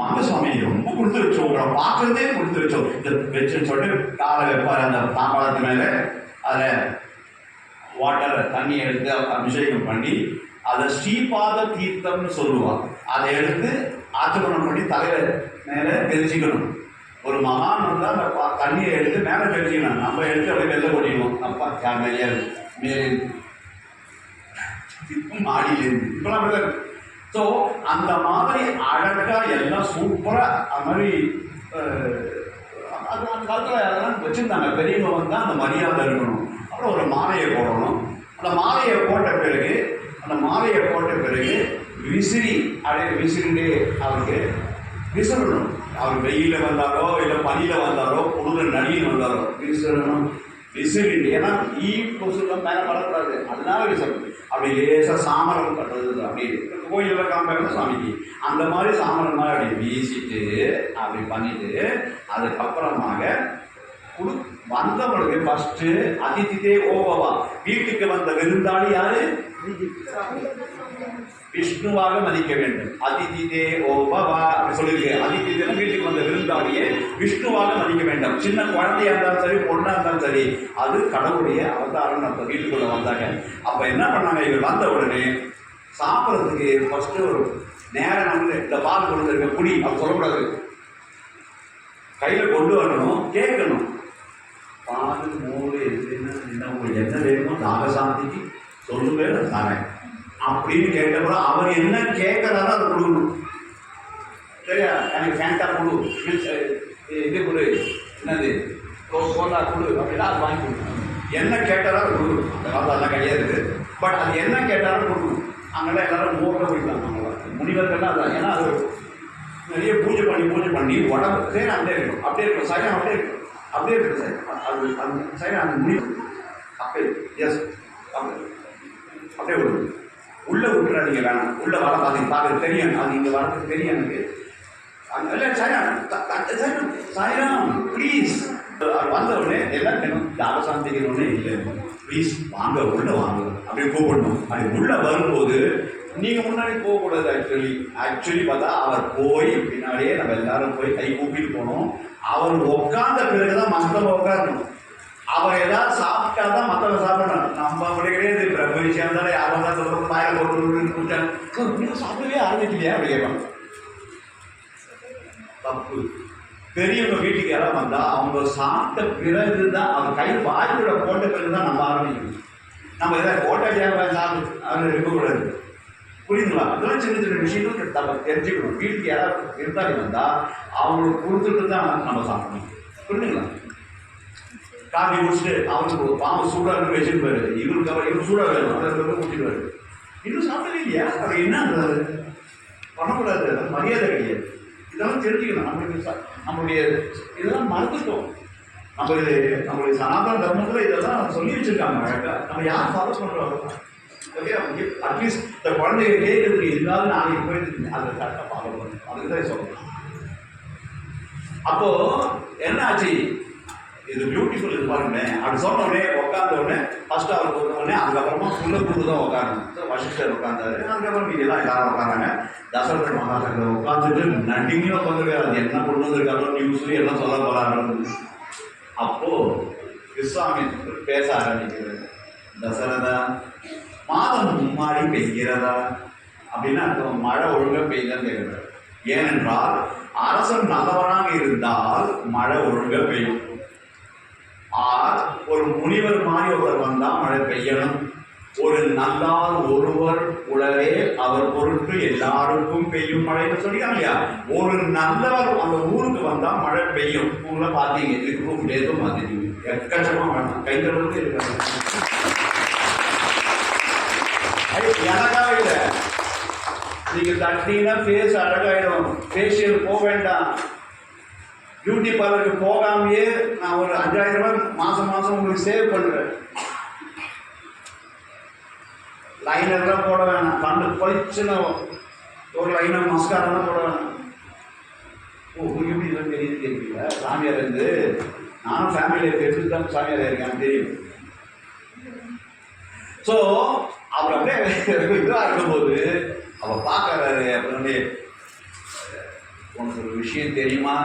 வாங்க சுவாமி ரொம்ப கொடுத்து வச்சோம், உங்களை பார்க்கறதே கொடுத்து வச்சோம். இந்த வச்சுன்னு சொல்லிட்டு காலை வைப்பார் அந்த தாம்பாளத்து மேலே. அதில் வாட்டர் தண்ணி எடுத்து அபிஷேகம் பண்ணி அதை ஸ்ரீபாத தீர்த்தம்னு சொல்லுவாங்க. அதை எடுத்து ஆச்சமனம் பண்ணி தலையில மேலே தெரிஞ்சுக்கணும். ஒரு மகான் வந்து அந்த தண்ணியை எடுத்து மேலே தெரிஞ்சுக்கணும். நம்ம எடுத்து அப்படியே வெளில ஓடிக்கணும். அப்பா மேலே மேலே மாடியிலேருந்து இப்பெல்லாம் அப்படிதான். ஸோ அந்த மாதிரி அழகா எல்லாம் சூப்பரா அந்த மாதிரி அது அந்த காலத்தில் அதெல்லாம் வச்சுருந்தாங்க. பெரியவங்க வந்தால் அந்த மரியாதை இருக்கணும். அப்புறம் ஒரு மாலையை போடணும். அந்த மாலையை போட்ட பிறகு விசிறி அப்படியே விசிறிண்டே அவருக்கு விசிறணும். அவர் வெயிலில் வந்தாரோ இல்லை பனியில் வந்தாரோ குளிர் நடியில் வந்தாரோ விசிறணும். விசிறிண்டு ஏன்னா கொசுலாம் மேலே வரக்கூடாது, அதனால விசிறணும். அப்படி லேசாக சாமரம் கட்டுறது அப்படி கோயிலில் காமிப்பாங்க சாமிக்கு. அந்த மாதிரி சாமரம் மாதிரி அப்படி வீசிட்டு அப்படி பண்ணிட்டு அதுக்கப்புறமாக வந்தவங்களுக்கு ஃபர்ஸ்ட் அதிதிதே ஓபவா, வீட்டுக்கு வந்த விருந்தாளி யாரு? விஷ்ணுவாக மதிக்க வேண்டும். அதிதிதே ஓபவா அப்படி சொல்லியிருக்கேன். அதிதிதேனா வீட்டுக்கு வந்த விருந்தாளியை விஷ்ணுவாக மதிக்க வேண்டும். சின்ன குழந்தையா இருந்தாலும் சரி, பொண்ணா இருந்தாலும் சரி, அது கடவுளுடைய அவதாரம். நம்ம வீட்டுக்குள்ள வந்தாங்க. அப்ப என்ன பண்ணாங்க, இவர் வந்த உடனே சாப்பிட்றதுக்கு ஃபர்ஸ்ட் ஒரு நேரம் வந்து இந்த பால் கொடுத்துருக்க குடி அப்படி சொல்லக்கூடாது, கையில கொண்டு வரணும், கேட்கணும். பால் மோர் என்ன உங்களுக்கு என்ன வேணுமோ தாகசாந்திக்கு சொல்லுங்க நான் தரேன் அப்படின்னு கேட்டப்பறம் அவர் என்ன கேட்கறாரோ அதை கொடுக்கணும். சரியா? எனக்கு ஃபேண்டா கொடு, இது கொடு, என்னது கோலா கொடு அப்படின்னா அது வாங்கி கொடுக்கணும். என்ன கேட்டாரோ அதை கொடுக்கணும். அந்த காலத்தில் அதெல்லாம் கிடையாது. பட் அது என்ன கேட்டாலும் கொடுக்கணும். அங்கெல்லாம் எல்லாரும் மோரில் போயிட்டாங்க. அவங்களாம் முனிவர்கள்லாம் அதான். ஏன்னா அது நிறைய பூஜை பண்ணி உடம்பு சரி அப்படியே இருக்கும், அப்படியே இருக்கும், சைனம் அப்படியே இருக்கும், அப்படியே இருக்கு சார். அது அந்த சைனம் அந்த முடிவு அப்படியே எஸ் அப்படியே விடுது. உள்ளே விட்டுறாதீங்க, வேணாம். உள்ளே வர பார்க்க தெரியும், அது இங்கே வரதுக்கு தெரியும் எனக்கு. இல்லை சாயிராம் ப்ளீஸ். வந்த உடனே எல்லாம் வேணும், தாகசாந்திக்கணுன்னே இல்லை, ப்ளீஸ் வாங்க உள்ளே வாங்க அப்படியே கூப்பிடணும். அப்படி உள்ளே வரும்போது நீங்கள் முன்னாடி போகக்கூடாது. ஆக்சுவலி பார்த்தா அவர் போய் பின்னாடியே நம்ம எல்லாரும் போய் கை கூப்பிட்டு போகணும். அவர் உட்கார்ந்த பிறகுதான் மற்றவங்க உட்காரணும். அவர் ஏதாவது சாப்பிட்டா தான் மற்றவங்க சாப்பிடணும். நம்ம அப்படி கிடையாது. பிரம்ம விஷயம் இருந்தாலும் யாரும் தான் சொல்றது பாயில போட்டு சாப்பிடவே ஆரம்பிக்கலையா அப்படி கேட்பாங்க. தப்பு. பெரியவங்க வீட்டுக்கு யாராவது வந்தா அவங்க சாப்பிட்ட பிறகுதான், அவர் கை வாய்ப்புல போட்ட பிறகுதான் நம்ம ஆரம்பிக்கணும். நம்ம எதாவது போட்டாட்டியாக சாப்பிட்டு இருக்கக்கூடாது. புரியுதுங்களா? அதெல்லாம் சின்ன சின்ன விஷயங்கள் நம்ம தெரிஞ்சுக்கணும். வீட்டுக்கு யாராவது விருந்தாளி வந்தா அவங்களுக்கு கொடுத்துட்டு தான் நம்ம சாப்பிடணும். புரியுதுங்களா? காஃபி குடிச்சிட்டு அவருக்கு பாம்பு சூடாக இருக்கு வச்சுருப்பாரு, இவருக்கு சூடாக வேணும், அதை ஊற்றிடுவாரு. இன்னும் சாப்பிடவே இல்லையா? அது என்னன்றது பண்ணக்கூடாது, அது மரியாதை கிடையாது. இதெல்லாம் தெரிஞ்சுக்கணும். நம்மளுடைய இதெல்லாம் மறந்துட்டோம். நம்மளுடைய சனாதன தர்மத்தில் இதெல்லாம் சொல்லி வச்சிருக்காங்க. நம்ம யார் ஃபாலோ பண்ணுறோம்? ஓகே, அட்லீஸ்ட் இந்த குழந்தைய கேட்கறதுக்கு இருந்தாலும் நாளைக்கு போயிட்டு அதை கரெக்டாக ஃபாலோ பண்ணணும். அதுக்கு தான் சொல்லணும். அப்போ என்ன ஆச்சு, இது பியூட்டிஃபுல். இது பாருங்க, அப்படி சொன்ன உடனே உட்காந்த உடனே ஃபர்ஸ்ட் அவர் உடனே அதுக்கப்புறமா புள்ள கூட்டு தான் உட்காரணும். வசிஷ்டர் உட்காந்தாரு. அதுக்கப்புறம் மீதியெல்லாம் எல்லாரும் உட்காராங்க. தசரத மகாராஜர் உட்காந்துட்டு நடிமையும் உட்காந்துருக்காரு. அது என்ன கொண்டு வந்திருக்காரோ நியூஸ்ல எல்லாம் சொல்ல போறாரு. அப்போ விஸ்வாமித்திரர் பேச ஆரம்பிக்கிறார். தசரதா, மாதம் மும்மாறி பெய்கிறதா அப்படின்னா மழை ஒழுங்கா பெய்யுதான்னு கேட்கிறார். ஏனென்றால் அரசன் நல்லவனாக இருந்தால் மழை ஒழுங்கா பெய்யும். ஒரு முனிவர் மாதிரி ஒருவர் வந்தா மழை பெய்யணும். ஒரு நல்லார் ஒருவர் உலகே அவர் பொருட்டு எல்லாருக்கும் பெய்யும் மழைன்னு சொல்லிட்டாங்க இல்லையா? ஒரு நல்லவர் அந்த ஊருக்கு வந்தா மழை பெய்யும். உங்களை பார்த்தீங்க, இதுக்கு டேட்டும் மாத்திட்டீங்க. எக்கச்சமா வேணும், கைத்தொடர்ந்து இருக்காங்க. எனக்காக இல்லை, நீங்க தட்டினா ஃபேஸ் அழகாயிடும். ஃபேஷியல் போக வேண்டாம். பியூட்டி பார்லருக்கு போகாமையே நான் ஒரு 5000 ரூபாய் மாசம் உங்களுக்கு சேவ் பண்ணுறேன். லைனர்லாம் போட வேணாம். கண்டு பளிச்சுன்னு ஒரு லைனர் மஸ்காரெல்லாம் போட வேணாம். உங்களுக்கு எப்படி இதெல்லாம் தெரியுது கேட்குறீங்களா? சாமியார் இருந்து நானும் ஃபேமிலியை எடுத்துட்டு தான் சாமியார் இருக்கேன், தெரியும். ஸோ அவர் அப்படியே இதுவாக இருக்கும்போது அவர் பார்க்கறாரு. அப்புறம் உனக்கு ஒரு விஷயம் தெரியுமா?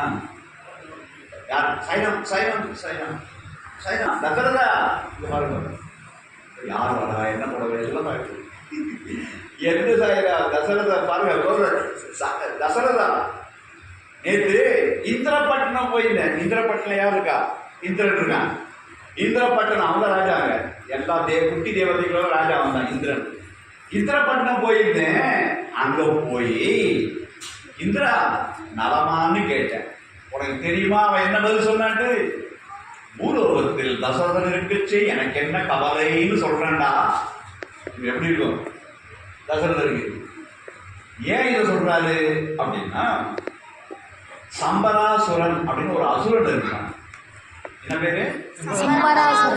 யார்? சைனம் சைனம் சைனம் சைனம் தசரதா, இங்க பாருங்க யார் வரா, என்ன போடவே எல்லாம் பாருங்க. எந்த சாயிரா? தசரதா பாருங்க. தசரதா நேற்று இந்திரப்பட்டினம் போயிருந்தேன். இந்திரப்பட்டினம் யார் இருக்கா? இந்திரன் இருக்கான். இந்திரப்பட்டினம் அவங்க ராஜாங்க. எல்லா குட்டி தேவதைகளோட ராஜா வந்தான் இந்திரன். இந்திரப்பட்டினம் போயிருந்தேன். அங்க போய் இந்திரா நலமான்னு கேட்டேன். உனக்கு தெரியுமா அவன் என்ன பதில் சொன்னான்ட்டு? பூலோகத்தில் தசரதன் இருக்குச்சு, எனக்கு என்ன கவலைன்னு சொல்றேன்டா. எப்படி இருக்கும் தசரதருக்கு? ஏன் இதை சொல்றாரு அப்படின்னா, சம்பராசுரன் அப்படின்னு ஒரு அசுரன் இருக்கான். என்ன பேரு?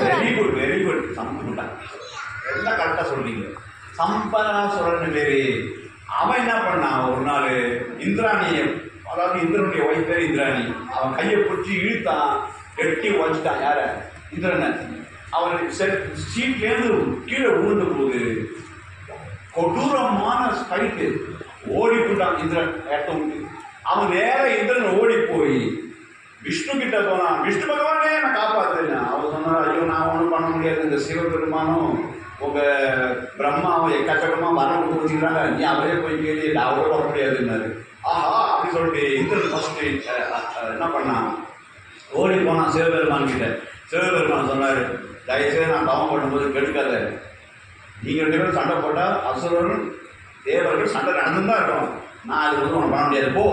Very good very good. சம்புட்டா எல்லாம் கரெக்டா சொல்றீங்க. சம்பராசுரன் பேரு. அவன் என்ன பண்ணான், ஒரு நாள் இந்திராணியை, அதாவது இந்திரனுடைய ஒய்ஃப் பேர் இந்திராணி, அவன் கையை பிடிச்சி இழுத்தான், கெட்டி உழைச்சிட்டான். யார? இந்திரனை. அவன் சீட்லேருந்து கீழே விழுந்த போது கொடூரமான ஸ்பைட்டு ஓடி போட்டான் இந்திரன் ஏட்ட விட்டு. அவன் நேர இந்திரன் ஓடி போய் விஷ்ணு கிட்ட போனான். விஷ்ணு பகவானே நான் காப்பாத்துறேன். அவன் சொன்னார், ஐயோ நான் ஒன்றும் பண்ண முடியாது, இந்த சிவபெருமானும் உங்க பிரம்மாவும் எக்கச்சக்கமா மரம் கொடுத்து வச்சுக்கிறாங்க, நீ அவரே போய் கேள்வி, அவரே வர முடியாதுன்னாரு. ஆஹா அப்படின்னு சொல்லிட்டு இந்திரன் ஃபர்ஸ்ட் என்ன பண்ணான், ஓடி போனான் சிவபெருமான் கிட்ட. சிவபெருமான் சொன்னாரு, தயவுசெய்து நான் தவம் பண்ணும்போது கெடுக்காத, நீங்க 2 பேரும் சண்டை போட்டால் அசுரன் தேவர்கள் சண்டை நடந்துதான் இருக்கும், நான் அது வந்து உனக்கு பண்ண முடியாது போ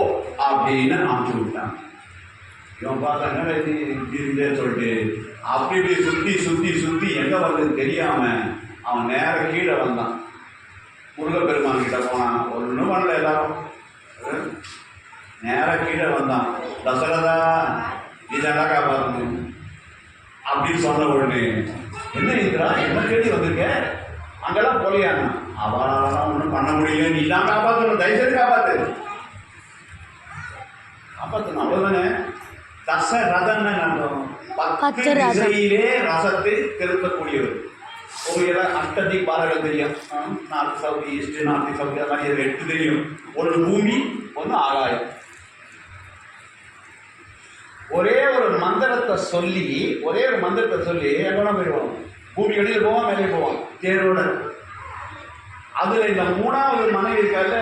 அப்படின்னு அனுப்பிச்சு விட்டான். இவன் பார்த்தா என்ன இருந்தேன்னு சொல்லிட்டு அப்படி இப்படி சுற்றி சுற்றி சுற்றி எங்க வந்தது தெரியாம அவன் நேர கீழே வந்தான். முருகப்பெருமான் கிட்ட போனான். ஒன்றும் பண்ணல, எல்லாரும் நேர கீழே வந்தான். தசரதா இதெல்லாம் காப்பாற்றணும் அப்படின்னு சொன்ன உடனே, என்ன இருக்கிறா என்ன தேடி வந்திருக்க, அங்கெல்லாம் போலியாங்க. அவளாலாம் ஒன்றும் பண்ண முடியல, நீ தான் காப்பாற்றணும், தயவுசெய்து காப்பாத்து, காப்பாற்றணும், அவ்வளவுதானே. தசரதன் அர்த்தம் 10 திசையிலே ரசத்தை திருத்தக்கூடியவர். ஒரு அஷ்டதி பாலகள் தெரியும், north south east north south, அது மாதிரி 8 தெரியும். ஒன்று பூமி, ஒன்று ஆகாயம். ஒரே ஒரு மந்திரத்தை சொல்லி எங்கன்னா போயிடுவான். பூமி வெளியில் போவான், மேலே போவான் தேரோட. அதுல இந்த 3வது மனைவி இருக்கால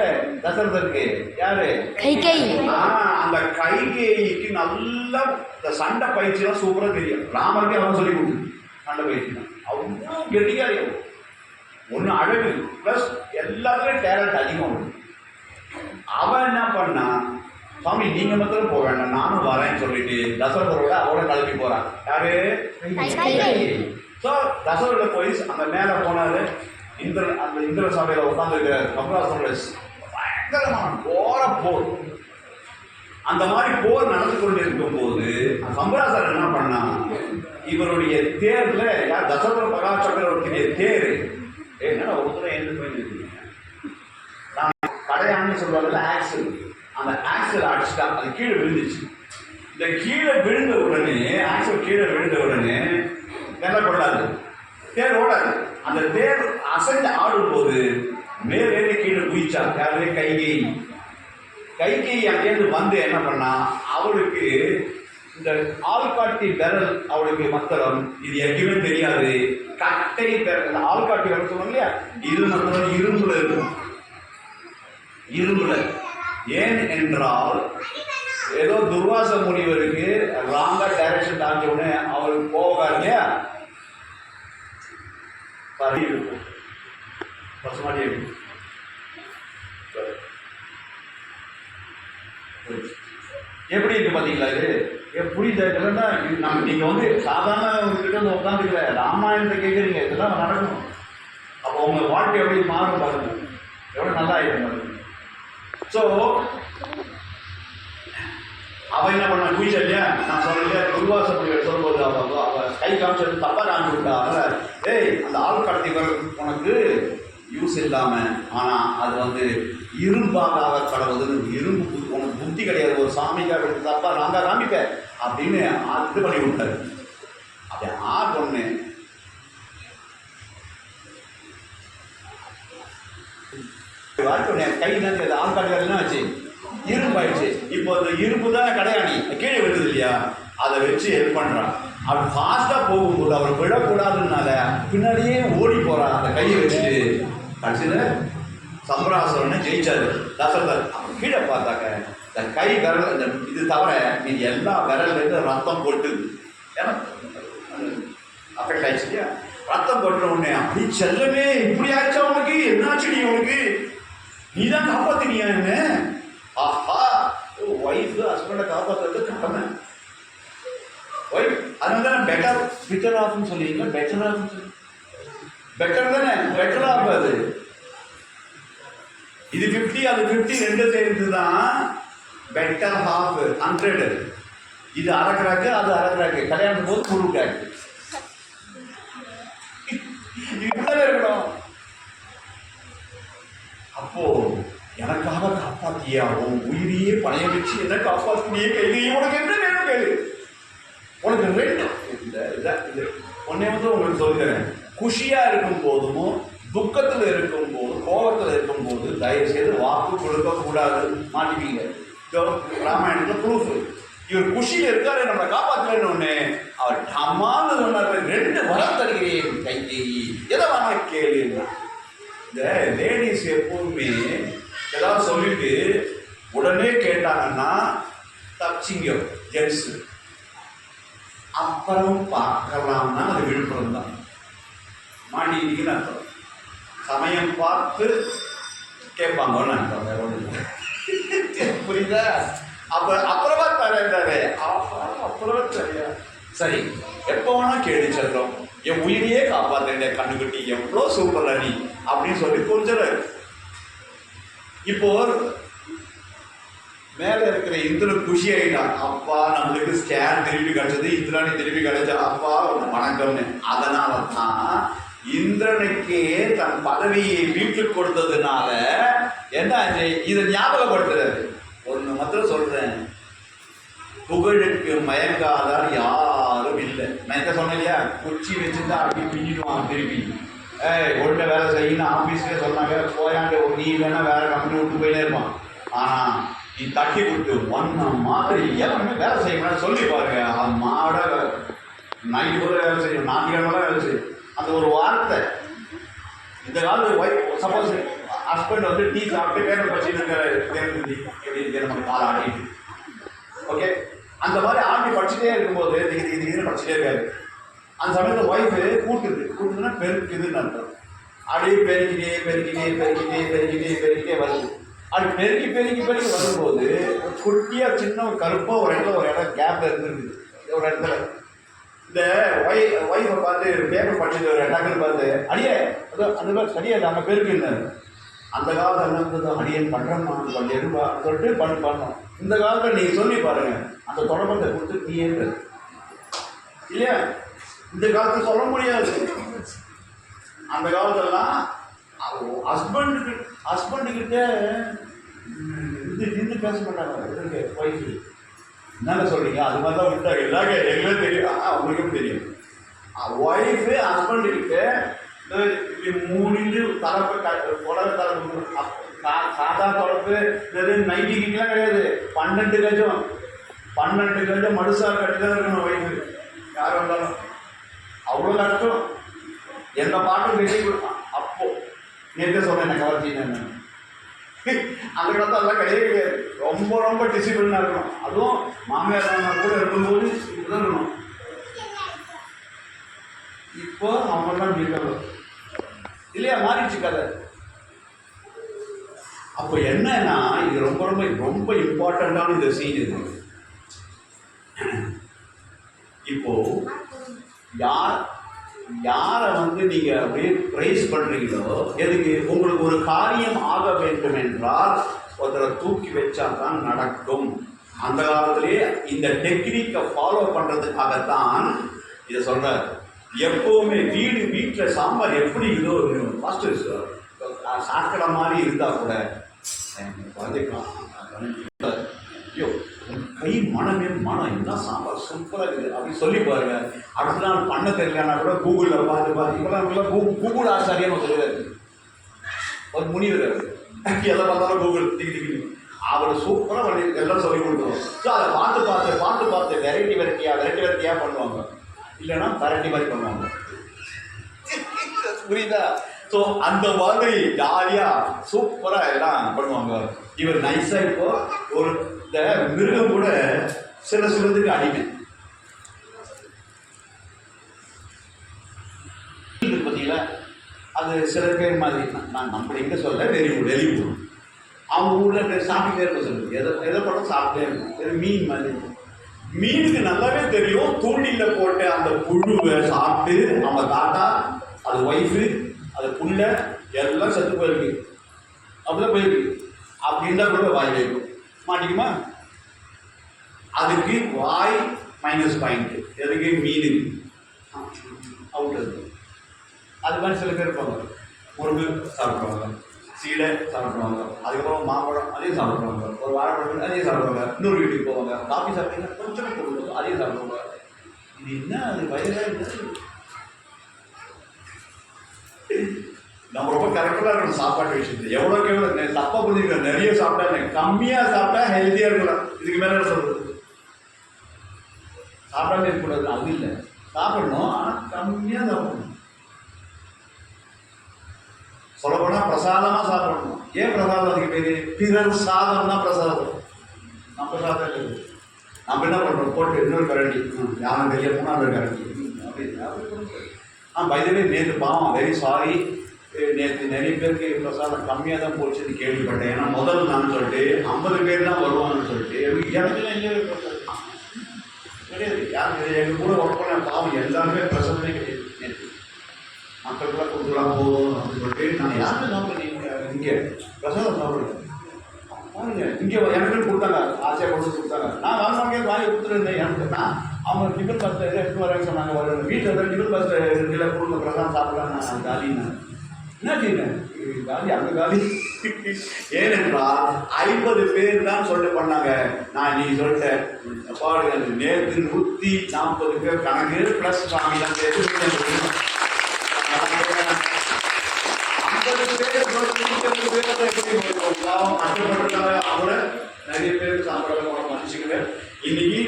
தசரதற்கு, யாரு? கைகேயி. அந்த கைகேயிக்கு நல்லா இந்த சண்டை பயிற்சியெல்லாம் சூப்பரா தெரியும். ராமருக்கு அவன் சொல்லி கொடுத்து சண்டை பயிற்சி தான். அவ்வளோ கெட்டிக்காரி. ஒன்று அழகு பிளஸ் எல்லாத்துலேயும் டேலண்ட் அதிகம். அவன் என்ன பண்ணா, சுவாமி நீங்க மாத்திரம் போக வேண்டாம், நானும் வரேன்னு சொல்லிட்டு தசரதரோட அவரோட கிளம்பி போறான். யாரு? ஸோ தசரத போய் அந்த மேலே போனாரு. அந்த இந்திர சபையில உட்கார்ந்து இருக்கிறார். சம்பராசுரனுடைய பயங்கரமான போற போர். அந்த மாதிரி போர் நடந்து கொண்டிருக்கும் போது சம்பராசுரன் என்ன பண்ணா, இவருடைய தேர்ல யார், தசரத மகா சக்கரவர்த்தியுடைய தேர், என்னடா ஒருத்தரை எழுந்து போயிருக்கீங்க, கடையான்னு சொல்றாங்கல்ல ஆக்சல், அந்த ஆக்சல் அடிச்சுட்டா, அது கீழே விழுந்துச்சு. இந்த கீழே விழுந்த உடனே, ஆக்சல் கீழே விழுந்த உடனே என்ன கொள்ளாது, தேர் ஓடாது. அந்த தேர் அசைந்து ஆடும் போது மேலே கீழே குதிச்சா. யாருமே? கைகேயி. கைகேயி அங்கேருந்து வந்து என்ன பண்ணா, அவளுக்கு இந்த ஆள்காட்டி விரல் அவளுக்கு மத்திரம், இது எங்கேயுமே தெரியாது. கட்டை விரல், ஆள்காட்டி விரல் சொல்லுவாங்க இல்லையா, இது மத்திரம் இரும்புல இருக்கும். இரும்புல ஏன் என்றால், ஏதோ துர்வாச முனிவருக்கு ராங்கா டைரக்ஷன் தாண்ட உடனே அவருக்கு போவார் இல்லையா, எப்படி இருக்கு பாத்தீங்களா? இது புரியுதா? நீங்க வந்து சாதாரண கிட்ட வந்து உட்காந்துக்கல, ராமாயணத்தை கேட்குறீங்க, இதெல்லாம் நடக்கணும். அப்போ உங்க வாழ்க்கை எப்படி மாறும் பாருங்க, எவ்வளவு நல்லா ஆயிடும் பாருங்க. ஸோ அவன் என்ன பண்ண, குயிச்சா இல்லையா, நான் சொல்ல துர்வாச முனிவர் சொல்லும்போது அவ கை காமிச்சு தப்பா காமிச்சு விட்டா. ஏய், அந்த ஆள் கடத்தி உனக்கு யூஸ் இல்லாம, ஆனா அது வந்து இரும்பாக கடவுதுன்னு, இரும்பு உனக்கு புத்தி கிடையாது, ஒரு சாமிக்காக தப்பா நாங்க காமிக்க அப்படின்னு இது பண்ணி விட்டாரு. அப்படி பொண்ணு கை தான் ஆள் காட்டுறதுலாம் வச்சு இரும்பாயிடுச்சு. இப்போ அந்த இரும்பு தான் கடையாணி கீழே விழுது இல்லையா, அதை வச்சு ஹெல்ப் பண்றான். அவர் ஃபாஸ்டா போகும்போது அவர் விழக்கூடாதுனால பின்னாடியே ஓடி போறான் அந்த கையை வச்சுட்டு. கடைசியில சம்பராசுரனை ஜெயிச்சாரு தசரதர். கீழே பார்த்தாக்க இந்த கை விரல் இந்த இது தவிர நீங்க எல்லா விரல்ல இருந்து ரத்தம் கொட்டுது. ஏன்னா அஃபெக்ட் ஆயிடுச்சு இல்லையா, ரத்தம் கொட்டுற உடனே அப்படி செல்லமே இப்படி ஆயிடுச்சா உனக்கு, என்னாச்சு நீ உனக்கு, நீ தான் காப்பாத்தினியா என்ன? ஆஹா, ஒய்ஃப் ஹஸ்பண்டை காப்பாற்றுறது கடமை. ஒய்ஃப் அதனால தானே பெட்டர் ஆஃப்னு சொல்லுவீங்களா, பெட்டர் ஆஃப்னு சொல்லி பெட்டர் தானே, பெட்டர் ஆஃப். அது இது 50 அது 50 ரெண்டு சேர்ந்து தான் பெட்டர் ஹாஃப் 100. இது அரைக்கிறாக்கு அது அரைக்கிறாக்கு, கல்யாணம் போது முழுக்காக்கு. இப்படிதான் இருக்கணும். அப்போ எனக்காக காப்பாத்தியா, உன் உயிரையே பணைய வச்சு என்ன காப்பாத்தினியே கைது, உனக்கு என்ன வேணும் கேளு, உனக்கு ரெண்டு இது ஒன்னே வந்து உங்களுக்கு சொல்லுறேன். குஷியா இருக்கும் போதும் துக்கத்தில் இருக்கும் போது கோபத்தில் இருக்கும் போது தயவு செய்து வாக்கு கொடுக்க கூடாது, மாட்டிப்பீங்க. ராமாயணத்துல ப்ரூஃப். இவர் குஷியில் இருக்காரு, நம்மளை காப்பாற்றலன்னு ஒண்ணு அவர் டமான்னு சொன்னார், 2 வரம் தருகிறேன் கைகேயி, எதை வேணா கேளு. இந்த லேடிஸ் எப்பவுமே ஏதாவது சொல்லிட்டு உடனே கேட்டாங்கன்னா தப்பிச்சிங்க ஜென்ஸ். அப்புறம் பார்க்கலாம்னா அது விழுப்புரம் தான், மாட்டிக்கிட்டீங்கன்னு அர்த்தம். சமயம் பார்த்து கேட்பாங்கன்னு அர்த்தம், வேற ஒன்று. புரியுதா? அப்புறமா தரேன்டாரு, அப்புறமா சரியா சரி, எப்போ வேணா கேடு செல்றோம், என் உயிரையே காப்பாத்தேன் கண்ணுக்குட்டி, எவ்வளோ சூப்பர் அணி அப்படின்னு சொல்லி கொஞ்சம். இப்போ மேல இருக்கிற இந்திரன் குஷி ஆயிட்டான், அப்பா நம்மளுக்கு ஸ்கேன் திருப்பி கிடைச்சது, இந்திராணி திருப்பி கிடைச்சா, அப்பா வணக்கம்னு. அதனால தான் இந்திரனுக்கே தன் பதவியை வீட்டுக்கு கொடுத்ததுனால என்ன இதை ஞாபகப்படுத்துறாரு. ஒண்ணு மாத்திரம் சொல்றேன், புகழுக்கு மயங்காதால் யாரும் இல்லை. நான் என்ன சொன்னேன் இல்லையா, குச்சி வச்சுட்டு அப்படி பின்னிடுவான் திருப்பி. ஒழுங்க வேலை செய்யணும் ஆபீஸ்ல சொன்னாங்க, போயாங்க நீ வேணா வேற கம்பெனி விட்டு போயிட்டே இருப்பான். ஆனா நீ தட்டி கொடுத்து ஒன்ன மாதிரி எல்லாமே வேலை செய்யணும் சொல்லி பாருங்க, அவன் மாட நைட்டு கூட வேலை செய்யும், ஞாயிற்றுக்கிழமை வேலை செய்யும். அந்த ஒரு வார்த்தை இந்த காலத்து ஒய்ஃப் சப்போஸ் ஹஸ்பண்ட் வந்து டீ சாப்பிட்டு பேப்பர் படிச்சுட்டு இருக்காரு, நம்ம காலை ஆடிட்டு ஓகே, அந்த மாதிரி ஆண்டி படிச்சுட்டே இருக்கும்போது திடீர்னு படிச்சுட்டே இருக்காரு. அந்த சமயத்தில் ஒய்ஃபு கூட்டுதுன்னா பெருக்குதுன்னு அர்த்தம். அப்படியே பெருக்கிட்டே வருது. அது பெருக்கி வரும்போது குட்டியா சின்ன கருப்பாக ஒரு இடம் கேப்ல இருந்துருக்குது. ஒரு இடத்துல இந்த ஒய்ஃபை பார்த்து பேப்பர் படிச்சுட்டு ஒரு டக்குன்னு பார்த்து அடியே அந்த மாதிரி சரியா நம்ம பெருக்குன்னாரு. அந்த காலத்தில் என்ன இருந்தது, அடியன் பண்ணுறோம்மா கொஞ்சம் எடுப்பா சொல்லிட்டு பண்ணோம். இந்த காலத்தில் நீங்கள் சொல்லி பாருங்க, அந்த தொடர்பத்தை கொடுத்து நீ ஏற்று இல்லையா, இந்த காலத்தில் சொல்ல முடியாது. அந்த காலத்துலலாம் ஹஸ்பண்டுக்கிட்ட இது பேச மாட்டாங்க ஒய்ஃபு. என்னங்க சொல்றீங்க, அது மாதிரி தான் விட்டாங்க எல்லாமே எங்களுக்கு தெரியும். அவங்களுக்கும் தெரியும். ஒய்ஃபு ஹஸ்பண்டுக்கிட்ட இப்படி 3 இன்ச்சு தரப்பு உலக தரப்பு சாதா தொடப்பு நைட்டிக்கெல்லாம் கிடையாது, 12 கஜம் மடுசா கட்டி தான் இருக்கணும் ஒய்ஃபு. யார் வந்தாலும் அவ்வளோ கஷ்டம். எந்த பாட்டும் கட்டி கொடுப்பான். அப்போ நேற்று சொன்னேன் என்ன கவர்ச்சின்னு, அந்த காலத்தில் அதெல்லாம் கிடையாது. ரொம்ப டிசிப்ளினாக இருக்கணும். அதுவும் மாமியார் கூட இருக்கும்போது இப்படிதான் இருக்கணும். இப்போ அவங்கெல்லாம் இருக்கணும் இல்லையா, மாறிடுச்சு கதை. அப்போ என்னன்னா இது ரொம்ப இம்பார்ட்டண்டான இந்த சீன் இது. இப்போ யாரை வந்து நீங்க அப்படியே பிரைஸ் பண்றீங்களோ, எதுக்கு, உங்களுக்கு ஒரு காரியம் ஆக வேண்டும் என்றால் ஒருத்தரை தூக்கி வச்சா தான் நடக்கும். அந்த காலத்திலேயே இந்த டெக்னிக்கை ஃபாலோ பண்றதுக்காகத்தான் இதை சொல்றாரு. எப்பவுமே வீட்டில் சாம்பார் எப்படி இதோ மாஸ்டர் சாக்கடை மாதிரி இருந்தா கூட ஐயோ கை மனமே மனம் என்ன சாம்பார் சூப்பராக இருக்குது அப்படின்னு சொல்லி பாருங்க. அடுத்த நாள் பண்ண தெரியலன்னா கூட கூகுளில் பார்த்து இப்போலாம் கூகுள் ஆச்சாரியன்னு சொல்லுவாரு, ஒரு முனிவர் எதை பார்த்தாலும் கூகுள் திக்கி அவர் சூப்பராக பண்ணி எல்லாம் சொல்லி கொடுத்துருவோம். ஸோ அதை பார்த்து வெரைட்டியாக பண்ணுவாங்க. இல்லைன்னா வெரைட்டி மாதிரி பண்ணுவாங்க. புரியுதா? ஸோ அந்த மாதிரி ஜாலியாக சூப்பராக எல்லாம் பண்ணுவாங்க. இவர் நைஸாக இப்போ ஒரு இந்த மிருகம் கூட சிலதுக்கு அடிமை. பார்த்தீங்களா, அது சில பேர் மாதிரி நான் நம்ம எங்கே சொல்ல வெளியூர் அவங்க ஊரில் சாப்பிட்டே இருக்க சொல்லுது. எதை படம் சாப்பிட்டே இருக்கும். மீன் மாதிரி இருக்கும். மீனுக்கு நல்லாவே தெரியும் தூண்டில போட்ட அந்த புழுவை சாப்பிட்டு நம்ம தாத்தா, அது ஒய்ஃபு, அது புள்ள எல்லாம் செத்து போயிருக்கு. அப்படிதான் போயிருக்கு. அப்படி இருந்தால் கூட வாய் வைக்கும். மாட்டிக்குமா? அதுக்கு வாய் -பாயிண்ட். எதுக்கு? மீனுக்கு அவுட் இருக்கு. அது மாதிரி சில பேர் இருப்பாங்க. முருகு சாப்பிடுவாங்க, சீடை சாப்பிடுவாங்க, அதுக்கப்புறம் மாம்பழம் அதையும் சாப்பிடுவாங்க, ஒரு வாழைப்பழம் அதையும் சாப்பிடுவாங்க, இன்னொரு வீட்டுக்கு போவாங்க, காஃபி சாப்பிட்டீங்கன்னா கொஞ்சம் கொடுக்கும் அதையும் சாப்பிடுவாங்க. இது என்ன? அது வயதாக இருந்தது. நம்ம ரொம்ப கரெக்டாக இருக்கணும் சாப்பாட்டு விஷயத்து. எவ்வளோக்கு எவ்வளோ தப்பாக புரிஞ்சுக்கிறேன். நிறைய சாப்பிட்டா கம்மியாக சாப்பிட்டா ஹெல்த்தியாக இருக்கலாம். இதுக்கு மேலே என்ன சொல்றது? சாப்பிடாம இருக்கக்கூடாது அது இல்லை, சாப்பிடணும், ஆனால் கம்மியாக சாப்பிடணும். சொல்லப்போனால் பிரசாதமாக சாப்பிடணும். ஏன் பிரசாதம்? அதுக்கு பேர் பிறர் சாதம் தான் பிரசாதம். நம்ம சாதம் இல்லை. நம்ம என்ன பண்ணுறோம்? போட்டு இன்னொரு கரண்டி, யாரும் வெளியே 3ஆவது கரண்டி அப்படி பைதவே நேற்று பாவம் வெரி சாரி. நேற்று நிறைய பேருக்கு பிரசாதம் கம்மியாக தான் போச்சுன்னு கேள்விப்பட்டேன். ஏன்னா முதல் நான் சொல்லிட்டு 50 பேர் தான் வருவாங்கன்னு சொல்லிட்டு எனக்கு எங்கே கிடையாது. யாரும் எங்கள் கூட ஒர்க் பண்ண பாவம் எல்லாருமே பிரசாதமே கிடையாது. நேற்று மக்களுக்குலாம் கொடுத்துலாம் போதும் அப்படின்னு சொல்லிட்டு நான் யாருமே சாப்பிட்றேன். இங்கே பிரசாதம் சாப்பிடுங்க பாருங்க. இங்கே எனக்கு கொடுத்தாங்க, ஆசையாக கொடுத்தாங்க. நான் வாங்க வாங்கி கொடுத்துருந்தேன். எனக்கு நான் அவங்க டிஃபன் பாஸ்ட்டை எடுத்து வரேன்னு சொன்னாங்க. ஒரு வீட்டில் டிஃபன் பாஸ்ட்டை இதில் கொடுங்க பிரசாதம் சாப்பிடலாம். நான் காலின்னு என்ன செய்யறேன்? காலி அந்த காலி. ஏனென்றால் 50 பேர் தான் சொல்லிட்டு பண்ணாங்க. நான் நீ சொல்லிட்டேன் பாருங்க, நேற்று 140 பேர் கணக்கு ப்ளஸ் சாமி தான் சேர்த்து அவரை நிறைய பேருக்கு சாப்பாடு மன்னிச்சுக்கல. இன்னைக்கு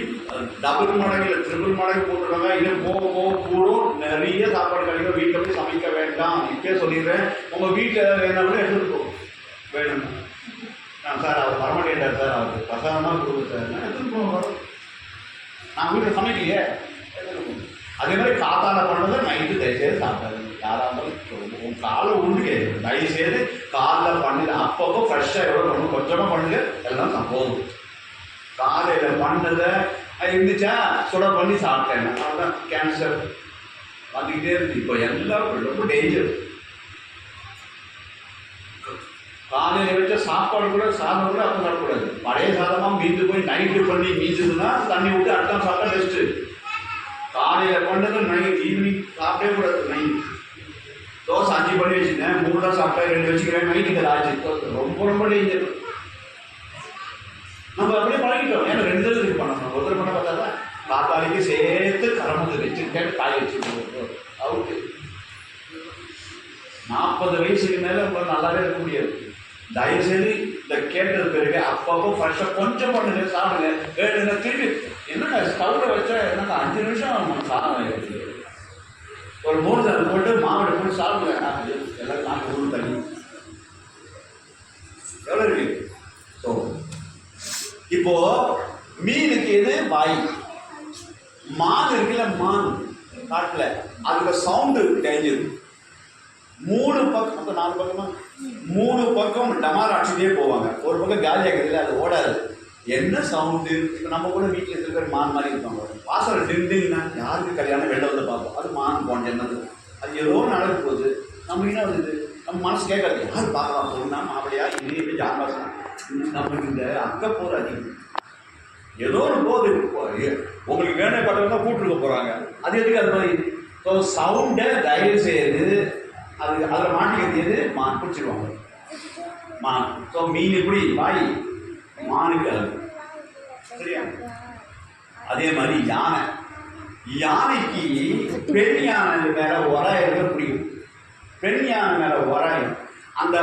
டபுள் மடங்கு இல்லை ட்ரிபிள் மடங்கு போட்டுருக்காங்க. இன்னும் போக கூடும் நிறைய சாப்பாடு கிடைக்கும். வீட்டில் போய் சமைக்க வேண்டாம். இப்பயே சொல்லிடுறேன், உங்கள் வீட்டில் என்ன கூட எடுத்துகிட்டு போகும் வேணும். சார் அவர் வரமாட்டேன்டார் சார், அவருக்கு பிரசாதமாக கொடுங்க சார், நான் எடுத்துகிட்டு போவோம். நான் வீட்டில் சமைக்கலையே. அதே மாதிரி காத்தால பண்ணதை நைட்டு தயவுசெய்து சாப்பிடாது. யாராக இருந்தாலும் உன் காலை உண்டு தயவுசெய்து காலைல பண்ணுது. அப்பப்போ ஃப்ரெஷ்ஷாக எவ்வளோ பண்ணணும் கொஞ்சமாக பண்ணுங்க, எல்லாம் போதும். காலையில் பண்ணதை இருந்துச்சா சுட பண்ணி சாப்பிட்டேன். அதுதான் கேன்சர் வந்துக்கிட்டே இருக்கு. இப்போ எல்லாம் ரொம்ப டேஞ்சர். காலையில் வச்ச சாப்பாடு கூட சாதம் கூட அப்போ சாப்பிடக்கூடாது. பழைய சாதமாக மீந்து போய் நைட்டு பண்ணி மீந்ததுன்னா தண்ணி விட்டு அடுத்த சாப்பிட்டா பெஸ்ட்டு. காலையில் பண்ணது நைட் ஈவினிங் சாப்பிட்டே கூடாது. நைட் தோசை 5 பண்ணி வச்சுருந்தேன், 3 தான் சாப்பிட்டா 2 வச்சுக்கிறேன். நைட்டுக்கு ஆச்சு. ரொம்ப டேஞ்சர். நம்ம அப்படியே பழகிட்டோம். ஏன்னா 2 தடவை இது பண்ணணும். ஒருத்தர் பண்ண பார்த்தா காத்தாலைக்கு சேர்த்து கரம்பு வச்சுருக்கேன், காய வச்சுருக்கோம். அவுட்டு 40 வயசுக்கு மேலே உங்களால் நல்லாவே இருக்க முடியாது. தயவுசெய்து இந்த கேட்டது பிறகு அப்பப்போ ஃப்ரெஷ்ஷாக கொஞ்சம் பண்ணுங்க, சாப்பிடுங்க. வேணுங்க திருப்பி என்னென்ன ஸ்டவ்வில் வச்சா என்னங்க 5 நிமிஷம் சாதம் வைக்கிறது. ஒரு 3 சாதம் போட்டு மாவட்டை போட்டு சாப்பிடுங்க. எல்லாம் நாக்கு ஊர் தண்ணி எவ்வளோ இருக்கு. ஸோ இப்போ மீனுக்கு எது? வாய். மான் இருக்குல்ல, மான் காட்டில் அதுக்கு சவுண்டு டேஞ்சர். 3 பக்கம், அப்போ 4 பக்கமா 3 பக்கம் டமார் அடிச்சுட்டே போவாங்க. ஒரு பக்கம் காலியாக இருக்குதுல்ல, அது ஓடாது. என்ன சவுண்டு? இப்போ நம்ம கூட வீட்டில் இருக்கிற மான் மாதிரி இருப்பாங்க. வாசல் டிண்டுன்னா யாருக்கு கல்யாணம் வெளில வந்து பார்ப்போம். அது மான் போன என்னது, அது ஏதோ நடக்க போகுது. நம்ம என்ன வருது, நம்ம மனசு கேட்காது. யார் பார்க்கலாம் பொண்ணா மாவடியா இன்னும் ஜான்வாசம். நம்மளுக்கு இந்த அக்கப்போர் அதிகம். ஏதோ ஒரு போது உங்களுக்கு வேணுப்பட்டவங்க கூப்பிட்டுருக்க போகிறாங்க. அது எதுக்கு? அது மாதிரி ஸோ சவுண்டை தயவு செய்து அது அதில் மாட்டிக்கிறது மான் பிடிச்சிடுவாங்க. மான். ஸோ மீன் எப்படி வாய், மானுக்கு அது சரியா. அதே மாதிரி யானை. யானைக்கு பெண் யானை மேலே உராயிரம் பிடிக்கும். பெண் யானை மேலே உராயம். அந்த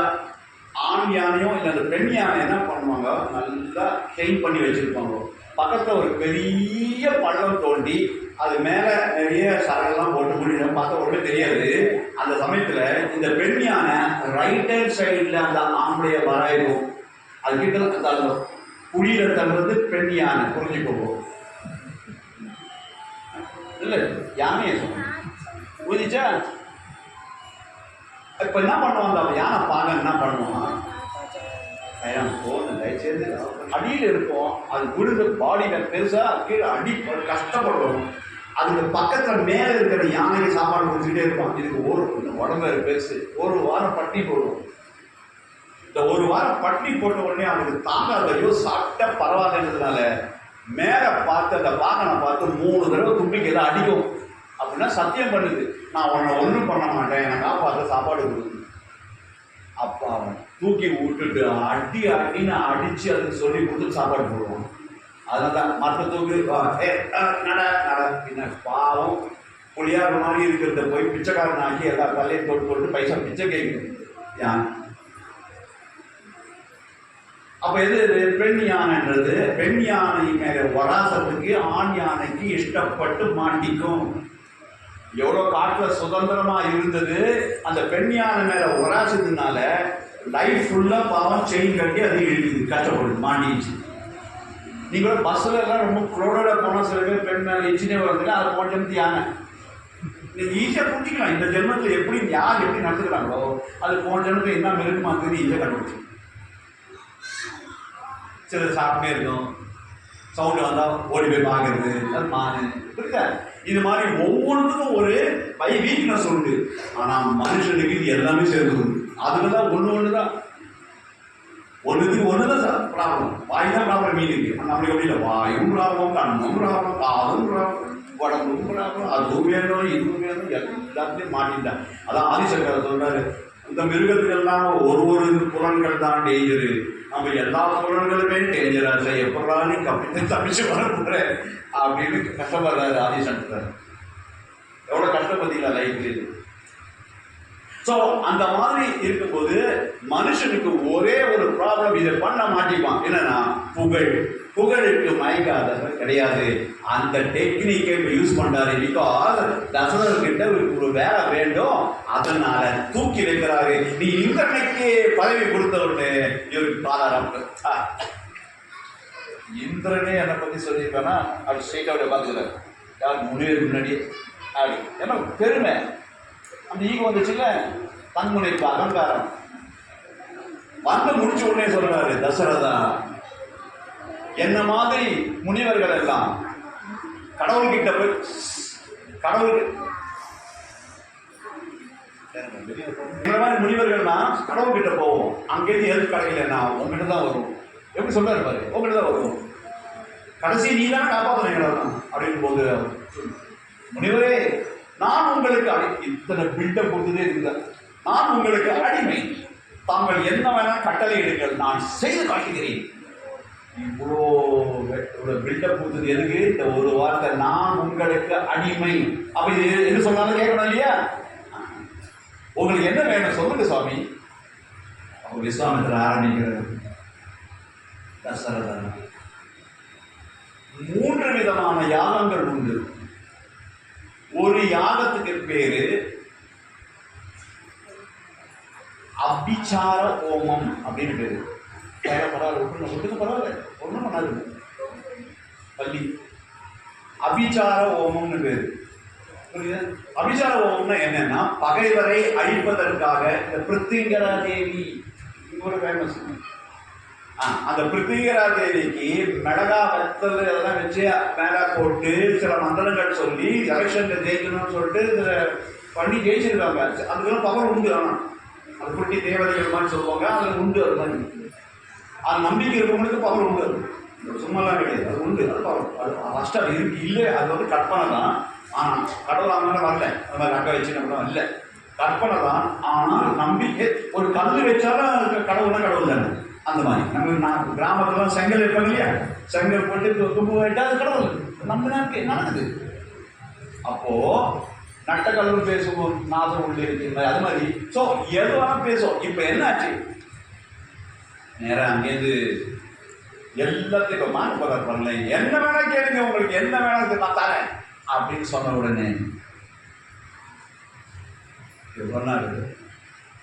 ஆண் யானையும் இல்லை அந்த பெண் யானை என்ன பண்ணுவாங்க, நல்லா க்ளீன் பண்ணி வச்சுருப்பாங்க. பக்கத்தில் ஒரு பெரிய பள்ளம் தோண்டி அது மேலே நிறைய சரகெல்லாம் போட்டு முடியும் பார்த்தா ஒன்றுமே தெரியாது. அந்த சமயத்தில் இந்த பெண் யானை ரைட் ஹேண்ட் சைடில் அந்த ஆம்பளைய வராயிடும். அது கிட்ட தள்ளும். குழியில தள்ளுறது பெண் யானை, புரிஞ்சுக்கோங்க. இல்லை யானையை சொன்ன புரிஞ்சிச்சா? இப்போ என்ன பண்ணுவாங்க, அந்த யானை பாங்க என்ன பண்ணுவான், போன தயவுசெய்து அடியில் இருக்கும். அது விழுந்து பாடியில் பெருசாக கீழே அடி கஷ்டப்படும். அதுக்கு பக்கத்தில் மேலே இருக்கிற யானைக்கு சாப்பாடு கொடுத்துக்கிட்டே இருப்பான். இதுக்கு உடம்பு பெருசு. ஒரு வாரம் பட்டி போடும். இந்த ஒரு வாரம் பட்டி போட்ட உடனே அவனுக்கு தாங்காதையோ சாப்பிட்டா பரவாயில்லன்றதுனால மேலே பார்த்து அந்த பாகனை பார்த்து 3 தடவை தும்பிக்கு எல்லாம் அடிக்கும். அப்படின்னா சத்தியம் பண்ணுது, நான் உன்னை ஒன்றும் பண்ண மாட்டேன், எனக்கு காப்பாற்ற சாப்பாடு கொடுக்கு. அப்போ அவன் தூக்கி விட்டுட்டு அடின்னு அடித்து அதுக்கு சொல்லி கொடுத்து சாப்பாடு போடுவான். அதனால மற்ற தூக்கி நட பின்ன பாவம் புளியார் மாதிரி இருக்கிறத போய் பிச்சைக்காரன் ஆக்கி எல்லா பள்ளையும் தொட்டு பைசா பிச்சை கேட்குது யானை. அப்போ எது பெண் யானைன்றது, பெண் யானை மேலே வராசத்துக்கு ஆண் யானைக்கு இஷ்டப்பட்டு மாட்டிக்கும். எவ்வளோ காட்டில் சுதந்திரமா இருந்தது, அந்த பெண் யானை மேலே வராசதுனால லைஃப் ஃபுல்லாக பாவம் செயின் கட்டி அது இழுக்குது, கஷ்டப்படுது, மாட்டிச்சு. நீங்களோட பஸ்ஸில் எல்லாம் ரொம்ப குரோடோட போனால் சில பேர் பெண் மேலே இச்சினே வரதுல அது போன ஜென்மத்து யானை. நீங்கள் ஈஸியாக புரிஞ்சிக்கலாம். இந்த ஜென்மத்தில் எப்படி யார் எப்படி நடத்துக்கிறாங்களோ அது போன ஜென்மத்தில் என்ன மிருகமாக்குது ஈஸியாக கண்டுபிடிச்சு. சிலர் சாப்பிட்டே இருக்கும், சவுண்டு வந்தால் ஓடி போய் பார்க்கறது, அது மானு புரியுதா? இது மாதிரி ஒவ்வொன்றுக்கும் ஒரு வீக்னஸ் உண்டு. ஆனால் மனுஷனுக்கு இது எல்லாமே சேர்ந்து அதுல தான் ஒன்று தான் ஒன்றுத்துக்கு ஒன்று தான் ப்ராப்ளம். வாய் தான் ப்ராப்ளம், மீன் இருக்கு. நம்மளுக்கு எப்படி இல்லை, வாயும் ப்ராப்ளம், கண்ணும் ப்ராப்ளம், காதும் ப்ராப்ளம், உடம்பும் ப்ராப்ளம், அதுவும் வேணும் இதுவும் வேணும், எல்லாத்தையும் மாட்டிட்டான். அதான் ஆதிசங்கர் சொல்றாரு, இந்த மிருகத்துக்கெல்லாம் ஒரு புலன்கள் தான் டேஞ்சரு, நம்ம எல்லா புலன்களுமே டேஞ்சரா இல்லை, எப்படா நீ தப்பிச்சு வரக்கூட அப்படின்னு கஷ்டப்படுறாரு ஆதிசங்கர். எவ்வளோ கஷ்டப்பட்டீங்களா லைஃப்ல. ஸோ அந்த மாதிரி இருக்கும்போது மனுஷனுக்கு ஒரே ஒரு ப்ராப்ளம், இதை பண்ண மாட்டிப்பான். என்னன்னா புகழுக்கு மயங்காதவர் கிடையாது. அந்த டெக்னிக்கை யூஸ் பண்றாரு. பிகாஸ் தசரர்கிட்ட ஒரு வேலை வேண்டும், அதனால தூக்கி வைக்கிறாரு. நீ இந்திரனுக்கு பதவி கொடுத்தவன்னு இவருக்கு பாதாரம். இந்திரனே என்னை பத்தி சொல்லியிருக்கானா அப்படி ஸ்ட்ரெயிட்டாக பார்த்துக்கிறாரு. யார் முன்னாடி அப்படி ஏன்னா பெருமை, அந்த ஈகோ வந்துச்சுல்ல, தன்முனைப்பு, அகங்காரம் வந்து முடிச்ச உடனே சொல்றாரு தசரதா, என்ன மாதிரி முனிவர்கள் எல்லாம் கடவுள்கிட்ட போய் இந்த மாதிரி முனிவர்கள்னா கடவுள்கிட்ட போவோம், அங்கேயிருந்து ஹெல்ப் கிடைக்கலன்னா உங்ககிட்ட தான் வரும். எப்படி சொல்றாரு பாரு, உங்ககிட்ட தான் வரும். கடைசி நீ தான் காப்பாற்றுறீங்களா அப்படின்னு போது, முனிவரே நான் உங்களுக்கு இத்தனை பில்டப் கொடுத்ததே இல்லை, நான் உங்களுக்கு அடிமை, தாங்கள் என்ன வேணா கட்டளை எடுங்கள், நான் செய்து காட்டுகிறேன். இவ்வளோ பில்டப் கொடுத்தது எதுக்கு? இந்த ஒரு வார்த்தை, நான் உங்களுக்கு அடிமை. அப்ப இது என்ன சொன்னாலும் கேட்கணும் இல்லையா? உங்களுக்கு என்ன வேணும் சொல்லுங்க சுவாமி. அப்போ விஸ்வாமித்திர ஆரம்பிக்கிறது, தசரதன் 3 விதமான யாகங்கள் உண்டு. ஒரு யாகத்துக்கு பேரு அபிச்சார ஹோமம் அப்படின்னு பேரு. பரவாயில்ல, பரவாயில்ல, ஒன்றும் பண்ணாது பள்ளி. அபிச்சார ஹோமம்னு பேரு. புரியுது? அபிச்சார ஹோமம்னா என்னன்னா, பகைவரை அழிப்பதற்காக இந்த பிருத்திங்கரா தேவி ஒரு ஃபேமஸ். அந்த பிருத்திங்கரா தேவிக்கு மிளகா வத்தல் இதெல்லாம் வச்சு மேலா போட்டு சில மந்திரங்கள் சொல்லி எலெக்ஷன்ல ஜெயிக்கணும்னு சொல்லிட்டு பண்ணி ஜெயிச்சிருக்காங்க. அதுக்கெல்லாம் பவர் உண்டு. ஆனால் அது குட்டி தேவதைகள் மாதிரி சொல்லுவாங்க, அதில் உண்டு. அது மாதிரி அது நம்பிக்கை இருக்கவங்களுக்கு பவர் உண்டு. சும்மாலாம் கிடையாது, அது உண்டு. அது பவர், அது ஃபஸ்ட்டு அது இருக்கு. இல்லை, அது வந்து கற்பனை தான். ஆனால் கடவுள் அதனால வரல, அந்த மாதிரி அக்கா வச்சு நம்மளாம் இல்லை, கற்பனை தான். ஆனால் நம்பிக்கை, ஒரு கல் வச்சாலும் கடவுள்னா கடவுள் தானே. அந்த மாதிரி நம்ம கிராமத்துல செங்கல் இருப்பாங்க இல்லையா, செங்கல் போட்டு தும்பு வைட்டா அது கடவுள் நம்ம நடக்குது. அப்போ நட்ட கடவுள் பேசுவோம், நாசம் உள்ள இருக்கு அது மாதிரி. ஸோ எதுவாக பேசும். இப்போ என்ன ஆச்சு, நேரம் அங்கேருந்து எல்லாத்தையும் மாற போறாரு பாருங்களேன், என்ன வேணா கேளுங்க, உங்களுக்கு என்ன வேணா நான் தரேன் அப்படின்னு சொன்ன உடனே சொன்னாரு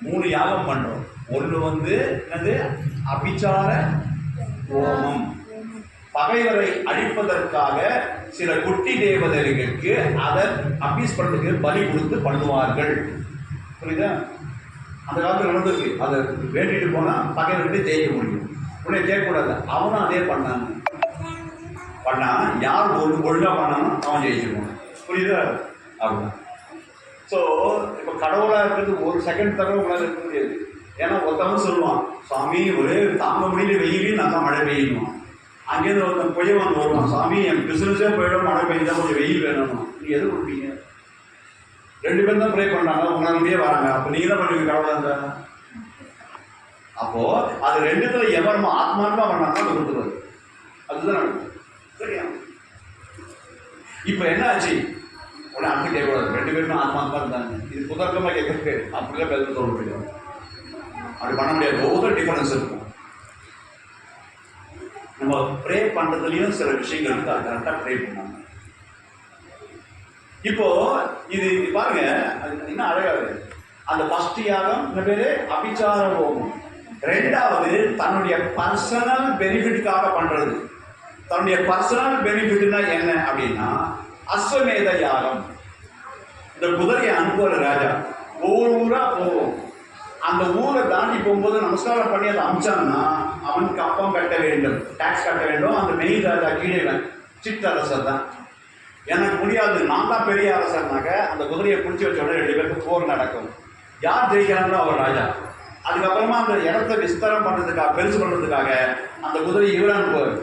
3 யாகம் பண்றோம். ஒன்று என்னது, அபிச்சார ஹோமம். பகைவரை அழிப்பதற்காக சில குட்டி தேவதைகளுக்கு அதை அபீஸ் பண்றதுக்கு பலி கொடுத்து பண்ணுவார்கள். புரியுதா? அந்த காலத்தில் நடந்திருக்கு. அதை வேண்டிட்டு போனா பகைவர்கிட்ட ஜெயிக்க முடியும். உடனே கேட்கக்கூடாது. அவனும் அதே பண்ணா யார் ஒழுங்கா பண்ணாலும் அவன் ஜெயிச்சிருவான். புரியுதா? அப்படிதான். ஸோ இப்போ கடவுளாக இருக்கிறது ஒரு செகண்ட் தடவை உங்களால் இருக்க முடியாது. ஏன்னா ஒருத்தவன் சொல்லுவான், சாமி ஒரே தாங்க முடியல வெயிலையும் நல்லா மழை பெய்யணும். அங்கேருந்து ஒருத்தன் பொய்யவன் வருவான், சாமி என் பிசினஸே போயிடும், மழை பெய்யுதா கொஞ்சம் வெயில் வேணும். நீங்கள் எது கொடுப்பீங்க? 2 பேரும் தான் ப்ரே பண்ணுறாங்க, உங்களால் நம்பியே வராங்க. அப்போ நீங்கள் தான் பண்ணுவீங்க கடவுளாக இருந்தாங்க. அப்போ அது 2த்துல எவருமோ ஆத்மார்த்தமா பண்ணாங்க அது கொடுத்துருவாரு. அதுதான் நடக்கும். சரியா? இப்போ என்ன ஆச்சு? உடனே அப்படி கேட்கக்கூடாது. 2 பேருமே ஆத்மார்த்தமா இருந்தாங்க. இது புதர்க்கமா கேட்கறது அப்படிலாம் பேச சொல்ல முடியும். அப்படி பண்ண முடியாது. ஒவ்வொரு டிஃபரன்ஸ் இருக்கும். நம்ம ப்ரே பண்றதுலயும் சில விஷயங்கள் இருக்கு. அது கரெக்டா ப்ரே பண்ணாங்க. இப்போ இது பாருங்க, இன்னும் அழகாது. அந்த ஃபர்ஸ்ட் யாகம் இந்த பேரு அபிச்சார ஹோமம். 2வது தன்னுடைய பர்சனல் பெனிஃபிட்டுக்காக பண்றது. தன்னுடைய பர்சனல் பெனிஃபிட்னா என்ன அப்படின்னா அஸ்வமேத யாகம். இந்த குதிரையை அனுப்புற ராஜா ஒவ்வொரு ஊரா போகும். அந்த ஊரை தாண்டி போகும்போது நமஸ்காரம் பண்ணி அதை அமிச்சான்னா அவனுக்கு அப்பம் கட்ட வேண்டும், டாக்ஸ் கட்ட வேண்டும். அந்த மெயின் ராஜா கீழே சிற்றரசர் தான். எனக்கு முடியாது, நான் தான் பெரிய அரசர்னாக்க அந்த குதிரையை பிடிச்சி வச்ச உடனே 2 பேருக்கு போர் நடக்கும். யார் ஜெயிக்கிறாங்களோ அவர் ராஜா. அதுக்கப்புறமா அந்த இடத்தை விஸ்தாரம் பண்றதுக்காக, பெருசு பண்றதுக்காக அந்த குதிரை இவரை அனுப்புவார்,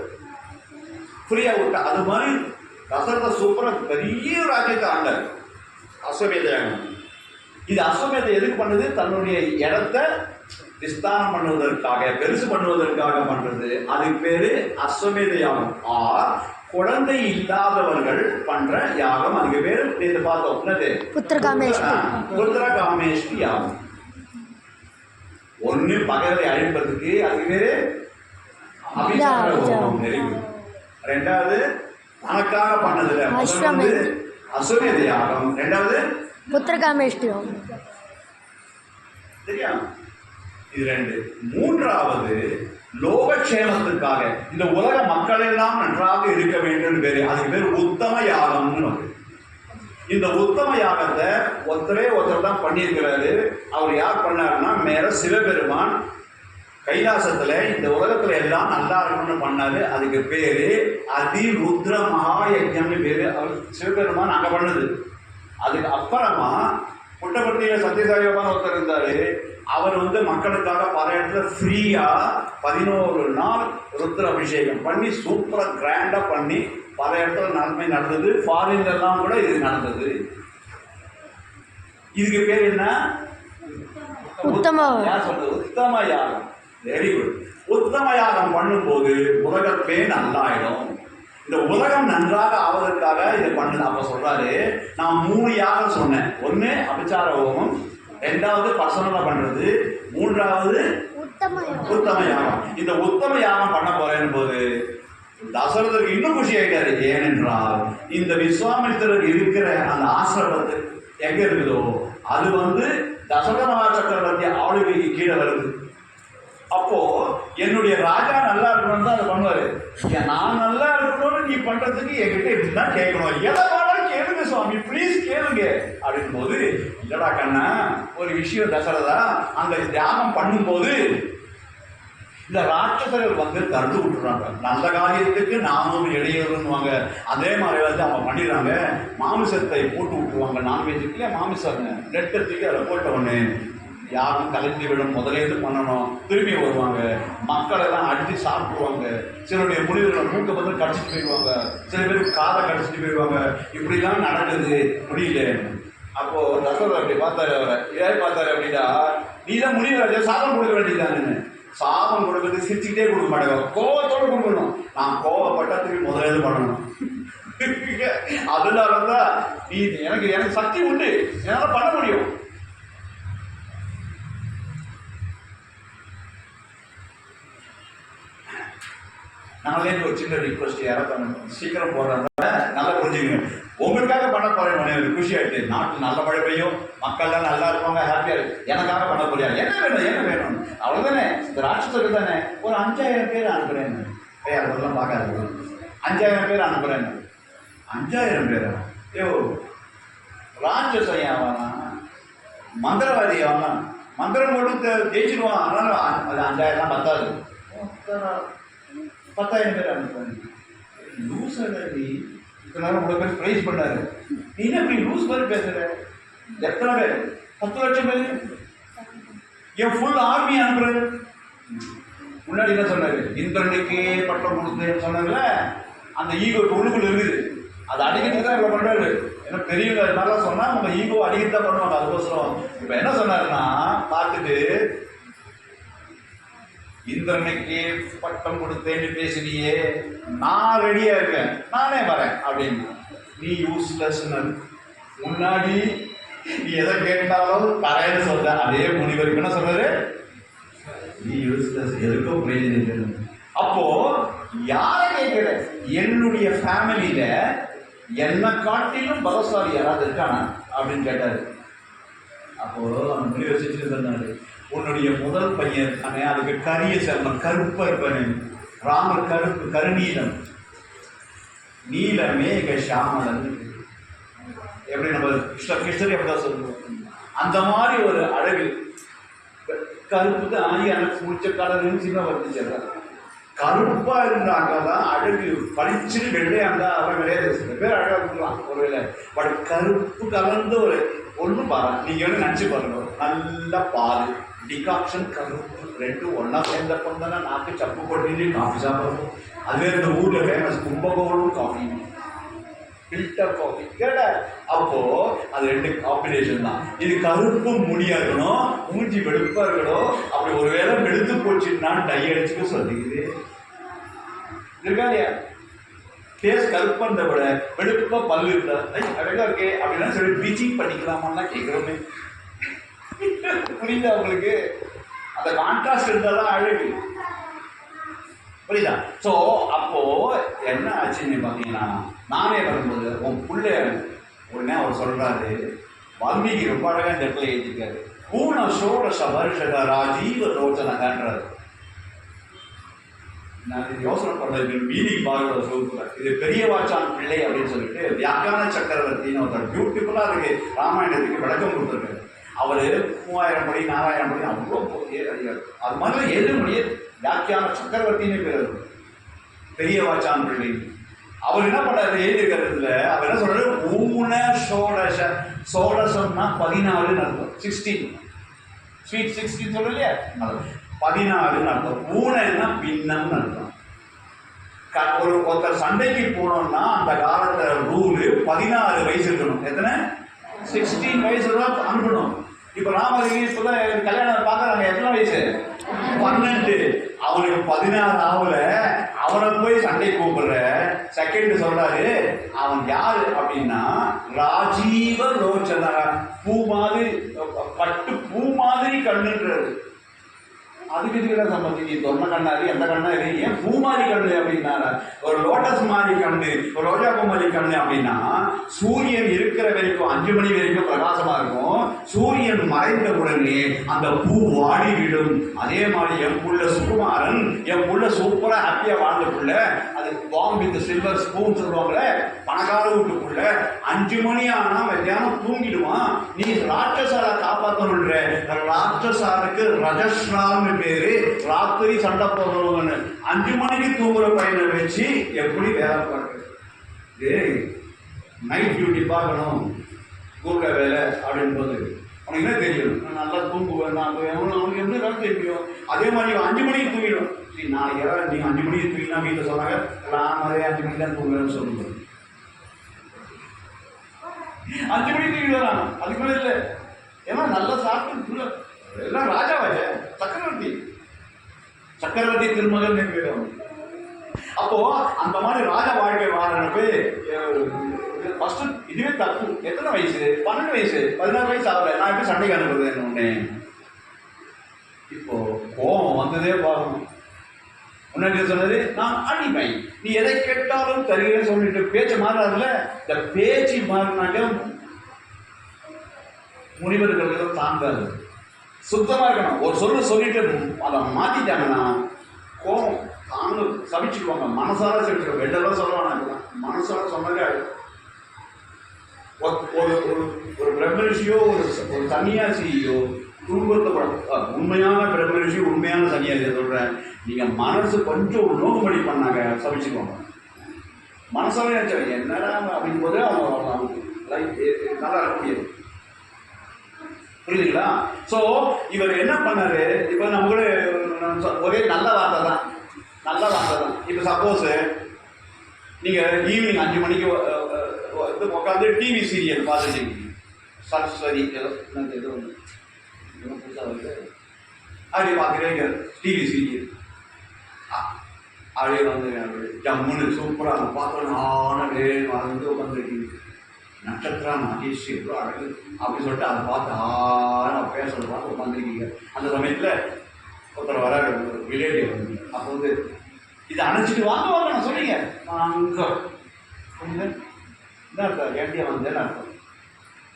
ஃப்ரீயா விட்டா. அது மாதிரி தசரத சூப்பரா பெரிய ராஜ்யத்தை ஆண்டார். அஸ்வமேத யாகம். இது அஸ்வமேதம் எதுக்கு பண்ணுது? தன்னுடைய இடத்தை விஸ்தாரம் பண்ணுவதற்காக, பெருசு பண்ணுவதற்காக பண்றது. அதுக்கு பேரு அஸ்வமேத யாகம். குழந்தை இல்லாதவர்கள் பண்ற யாகம். அதுக்கு பேரு நேற்று பார்த்தோம், என்னது? புத்திரகாமேஷ்டி யாகம். ஒண்ணு பகைவரை அழிப்பதற்கு, அதுக்கு பேரு அபிஷேக ஹோமம். 2வது தனக்காக பண்ணதுல அஸ்வமேத யாகம். 2வது புத்திரகாமேஷ்டி யாகம். சரியா? இது 2. 3வது லோகக்ஷேமத்துக்காக, இந்த உலக மக்கள் எல்லாம் நன்றாக இருக்க வேண்டும் பேரு. அதுக்கு பேர் உத்தம யாகம்னு. இந்த உத்தம யாகத்தை ஒருத்தர் தான் பண்ணியிருக்கிறாரு. அவர் யார் பண்ணாருன்னா மேல சிவபெருமான் கைலாசத்துல இந்த உலகத்துல எல்லாம் நல்லா இருக்கணும்னு பண்ணாரு. அதுக்கு பேரு அதிருத்ர மகாயஜம்னு பேரு. அவர் சிவபெருமான் அங்க பண்ணது. அதுக்கு அப்புறமா புட்டபர்த்தியில சத்யசாயோகான்னு ஒருத்தர் இருந்தாரு. அவர் மக்களுக்காக பல இடத்துல ஃப்ரீயா 11 நாள் ருத்ர அபிஷேகம் பண்ணி சூப்பரா கிராண்டா பண்ணி பல இடத்துல நன்மை நடந்தது. ஃபாரின்ல எல்லாம் கூட இது நடந்தது. இதுக்கு பேர் என்ன? உத்தம யாகம். Very good. உத்தம யாகம் பண்ணும்போது உலகத்தே நல்லாயிடும். இந்த உலகம் நன்றாக ஆவதற்காக இதை பண்ணு. அப்ப சொல்றாரு, நான் 3 யாகம் சொன்னேன். 1 அபிச்சார ஹோமம், 2வது பர்சனலா பண்றது, 3வது உத்தம யாகம். இந்த உத்தம யாகம் பண்ண போறேன் போது தசரதருக்கு இன்னும் குஷி ஆயிட்டாரு. ஏனென்றால் இந்த விஸ்வாமித்திரர் இருக்கிற அந்த ஆசிரமத்து எங்க இருக்குதோ அது தசரத மகா சக்கரவர்த்தி ஆளுகைக்கு கீழே வருது. அப்போ என்னுடைய ராஜா நல்லா இருக்கணும்னு தான் அதை பண்ணுவாரு. நான் நல்லா இருக்கணும்னு நீ பண்றதுக்கு என்கிட்ட இப்படிதான் கேட்கணும். எதை வேணாலும் கேளுங்க சுவாமி, பிளீஸ் கேளுங்க அப்படின் போது, இல்லடா கண்ணா ஒரு விஷயம் தசரதா, அந்த தியாகம் பண்ணும்போது இந்த ராட்சசர்கள் தடுத்து விட்டுறாங்க. நல்ல காரியத்துக்கு நாமும் இடையூறுவாங்க. அதே மாதிரி அவங்க பண்ணிடுறாங்க, மாமிசத்தை போட்டு விட்டுருவாங்க. நான்வெஜ்ஜுக்குள்ள மாமிசம் நெட்டத்துக்கு அதை போட்ட ஒன்று யாரும் கலைஞ்சி விடும். முதலேருந்து பண்ணணும். திரும்பி வருவாங்க, மக்கள் எல்லாம் அடித்து சாப்பிடுவாங்க. சிலருடைய முடிவுகளை மூக்க கடிச்சிட்டு போயிடுவாங்க, சில பேருக்கு காதை கடிச்சிட்டு போயிடுவாங்க. இப்படிலாம் நடக்குது, முடியல. அப்போ தசரதர் அப்படி பார்த்தாரு. அவரை ஏன் பார்த்தாரு அப்படின்னா, நீ தான் முடிவு சாதம் கொடுக்க வேண்டியதானு. சாபம் கொடுக்கறது சிரிச்சுக்கிட்டே கொடுக்க மாட்டாங்க, கோவத்தோடு கொடுக்கணும். நான் கோவப்பட்டா திரும்பி முதலேருந்து பண்ணணும். அதனாலதான் நீ எனக்கு சக்தி உண்டு, என்னால பண்ண முடியும். நாங்களே ஒரு சின்ன ரிக்வஸ்ட் யாராவது சீக்கிரம் போடுறத நல்லா புரிஞ்சுக்கங்க. உங்களுக்காக பண்ண போறேன், குஷி ஆயிட்டு நாட்டு நல்ல மழை பெய்யும், மக்கள்லாம் நல்லா இருப்பாங்க, ஹாப்பியா இருக்கு. எனக்காக பண்ண போறியா? என்ன வேணும் அவ்வளவுதானே. இந்த ராட்சத்துக்கு தானே ஒரு 5000 பேர் அனுப்புறேன். அதெல்லாம் பார்க்காது. 5000 பேர் அனுப்புறேன். 5000 பேரா? ஐயோ, ராட்சசன் ஆவானா, மந்திரவாதி ஆவானா, மந்திரம் போட்டு ஜெயிச்சிடுவான். அதனால அது 5000 பத்தாது, 10,000 பேர் அனுப்புறாங்க. லூஸ் ஆகி இத்தனை நேரம் உங்களை பேர் ப்ரைஸ் பண்ணாரு, நீ என்ன இப்படி லூஸ் மாதிரி பேசுற? எத்தனை பேர்? 10 லட்சம் பேர் என் ஃபுல் ஆர்மி அனுப்புறாரு. முன்னாடி என்ன சொன்னாரு? இந்திரனுக்கே பட்டம் கொடுத்தேன்னு சொன்னாங்கல்ல, அந்த ஈகோ உள்ளுக்குள்ள இருக்குது. அதை அடிக்கிறதுக்கு தான் இவ்வளோ பண்றாரு. ஏன்னா பெரியவங்க நல்லா சொன்னா நம்ம ஈகோ அடிக்கிட்டு தான் பண்ணுவாங்க. அதுக்கோசரம் இப்ப என்ன சொன்னாருன்னா, பார்த்துட்டு இந்திரனுக்கே பட்டம் கொடுத்தேன்னு பேசுறியே, நான் ரெடியா இருக்கேன், நானே வரேன் அப்படின்னு. நீ யூஸ்லெஸ். முன்னாடி நீ எதை கேட்டாலும் தரேன்னு சொல்ற அதே முனிவருக்கு என்ன சொல்றாரு? நீ யூஸ்லெஸ், எதுக்கும் பிரயோஜனம். அப்போ யாரை கேட்கிற? என்னுடைய ஃபேமிலியில என்ன காட்டிலும் பலசாலி யாராவது இருக்கானா அப்படின்னு கேட்டாரு. அப்போ அந்த முனிவர் சிரிச்சு சொன்னாரு, உன்னுடைய முதல் பையன் தானே, அதுக்கு கரிய சர்மம், கருப்பா இருப்பானு. ராமர் கருப்பு, கருநீலம், நீல மேக சாமலன். எப்படி நம்ம கிருஷ்ணர் எப்படிதான் சொல்லுவோம், அந்த மாதிரி ஒரு அழகு. கருப்பு தான் எனக்கு முடிச்ச கலருன்னு சின்ன வருது. கருப்பா இருந்தாங்கதான் அழகு. பளிச்சுன்னு வெள்ளையா இருந்தா அவன் கிடையாது. சில பேர் அழகா இருக்கலாம் ஒருவேளை, பட் கருப்பு கலர்ந்து ஒரு ஒண்ணு பாரு. நீங்க வந்து நினைச்சு பாருங்க, நல்ல பால் டிகாக்ஷன் கருப்பு ரெண்டும் ஒன்னா சேர்ந்தப்போ தானே நாக்கு சப்பு போட்டு காஃபி சாப்பிடுறோம். அதுவே இந்த ஊர்ல famous Kumbakonam coffee, filter coffee கேட. அப்போ அது ரெண்டு காம்பினேஷன் தான். இது கருப்பு முடியா இருக்கணும், மூஞ்சி வெளுப்பா இருக்கணும். அப்படி ஒருவேளை வெளுத்து போச்சுன்னா டை அடிச்சுக்க சொல்லிக்குது இருக்கா இல்லையா? ஃபேஸ் கருப்பந்த விட வெளுப்பா பல்லு இருந்தா அழகா இருக்கே அப்படின்னா சொல்லி ப்ளீச்சிங் பண்ணிக்கலாமான்னா கேட்குறோமே. புரியுதா உங்களுக்கு? அந்த கான்ட்ராஸ்ட் இருந்தாதான் அழகு. புரியுதா? ஸோ அப்போ என்ன ஆச்சுன்னு பார்த்தீங்கன்னா, நானே வரும்போது உன் பிள்ளை உடனே அவர் சொல்றாரு, வால்மீகி ரொம்ப அழகா இந்த இடத்துல எழுதியிருக்காரு, பூர்ண ஷோடச வருஷக ராஜீவ ரோச்சனகன்றாரு. நான் யோசனை பண்ணது மீனிங் பார்க்க சொல்லுங்க. இது பெரிய வாச்சான் பிள்ளை அப்படின்னு சொல்லிட்டு வியாக்கியான சக்கரவர்த்தின்னு ஒருத்தர் பியூட்டிஃபுல்லா இருக்கு ராமாயணத்துக்கு விளக்கம் கொடுத்துருக்காரு. அவரு 3000 படி 4000 படி அவ்வளோ அறியாரு. அது மாதிரி எது மொழியே வியாக்கியான சக்கரவர்த்தின்னு பேர் பெரிய வாச்சான் பிள்ளை. அவர் என்ன பண்ணாரு எழுதியிருக்கிறதுல, அவர் என்ன சொல்றாரு, ஊன சோடச, சோடசம்னா 14 அர்த்தம், 16 ஸ்வீட் 16 சொல்ல இல்லையா, 14 அர்த்தம். ஊனன்னா பின்னம்னு அர்த்தம். ஒருத்தர் சண்டைக்கு போனோம்னா அந்த காலத்துல ரூலு 16 வயசு இருக்கணும். எத்தனை? 16 வயசு தான் அனுப்பணும். இப்ப ராமலிங்க இப்பதான் கல்யாணம் பாக்குறாங்க, எத்தனை வயசு? 12. அவனுக்கு 16 ஆகல. அவனை போய் சண்டை கூப்பிடுற செகண்ட் சொல்றாரு, அவன் யாரு அப்படின்னா ராஜீவ லோச்சன, பூ மாதிரி பட்டு பூ மாதிரி கண்ணுன்றது. அதுக்கு இதுக்கு சம்பந்தி தொன்ன கண்ணாடி எந்த கண்ணாடி ஏன் பூ மாதிரி கண்ணு அப்படின்னா, ஒரு லோட்டஸ் மாதிரி கண்ணு, ஒரு ரோஜாப்பூ மாதிரி கண்ணு அப்படின்னா சூரியன் இருக்கிற வரைக்கும் 5 மணி வரைக்கும் பிரகாசமா இருக்கும். சூரியன் மறைந்த உடனே அந்த பூ வாடிவிடும். அதே மாதிரி என் புள்ள சுகுமாரன், என் புள்ள சூப்பரா ஹாப்பியா வாழ்ந்த புள்ள, அது பாம் வித் சில்வர் ஸ்பூன் சொல்லுவாங்களே, பணக்கார வீட்டுக்குள்ள 5 மணி ஆனா மத்தியானம் தூங்கிடுவான். நீ ராட்சசால காப்பாற்றணுன்ற ராட்சசாருக்கு ரஜஸ்ரான்னு பேரு. ராத்திரி சண்டை போடுறவங்க 5 மணிக்கு தூங்குற பையனை வச்சு எப்படி வேலை பார்க்க, நைட் டியூட்டி பார்க்கணும் கூப்பிட வேலை அப்படின்னு போது உனக்கு என்ன தெரியும், நான் நல்லா தூங்குவேன், அவனுக்கு எப்படி வேலை தெரியும். அதே மாதிரி 5 மணிக்கு தூங்கிடும். நாளைக்கு யாராவது நீங்க 5 மணிக்கு தூங்கினா வீட்டில் சொன்னாங்க, நான் அதே 5 மணிக்கு தான் தூங்குவேன்னு சொல்லுங்க. 5 மணிக்கு தூங்கிடுவான், அதுக்கு மேலே இல்லை. ஏன்னா நல்லா சாப்பிட்டு எல்லாம் ராஜாவாச்ச சக்கரவர்த்தி, சக்கரவர்த்தி திருமகன் பேரும். அப்போ அந்த மாதிரி ராஜ வாழ்க்கை வாழறப்ப ஃபர்ஸ்ட் இதுவே தப்பு. எத்தனை வயசு? 12 வயசு, 16 வயசு ஆகல. நான் எப்படி சண்டைக்கு அனுப்புறது? ஒண்ணு இப்போ கோபம் வந்ததே பார்க்கணும். முன்னாடி சொன்னது நான் அடிமை, நீ எதை கேட்டாலும் தருகிறேன்னு சொல்லிட்டு பேச்சு மாறாதுல. இந்த பேச்சு மாறினாக்க முனிவர்களுக்கு தாங்காது. சுத்தமா இருக்கணும். ஒரு சொல்லிட்டு அதை மாத்திட்டாங்கன்னா கோபம் தாங்க சபிச்சுக்குவாங்க. மனசார சபிச்சுக்குவாங்க. வெளிலதான் சொல்லுவாங்க, மனசார சொன்னாங்க. ஒரு பிரம்மரிஷியோ ஒரு சன்னியாசியோ குடும்பத்தை உண்மையான பிரம்மரிஷி உண்மையான சன்னியாசியை சொல்றேன், நீங்க மனசு கொஞ்சம் நோக்கும்படி பண்ணாங்க சபிச்சுக்குவாங்க. மனசாவே என்னடா அப்படின் போது அவங்க நல்லா இருக்க முடியாது. புரியுதுங்களா? ஸோ இவர் என்ன பண்ணாரு, இப்போ நம்ம கூட ஒரே நல்ல வார்த்தை தான். இப்போ சப்போஸ் நீங்கள் ஈவினிங் 5 மணிக்கு உட்காந்து டிவி சீரியல் பார்த்துட்டீங்க, சரஸ்வதி ஏதோ புதுசாக வந்து அப்படி பார்க்குறீங்க டிவி சீரியல். அப்படியே வந்து ஜம்முன்னு சூப்பராக பார்த்தோன்னா வந்து உட்காந்துருக்கீங்க. நட்சத்திரம் மகேஷ் எவ்வளோ அழகு அப்படின்னு சொல்லிட்டு அதை பார்த்து பேசுறத பார்த்து உட்காந்துருக்கீங்க. அந்த சமயத்தில் ஒருத்தர் வர வில்லேஜ் வந்து அப்போ வந்து இதை அணைச்சிட்டு வாங்க நான் சொல்லிங்க வாங்க என்ன அர்த்தம், ஏண்டியா வந்தேன்னு அர்த்தம்.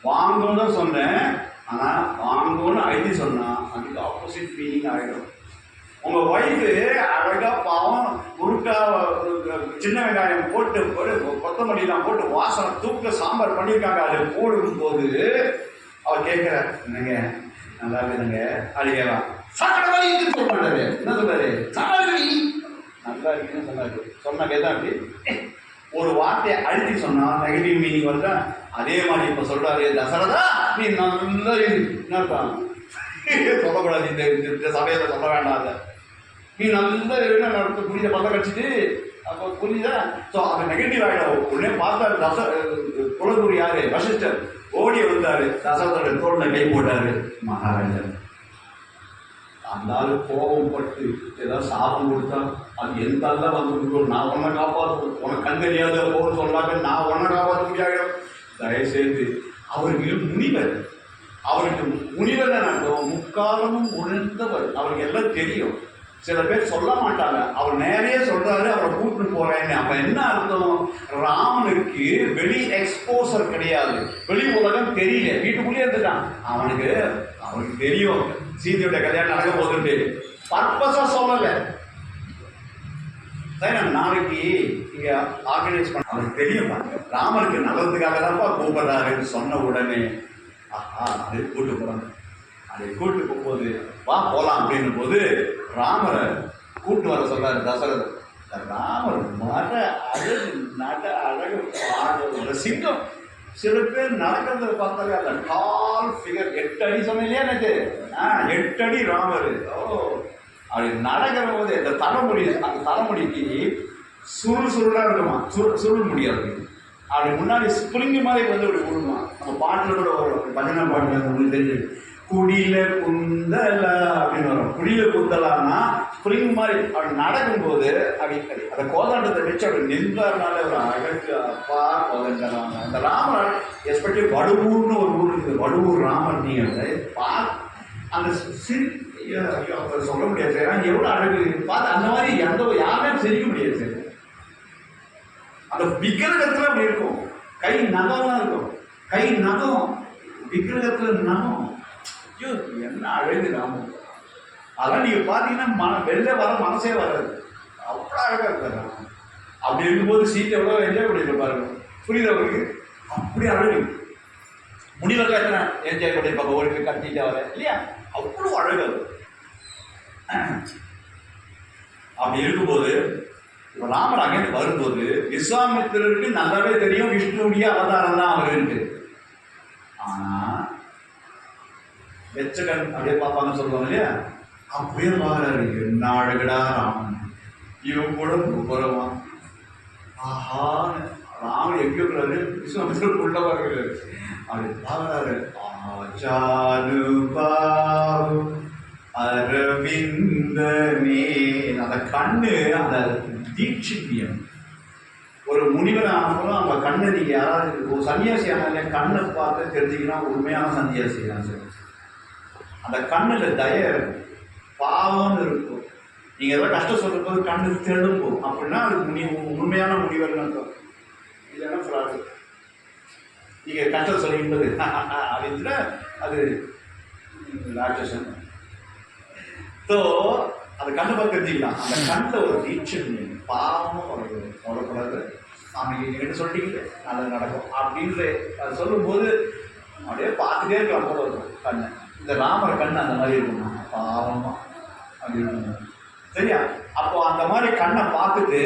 வாங்கன்னு தான் சொன்னேன், ஆனால் வாங்கன்னு ஐடி சொன்னால் அதுக்கு ஆப்போசிட் மீனிங் ஆகிடும். உங்கள் ஒய்ஃபு அழகாக பாவம் முருக்கா சின்ன வெங்காயம் போட்டு கொத்தமல்லிலாம் போட்டு வாசனை தூக்க சாம்பார் பண்ணியிருக்காங்க. அதை போடும்போது அவர் கேட்குற என்னங்க நல்லா இருக்குதுங்க அழுகலாம் சாக்கடை சொல்ல மாட்டாரு. என்ன சொல்றாரு, நல்லா இருக்குன்னு சொன்னாரு. சொன்ன கேதான் அப்படி ஒரு வார்த்தையை அழுத்தி சொன்னா நெகட்டிவ் மீனிங் வருதா? அதே மாதிரி இப்ப சொல்றாரு, தசரதா நீ நல்லா என்னப்பா சொல்லக்கூடாது, இந்த சபையில சொல்ல வேண்டாம், நீ நல்லா நடத்த புரியுத பல்ல கடிச்சிட்டு அப்போ புரியுதா? ஸோ அது நெகட்டிவ் ஆகிடும். உடனே பார்த்தாரு குலகுரு யாரு, வசிஷ்டர் ஓடி வந்தாரு, தசரதோட தோல்ல கை போட்டாரு. மகாராஜர் அந்த ஆள் கோபம் பட்டு ஏதாவது சாபம் கொடுத்தா அது எந்த அல்ல வந்து நான் உன்னை காப்பாற்று உனக்கு கண் தெரியாத போன்னு சொல்லாக்க நான் உன்னை காப்பாற்ற முடியாது. தயவுசெய்து அவருக்கு முனிவர் அர்த்தம் முக்காலமும் உணர்ந்தவர். அவருக்கு எல்லாம் தெரியும். சில பேர் சொல்ல மாட்டாங்க, அவர் நேரையே சொல்றாரு அவரை கூப்பிட்டு போறேன்னு. அப்ப என்ன அர்த்தம், ராமனுக்கு வெளி எக்ஸ்போசர் கிடையாது, வெளி உலகம் தெரியல, வீட்டுக்குள்ளேயே இருந்துட்டான். அவனுக்கு தெரியும் சீதையோட கல்யாணம் நடக்க போகுதுன்னு, பர்பஸா சொல்லல. நாளைக்கு இங்க ஆர்கனைஸ் பண்ண அவருக்கு தெரியும், ராமனுக்கு நல்லதுக்காக தான்ப்பா கூப்பிடுறாருன்னு சொன்ன உடனே அதை கூட்டு போறாங்க. அதை கூட்டு போகும்போது வா போலாம் அப்படின்னும் போது ராமரை கூட்டு வர சொல்றாரு தசரதர். ராமர் மர அழகு அழகு சிங்கம். சில பேர் நடக்கிறத பார்த்தாங்க, அந்த டால் ஃபிகர் 8 அடி சொன்னீங்களே எனக்கு 8 அடி ராமர். அப்படி நடக்கிற போது அந்த தலைமுடிக்கு சுருளா இருக்குமா, சுருள் முடியாது. அப்படி முன்னாடி ஸ்பிரிங் மாதிரி வந்து அப்படி விடுமா. நம்ம பாட்டில் கூட வரும், பஜனை பாட்டில் உங்களுக்கு தெரிஞ்சு குடியில குந்தலா அப்படின்னு வரும். குடியில குந்தலான்னா ஸ்பிரிங் மாதிரி அப்படி நடக்கும்போது அப்படி அந்த கோதாண்டத்தை வச்சு அப்படி நின்றாருனால ஒரு அழகு அப்பா கோதண்டலாம். அந்த ராமர் எஸ்பெஷலி வடுவூர்னு ஒரு ஊர் இருக்குது, வடுவூர் ராமர். நீங்கள் அந்த சொல்ல முடியாது சார், எவ்வளோ அழகு பார்த்து அந்த மாதிரி யாருமே சிரிக்க முடியாது சார். அந்த விக்கிரகத்துல அப்படி இருக்கும், கை நகம்லாம் இருக்கும், கை நகம் விக்கிரகத்துல நகம். ஐயோ என்ன அழகு ராமன். அதெல்லாம் நீங்க பாத்தீங்கன்னா வெளில வர மனசே வராது, அவ்வளோ அழகா இருக்காரு ராமன். அப்படி இருக்கும்போது சீட்டை எவ்வளோ என்ஜாய் பண்ணிட்டு பாருங்க, புரியுது அவருக்கு? அப்படி அழகு. முனிவர்கள் எத்தனை என்ஜாய் பண்ணிருப்பாங்க, ஒரு கட்டிட்டு வர இல்லையா, அவ்வளோ அழகு. அப்படி இருக்கும்போது இப்போ ராமர் அங்கே வரும்போது விஸ்வாமித்திரருக்கு நல்லாவே தெரியும் விஷ்ணுடைய அவதாரம் தான் அவர் இருக்கு. ஆனா வெச்சகன் அப்படியே பார்ப்பாங்க சொல்லுவாங்க இல்லையா, அப்படியே பாக்குறாரு, என்ன அழகடா ராமன், இவன் கூட போறவான். ஆஹா ராமன் எங்க இருக்கிறாரு, விஸ்வாமித்திரருக்கு உள்ள வருகிறாரு. அப்படி பாக்குறாரு, ஆச்சானுபாவு அரவிந்தமே. அந்த கண்ணு அந்த தீட்சித்தியம். ஒரு முனிவர் ஆனாலும் அந்த கண்ணை நீங்க யாராவது ஒரு சன்னியாசி ஆனாலே கண்ணை பார்த்து தெரிஞ்சுக்கினா உண்மையான சன்னியாசி தான் சார். அந்த கண்ணுல தய இருக்கும், பாவம்னு இருக்கும், நீங்கள் ஏதாவது கஷ்டம் சொல்லும் போது கண்ணு தெழும்பும் அப்படின்னா அது உண்மையான முனிவர்னு அர்த்தம். இல்லைன்னா ஃப்ராடு. நீங்கள் கஷ்டம் சொல்லும்போது அப்படின்னா அது ராட்சசன். ஸோ அந்த கண்ணை பார்த்து தெரிஞ்சுக்கலாம். அந்த கண்ணில் ஒரு நீச்சல் பாவமும் வரக்கூடாது. சாமி என்கிட்ட சொல்லிட்டீங்களே நல்லது நடக்கும் அப்படின்னு அது சொல்லும்போது அப்படியே பார்த்துட்டே இருக்கலாம் போல இருக்கும் கண்ணை. இந்த ராமர் கண் அந்த மாதிரி இருக்கணும், பாவமா அப்படி இருக்கணும். சரியா? அப்போ அந்த மாதிரி கண்ணை பார்த்துட்டு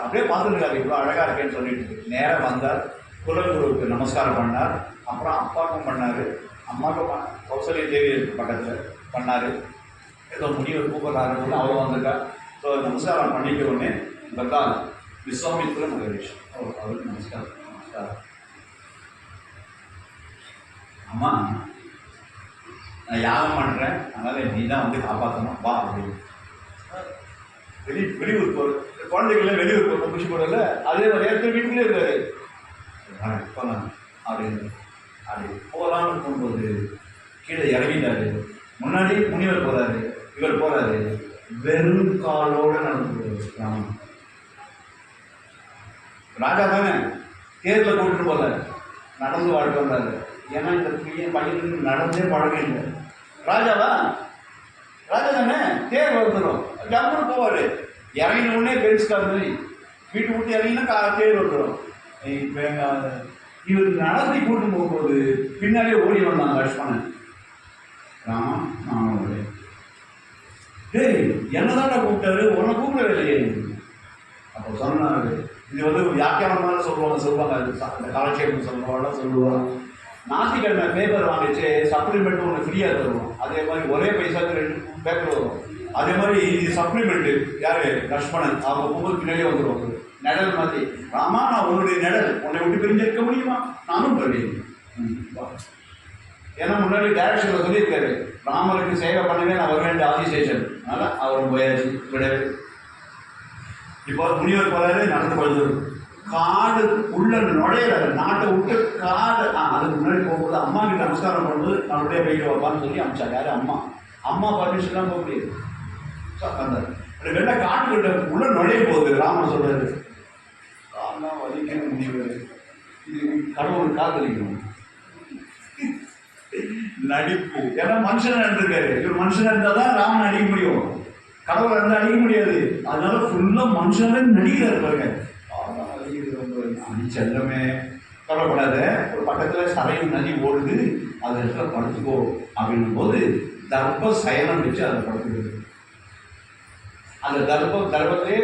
அப்படியே பார்த்துருக்காரு, இவ்வளோ அழகாக இருக்கேன்னு சொல்லிட்டு நேரம் வந்தார். குலகுருவுக்கு நமஸ்காரம் பண்ணார். அப்புறம் அப்பாவுக்கும் பண்ணார், அம்மாவுக்கும் கௌசல்யா தேவி பக்கத்தில் பண்ணார். ஏதோ முனிவர் கூப்பிட்றாருன்னு அவரும் வந்திருக்கார். ஸோ நமஸ்காரம் பண்ணிக்க உடனே பகவான் விஸ்வாமித்ர மகரிஷி அவருக்கு நமஸ்காரம். அம்மா நான் யாகம் பண்ணுறேன், அதனால் நீ தான் வந்து காப்பாற்றணும் வா அப்படின்னு. வெளியூர் போகிற குழந்தைகள்லாம் வெளியூர் போகிற குஷி போடல, அதே மாதிரி ஏற்கனவே வீட்டுக்குள்ளே இருக்காரு. போகலாம் அப்படின்னு அப்படி போகலான்னு போகும்போது கீழே இறங்கிட்டாரு. முன்னாடி முனிவர் போகிறாரு, இவர் போகிறாரு, வெறும் காலோடு நடந்து போகிறாரு. ராமன் ராஜா தானே, தேரில் கூட்டிட்டு போகிறாரு, நடந்து வாழ்க்கை வந்தாரு. ஏன்னா இந்த பையன் நடந்தே பழகம் இல்லை. ராஜாவா? ராஜா தானே, தேர் வந்துடும், ஜம்முன்னு போவார். இறங்கின உடனே பென்ஸ் கார் மாதிரி வீட்டு விட்டு இறங்கினா தேர் வந்துடும். இப்போ இவர் நடத்தி கூட்டு போகும்போது பின்னாலே ஓடி வந்தாங்க லட்சுமணன். ராமன் நான் டேய் என்னதான்டா கூப்பிட்டாரு, உன்னை கூப்பிடவே இல்லையே. அப்போ சொன்னாரு, இது வந்து வியாக்கியானமாக சொல்லுவாங்க அந்த காலட்சேபம் சொல்லுவாங்க. ஞாயிற்றுக்கிழமை பேப்பர் வாங்கிச்சு சப்ளிமெண்ட் ஒன்று ஃப்ரீயாக தருவோம். அதே மாதிரி ஒரே பைசாவுக்கு 2 பேப்பர் வரும். அதே மாதிரி இது சப்ளிமெண்ட்டு யார் லட்சுமணன் அவங்க போகும்போது பின்னாடியே வந்துடுவாங்க. நிழல் மாதிரி, ராமா நான் உன்னுடைய நிழல், உன்னை விட்டு பிரிஞ்சிருக்க முடியுமா, நானும் வருவேன். ஏன்னா முன்னாடி டைரக்ஷனில் சொல்லியிருக்காரு, ராமருக்கு சேவை பண்ணவே நான் வருவேன் ஆதிசேஷன். அதனால் அவர் போயாச்சு விடவே. இப்போ முனிவர் போறாரு, நடந்து போகுது, காடு உள்ள நுழையிறாரு, நாட்டை விட்டு காடு. அதுக்கு முன்னாடி போகும்போது அம்மா கிட்ட நமஸ்காரம் பண்ணும்போது நம்மளுடைய போயிட்டு வைப்பான்னு சொல்லி அமிச்சாங்க. யாரு? அம்மா பர்மிஷன்லாம் போக முடியாது. அந்த வெள்ள காட்டுக்கிட்ட உள்ள நுழையும் போகுது. ராமன் சொல்றாரு, ராமன் வலிக்கணும் முனிவர், இது கடவுள் காதலிக்கணும். நடிப்பு. ஏன்னா மனுஷனா இருந்திருக்காரு, இவர் மனுஷனா இருந்தால் தான் ராமன் அடிக்க முடியும், கடவுளை இருந்தால் அடிக்க முடியாது. அதனால ஃபுல்லா மனுஷனே நடிக்கிறாரு பாருங்க. செல்லமே கவலைப்படாத, ஒரு பக்கத்துல சரையும் நதி ஓடுது, அது இடத்துல படுத்துக்கோ அப்படின்னும் போது தர்ப்ப சயனம் வச்சு அதை படுத்துக்கிறது. அந்த தர்ப்பத்திலே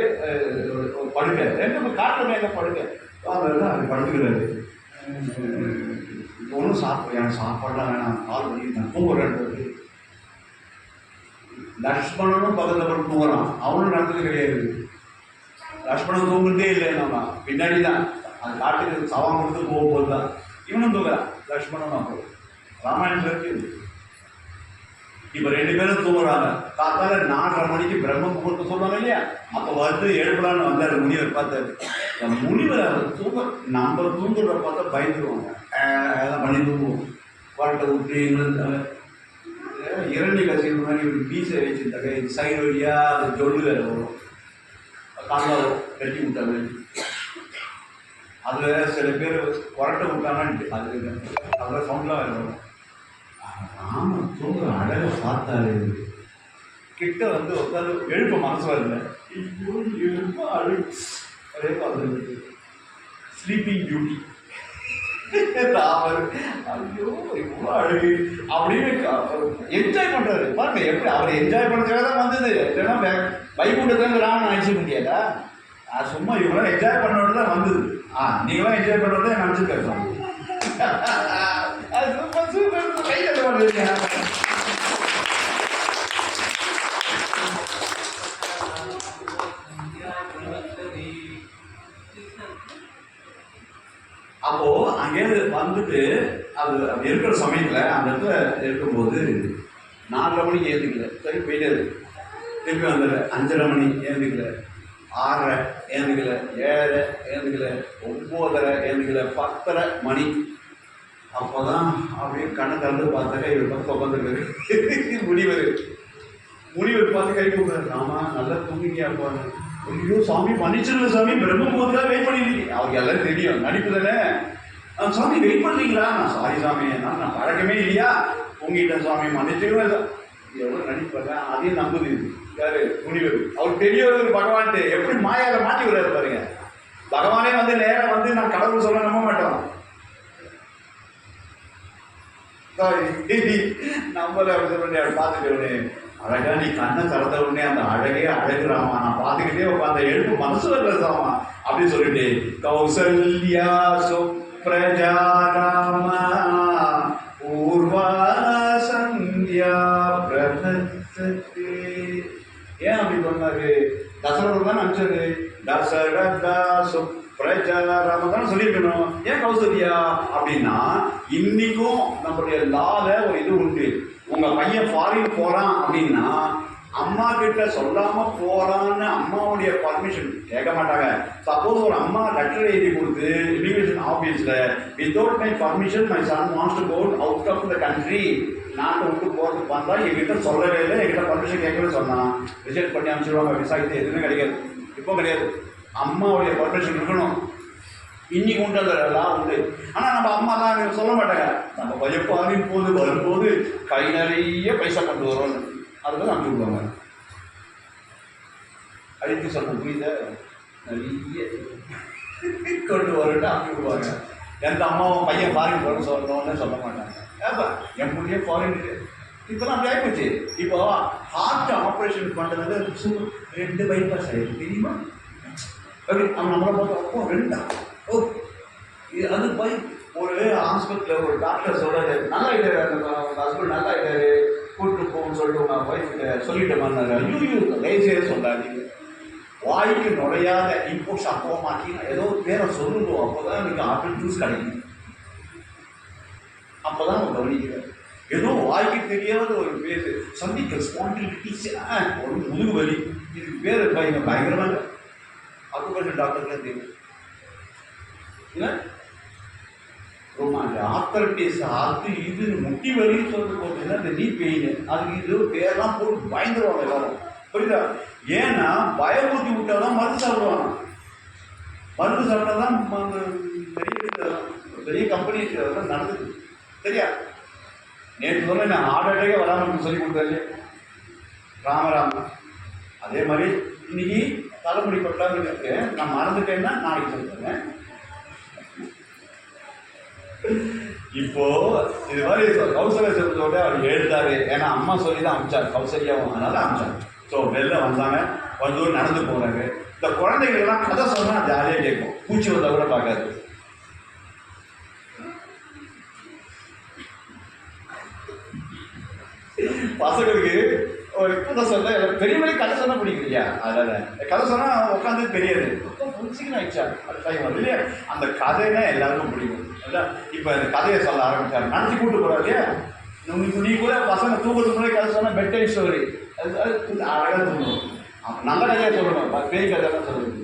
படுக்க ரெண்டு காட்டுல மேல படுக்க அது படுத்துக்கிறாரு. ஒன்றும் எனக்கு சாப்பாடுலாம் வேணாம், கால் பண்ணி நான் தூங்குறேன்றது. லக்ஷ்மணனும் பக்கத்தில் படுத்து தூங்குறான், அவனும் நடந்தது கிடையாது. லக்ஷ்மணன் தூங்குறதே இல்லை, நம்ம பின்னாடி தான் அந்த காட்டுக்கு சவால் கொடுத்து போகும்போது தான் இவனும் தூங்குறான். லக்ஷ்மணன் அப்போ ராமாயணம் இருக்கு. இப்போ 2 பேரும் தூங்குறாங்க. காத்தால 4:30 மணிக்கு பிரம்ம முகூர்த்தம் சொல்லுவாங்க இல்லையா, அப்போ வந்து எழுப்பலான்னு வந்தார் முனிவர். பார்த்தாரு முனிவர் அவர் தூங்க, நம்ம தூங்குறத பார்த்தா பயந்துருவாங்க, அதெல்லாம் பண்ணி தூங்குவோம். வாழ்க்கை விட்டு இரண்ய கசிவு மாதிரி ஒரு பீஸை வச்சுருந்தாங்க, இது சைடு வழியாக அது ஜொல்லு வேலை வரும், காலைல கட்டி விட்டாங்க. அதில் சில பேர் கொரட்டை விட்டாங்கன்ட்டு அதில் சவுண்ட்லாம் வேறு வரும். ஆமாம் தூங்குற அழகை பார்த்தாரு, கிட்ட வந்து உட்காந்து எழுப்ப மனசு வரல, எழுப்ப அழகு அதே பார்த்து ஸ்லீப்பிங் பியூட்டி அவர் ஐயோ இவ்வளோ அழகு அப்படின்னு என்ஜாய் பண்ணுறாரு பாருங்க. எப்படி அவர் என்ஜாய் பண்ணுறதுக்காக தான் வந்தது, இல்லைன்னா வைகுண்டத்துலேருந்து ராமன் அழிச்சிக்க முடியாதா? சும்மா இவங்களாம் என்ஜாய் பண்ணோட தான் வந்தது. நீங்களாம் என்ஜாய் பண்ணுறத நினச்சிருக்கேன். அது சூப்பர் சூப்பர் கையில் பண்ணுறீங்க. அப்போ அங்கேருந்து வந்துட்டு அது இருக்கிற சமயத்தில் அந்த இடத்துல இருக்கும்போது 4:30 மணிக்கு ஏந்துக்கல, சரி போயிட்டாரு. திருப்பி வந்துடுற 5:30 மணி ஏந்துக்கல, 6:30 ஏந்துக்கல, 7:00 ஏந்துக்கல, 9:30 ஏந்துக்கல, 10:30 மணி. அப்போதான் அப்படியே கண்ணை திறந்து பார்த்தாக்க இவர் பக்கம் உட்காந்துருக்காரு முனிவர். முனிவர் பார்த்து கை கொடுக்குறாரு. ஆமா நல்லா தூங்கிட்டியா போன. ஐயோ சாமி மன்னிச்சிருங்க சாமி, பிரம்மபோதுதான் வெயிட் பண்ணிருக்கீங்க. அவருக்கு எல்லாம் தெரியும், நடிப்பு தானே. சாமி வெயிட் பண்றீங்களா? நான் சாரி சாமி, நான் பழக்கமே இல்லையா, தூங்கிட்டேன் சாமி, மன்னிச்சிருங்க. எவ்வளவு நடிப்பாங்க, அதையும் நம்புது யாரு? முனிவர். அவர் பெரியவர் பகவான்ட்டு எப்படி மாயால மாட்டி விடுறாரு பாருங்க. பகவானே வந்து நேரம் வந்து நான் கடவுள் சொல்ல நம்ப மாட்டோம். நம்மள பார்த்துட்டு அழகா நீ கண்ணை திறந்த உடனே அந்த அழகே அழகுறாமா, நான் பார்த்துக்கிட்டே அந்த எழுப்பு மனசு வரலாமா அப்படின்னு சொல்லிட்டு கௌசல்யா சுப்ரஜா ராமா பூர்வா சந்தியா பிரபத்தே. ஏன் அப்படி சொன்னாரு? தசரதர் தான் நினைச்சாரு. தசரதா சுப்ரஜா ராம தான் சொல்லியிருக்கணும். ஏன் கௌசல்யா அப்படின்னா, இன்னைக்கும் நம்மளுடைய லால ஒரு இது உண்டு. உங்க பையன் ஃபாரின் போறான் அப்படின்னா அம்மா கிட்ட சொல்லாம போறான்னு அம்மாவுடைய பர்மிஷன் கேட்க மாட்டாங்க. சப்போஸ் ஒரு அம்மா லெட்டர் எழுதி கொடுத்து இமிகிரேஷன் ஆபீஸ்ல without my permission my son wants to go out of the country, நாட்டை விட்டு போறதுக்கு வந்தா எங்கிட்ட சொல்லவே இல்லை, எங்கிட்ட பர்மிஷன் கேட்கவே சொன்னான், ரிஜெக்ட் பண்ணி அனுப்பிச்சிடுவாங்க. விசா இது எதுவுமே கிடையாது, இப்போ கிடையாது. அம்மாவுடைய பர்மிஷன் இருக்கணும். இன்னைக்கு உண்டு அதெல்லாம் உண்டு. ஆனா நம்ம அம்மா தான் சொல்ல மாட்டாங்க. நம்ம பையப்பாவின் போது வரும்போது கை நிறைய பைசா கொண்டு வரோம்னு அதுதான் அனுப்பி விடுவாங்க. அழித்து சொல்ல புரியுத, நிறைய கொண்டு வரட்டு அனுப்பி விடுவாங்க. எந்த அம்மாவும் பையன் ஃபாரின் போட சொல்லணும்னு சொல்ல மாட்டாங்க. ஏப்பா என் பிள்ளைய ஃபாரின் இப்போதான் அப்படி ஆகிப்போச்சு. இப்போ ஹார்ட் ஆப்ரேஷன் பண்ணுறது 2 பைபாஸ் ஆயிடுச்சு தெரியுமா? அவன் நம்மளை பார்த்து அப்போ 2 அது பை ஒரு ஹாஸ்பிட்டலில் ஒரு டாக்டர் சொல்றாரு, நல்லா ஆகிட்டாரு, அந்த ஹஸ்பண்ட் நல்லா ஆகிட்டாரு, கூப்பிட்டு போகணும்னு சொல்லிட்டு உங்க ஒய்ஃப்கிட்ட சொல்லிட்டோம்னாரு. ஐயோ தயவுசெய்து சொல்லாதீங்க, வாய்க்கு நுழையாத இம்போஷன் போக மாட்டீங்கன்னா ஏதோ பேரை சொல்லுங்க, அப்போதான் எனக்கு ஆப்பிள் ஜூஸ் கிடைக்கும், அப்போதான் அவங்க கவனிக்கிறார். ஏதோ வாய்க்கு தெரியாத ஒரு பேர் சந்திக்க ஸ்பான்டிலிட்டிஸ் ஒரு முதுகு வலி, இதுக்கு பேர் பயங்கரமாக அக்குபேஷன் டாக்டர்லாம் தெரியும். இல்லை ரொம்ப அந்த ஆத்தரைட்டிஸ் அது இது முட்டி வலின்னு சொல்றது போட்டுன்னா இந்த நீ பெயின் அதுக்கு இது பேரெல்லாம் போட்டு பயந்துருவாங்க எல்லாரும். புரியுதா? ஏன்னா பயமுறுத்தி விட்டாதான் மருந்து சாப்பிடுவாங்க. மருந்து சாப்பிட்டாதான் பெரிய கம்பெனி அதெல்லாம் நடக்குது. சரியா? நேற்று சொல்ல நான் ஹார்ட் அட்டாக்கே வராமல் சொல்லி கொடுத்தாரு ராமராம. அதே மாதிரி இன்னைக்கு தலைமுடி கொட்டாங்க இருக்கு, நான் மறந்துட்டேன்னா நாளைக்கு சொல்றேன். இப்போ இது மாதிரி கௌசல்யா சொல்றதோட அவர் எழுதாரு. ஏன்னா அம்மா சொல்லி தான் அமிச்சார் கௌசல்யாவும், அதனால அமிச்சார். ஸோ வெளில வந்தாங்க, வந்து நடந்து போறாங்க. இந்த குழந்தைகள் எல்லாம் கதை சொன்னா ஜாலியாக கேட்கும், பூச்சி வந்தா கூட பார்க்காது. பசங்களுக்கு ஒரு கதை சொன்னா பெரிய பெரிய கதை சொன்னா பிடிக்கும் இல்லையா? அதனால கதை சொன்னா உட்காந்து தெரியாது, சீக்கிரம் ஆயிடுச்சா அது டைம் வருது இல்லையா? அந்த கதைன்னா எல்லாருக்கும் பிடிக்கும். இப்போ இந்த கதையை சொல்ல ஆரம்பிச்சாரு, நடத்தி கூட்டு போறாரு இல்லையா? நீ கூட பசங்க தூக்கத்துக்கு முன்னாடி கதை சொன்னா பெட் டைம் ஸ்டோரி, அது அழகாக தூங்கணும். அப்போ நல்ல கதையாக சொல்லணும், பேய் கதை தான் சொல்லணும்.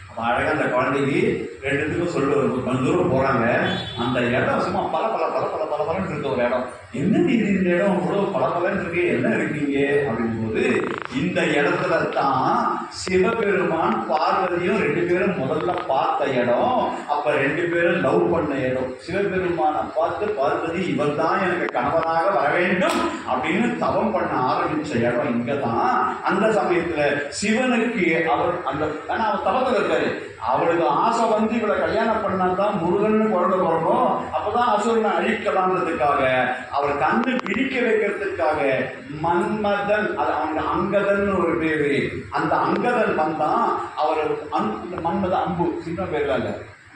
அப்போ அழகாக அந்த குழந்தைக்கு 2த்துக்கும் சொல்லுவார். கொஞ்சம் தூரம் போகிறாங்க, அந்த இடம் சும்மா பல பல பல பல பல பலன்னு இருக்க ஒரு இடம். என்ன இது இந்த இடம் இவ்வளோ பல பலன்னு இருக்கு, என்ன இருக்கீங்க அப்படின் போது இந்த இடத்துல தான் சிவபெருமான் பார்வதியும் 2 பேரும் முதல்ல பார்த்த இடம். அப்ப 2 பேரும் லவ் பண்ண இடம். சிவபெருமானை பார்த்து பார்வதி இவர் தான் எனக்கு கணவனாக வர வேண்டும் அப்படின்னு தவம் பண்ண ஆரம்பிச்ச இடம் இங்க தான். அந்த சமயத்துல சிவனுக்கு அவர் அந்த அவர் தவத்தில் இருக்காரு, அவளுக்கு ஆசை வந்து இவளை கல்யாணம் பண்ணாதான் முருகன் குழந்தை வரணும், அப்பதான் அசுரனை அழிக்கலான்றதுக்காக அவர் கண்ணு பிடிக்க வைக்கிறதுக்காக மன்மதன், அது அவங்க அங்கதன் ஒரு பேரு, அந்த அங்கதன் வந்தான். அவர் மன்மத அம்பு சின்ன பேர்ல இல்ல,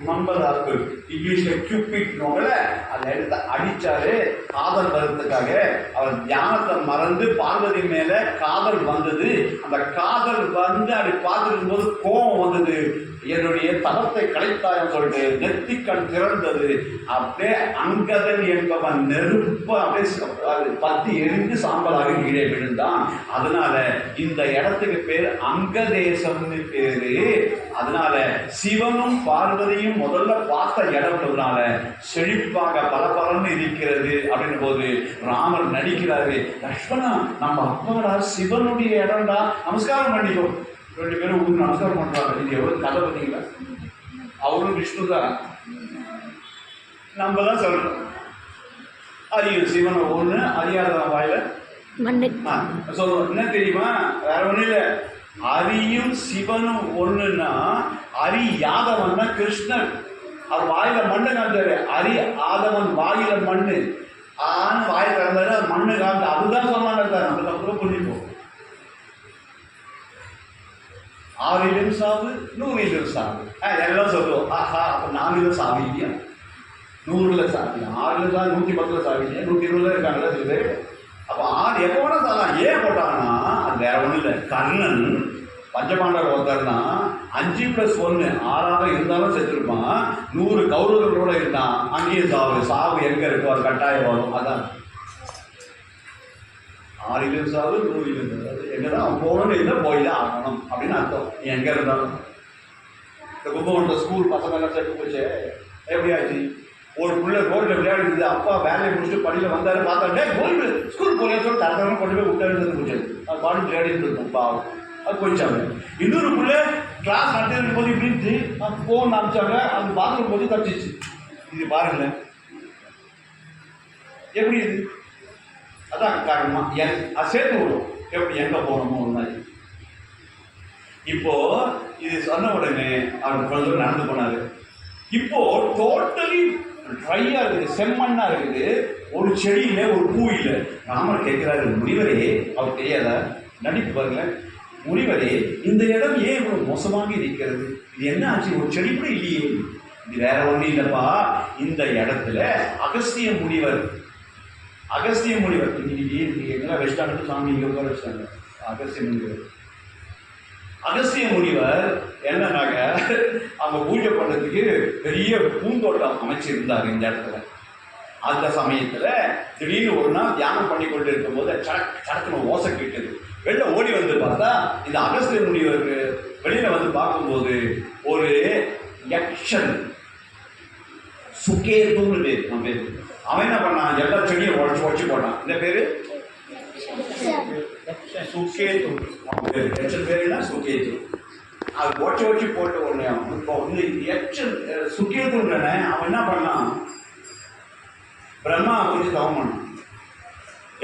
மன்மத அம்பு இங்கிலீஷ்ல கியூபிட் நோக்கல, அதை எடுத்து அடிச்சாரு காதல் வரதுக்காக. அவர் தியானத்தை மறந்து பார்வதி மேல காதல் வந்தது. அந்த காதல் வந்து அப்படி பார்த்துருக்கும் போது கோபம் வந்தது. என்னுடைய தவத்தை கலைத்தாயம் சொல்லிட்டு நெத்திக்கண் திறந்தது. அப்படியே அங்கதன் என்பவன் நெருப்பு அப்படியே பத்தி எரிந்து சாம்பலாக கீழே விழுந்தான். அதனால இந்த இடத்துக்கு பேர் அங்கதேசம்னு பேரு. அதனால சிவனும் பார்வதியும் முதல்ல பார்த்த இடம்ன்றதுனால செழிப்பாக பலபலன்னு இருக்கிறது. அப்படின்னு போது ராமர் நடிக்கிறாரு, லக்ஷ்மணா நம்ம அப்பாடா சிவனுடைய இடம்டா, நமஸ்காரம் பண்ணிக்கோ. 2 பேரும் ஊருக்கு நமஸ்காரம் பண்றாங்க. நீங்க எவ்வளவு கதை பார்த்தீங்களா? அவரும் விஷ்ணு தான், நம்ம தான் சொல்றோம். அறியும் சிவன் ஒண்ணு, அறியாத வாயில மண்ணு சொல்றோம். என்ன தெரியுமா? வேற ஒண்ணு இல்ல, அறியும் சிவனும் ஒண்ணுன்னா அறியாதவன் தான் கிருஷ்ணன். அவர் வாயில மண்ணு காமிச்சாரு. ஆதவன் வாயில மண்ணு, ஆண் வாயை திறந்தாரு, அது மண்ணு காமிச்சு, அதுதான் சொன்னாங்க. நம்ம தப்பு புரிஞ்சுப்போம். 6 சாவு 100 சாவு எல்லாம் சொல்லுவோம். ஆஹா, அப்ப 4 சாவி இல்லையா, 100 சாவி, 6 சாவி, 110 சாவி இல்லையா, 120 இருக்காங்களா சில பேர். அப்ப 6 எப்போ வேணா சாலாம். ஏன் போட்டாங்கன்னா அது வேற ஒண்ணும் இல்லை. கர்ணன் பஞ்சபாண்டவர் ஒருத்தர்னா 5+1 6ஆக இருந்தாலும் செத்துருப்பான். 100 கௌரவர்களோட இருந்தான், அங்கேயும் சாவு எங்க இருக்கோ அது கட்டாயம் வரும். அதான் 6 சாவு 100 சாவு. எங்கதான் அவன் போகணும்னு இல்லை, போய்தான் ஆகணும் அப்படின்னு அர்த்தம். எங்க இருந்தாலும் இந்த கும்பகோணத்தில் ஸ்கூல் பசங்க எல்லாம் செட்டு போச்சு. எப்படி ஆச்சு? ஒரு பிள்ளை ரோட்ல விளையாடுது, அப்பா வேலையை முடிச்சுட்டு படியில் வந்தாரு, பார்த்தாரு, கோல்டு ஸ்கூல் போய் சொல்லி தரத்தவங்க கொண்டு போய் விட்டாரு போச்சு. அது பாடி விளையாடிட்டு இருக்கும் பாவம், அது போயிடுச்சாங்க. இன்னொரு பிள்ளை கிளாஸ் நடத்தி போது இப்படின்னு போன் அனுப்பிச்சாங்க, அது பாத்ரூம் போது தப்பிச்சிச்சு. இது பாருங்களேன் எப்படி இது. அதான் காரணமா அது சேர்த்து விடும். எப்படி எங்க போகணுமோ ஒரு மாதிரி. இப்போ இது சொன்ன உடனே அவர் கொஞ்சம் நடந்து போனாரு. இப்போ டோட்டலி ட்ரையா இருக்குது, செம்மண்ணா இருக்குது, ஒரு செடி இல்லை, ஒரு பூ இல்லை. ராமர் கேட்கிறாரு, முனிவரே, அவர் தெரியாதா? நடிப்பு பாருங்க. முனிவரே, இந்த இடம் ஏன் இவ்வளவு மோசமாக இருக்கிறது? இது என்ன ஆச்சு? ஒரு செடி கூட இல்லையே. இது வேற ஒன்றும் இல்லப்பா, இந்த இடத்துல அகஸ்திய முனிவர் இன்னைக்கு எங்கெல்லாம் வச்சுட்டாங்க சாமி, இங்க உட்கார வச்சுட்டாங்க. அகஸ்திய முனிவர் என்னன்னாக்க, அவங்க பூஜை பண்ணதுக்கு பெரிய பூந்தோட்டம் அமைச்சிருந்தார் இந்த இடத்துல. அந்த சமயத்துல திடீர்னு ஒரு நாள் தியானம் பண்ணி கொண்டு இருக்கும் போது சடக்குன்னு ஓசை கேட்டது. வெளில ஓடி வந்து பார்த்தா இந்த அகஸ்திய முனிவருக்கு வெளியில வந்து பார்க்கும்போது ஒரு யக்ஷன் சுகேதுன்னு பேர். நம்ம பேரு அவன் என்ன பண்ணான், எல்லா செடியும் உடச்சு போட்டான். இந்த பேரு சுகேது. பேர் என்ன? சுகேது. அது உடச்சு போட்ட உடனே இப்போ வந்து யக்ஷன் சுகேதுன்னு அவன் என்ன பண்ணான், பிரம்மா கொஞ்சம் தவம் பண்ணான்.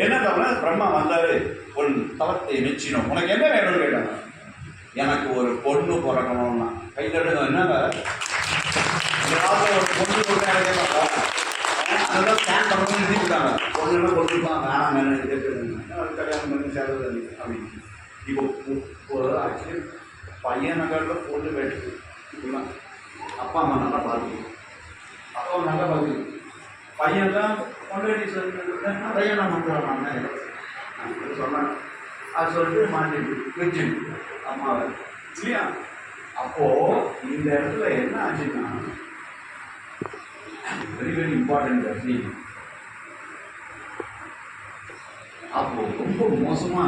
என்ன தவம்? பிரம்மா வந்தாரு, உன் தவத்தை மெச்சினோம், உனக்கு என்ன வேணும்னு கேட்டாங்க. எனக்கு ஒரு பொண்ணு பிறக்கணும்னா கை தட்டுங்க. என்னங்க ஒரு பொண்ணு கொடுத்தாங்க, அதெல்லாம் ஸ்கேன் பண்ணணும்னு எழுதிட்டாங்க. பொண்ணுலாம் கொடுத்துருப்பாங்க, வேணாம் வேணும் கல்யாணம் பண்ணி சேரது அப்படின்னு. இப்போ ஆக்சுவலி பையன் நகரில் பொண்ணு வெட்டு இப்படிலாம் அப்பா அம்மா நல்லா பார்த்துக்கணும். அப்பா நல்லா பார்த்துக்கணும். பையன் தான் பொண்டாட்டி பையன் நான் பண்ணுறாங்க சொன்னாங்க. அது சொல்லிட்டு மாட்டிட்டு வச்சு அம்மாவை இல்லையா. அப்போ இந்த இடத்துல என்ன ஆச்சுன்னா, வெரி வெரி இம்பார்ட்டன்ட் ஆக்சுவலி. அப்போ ரொம்ப மோசமா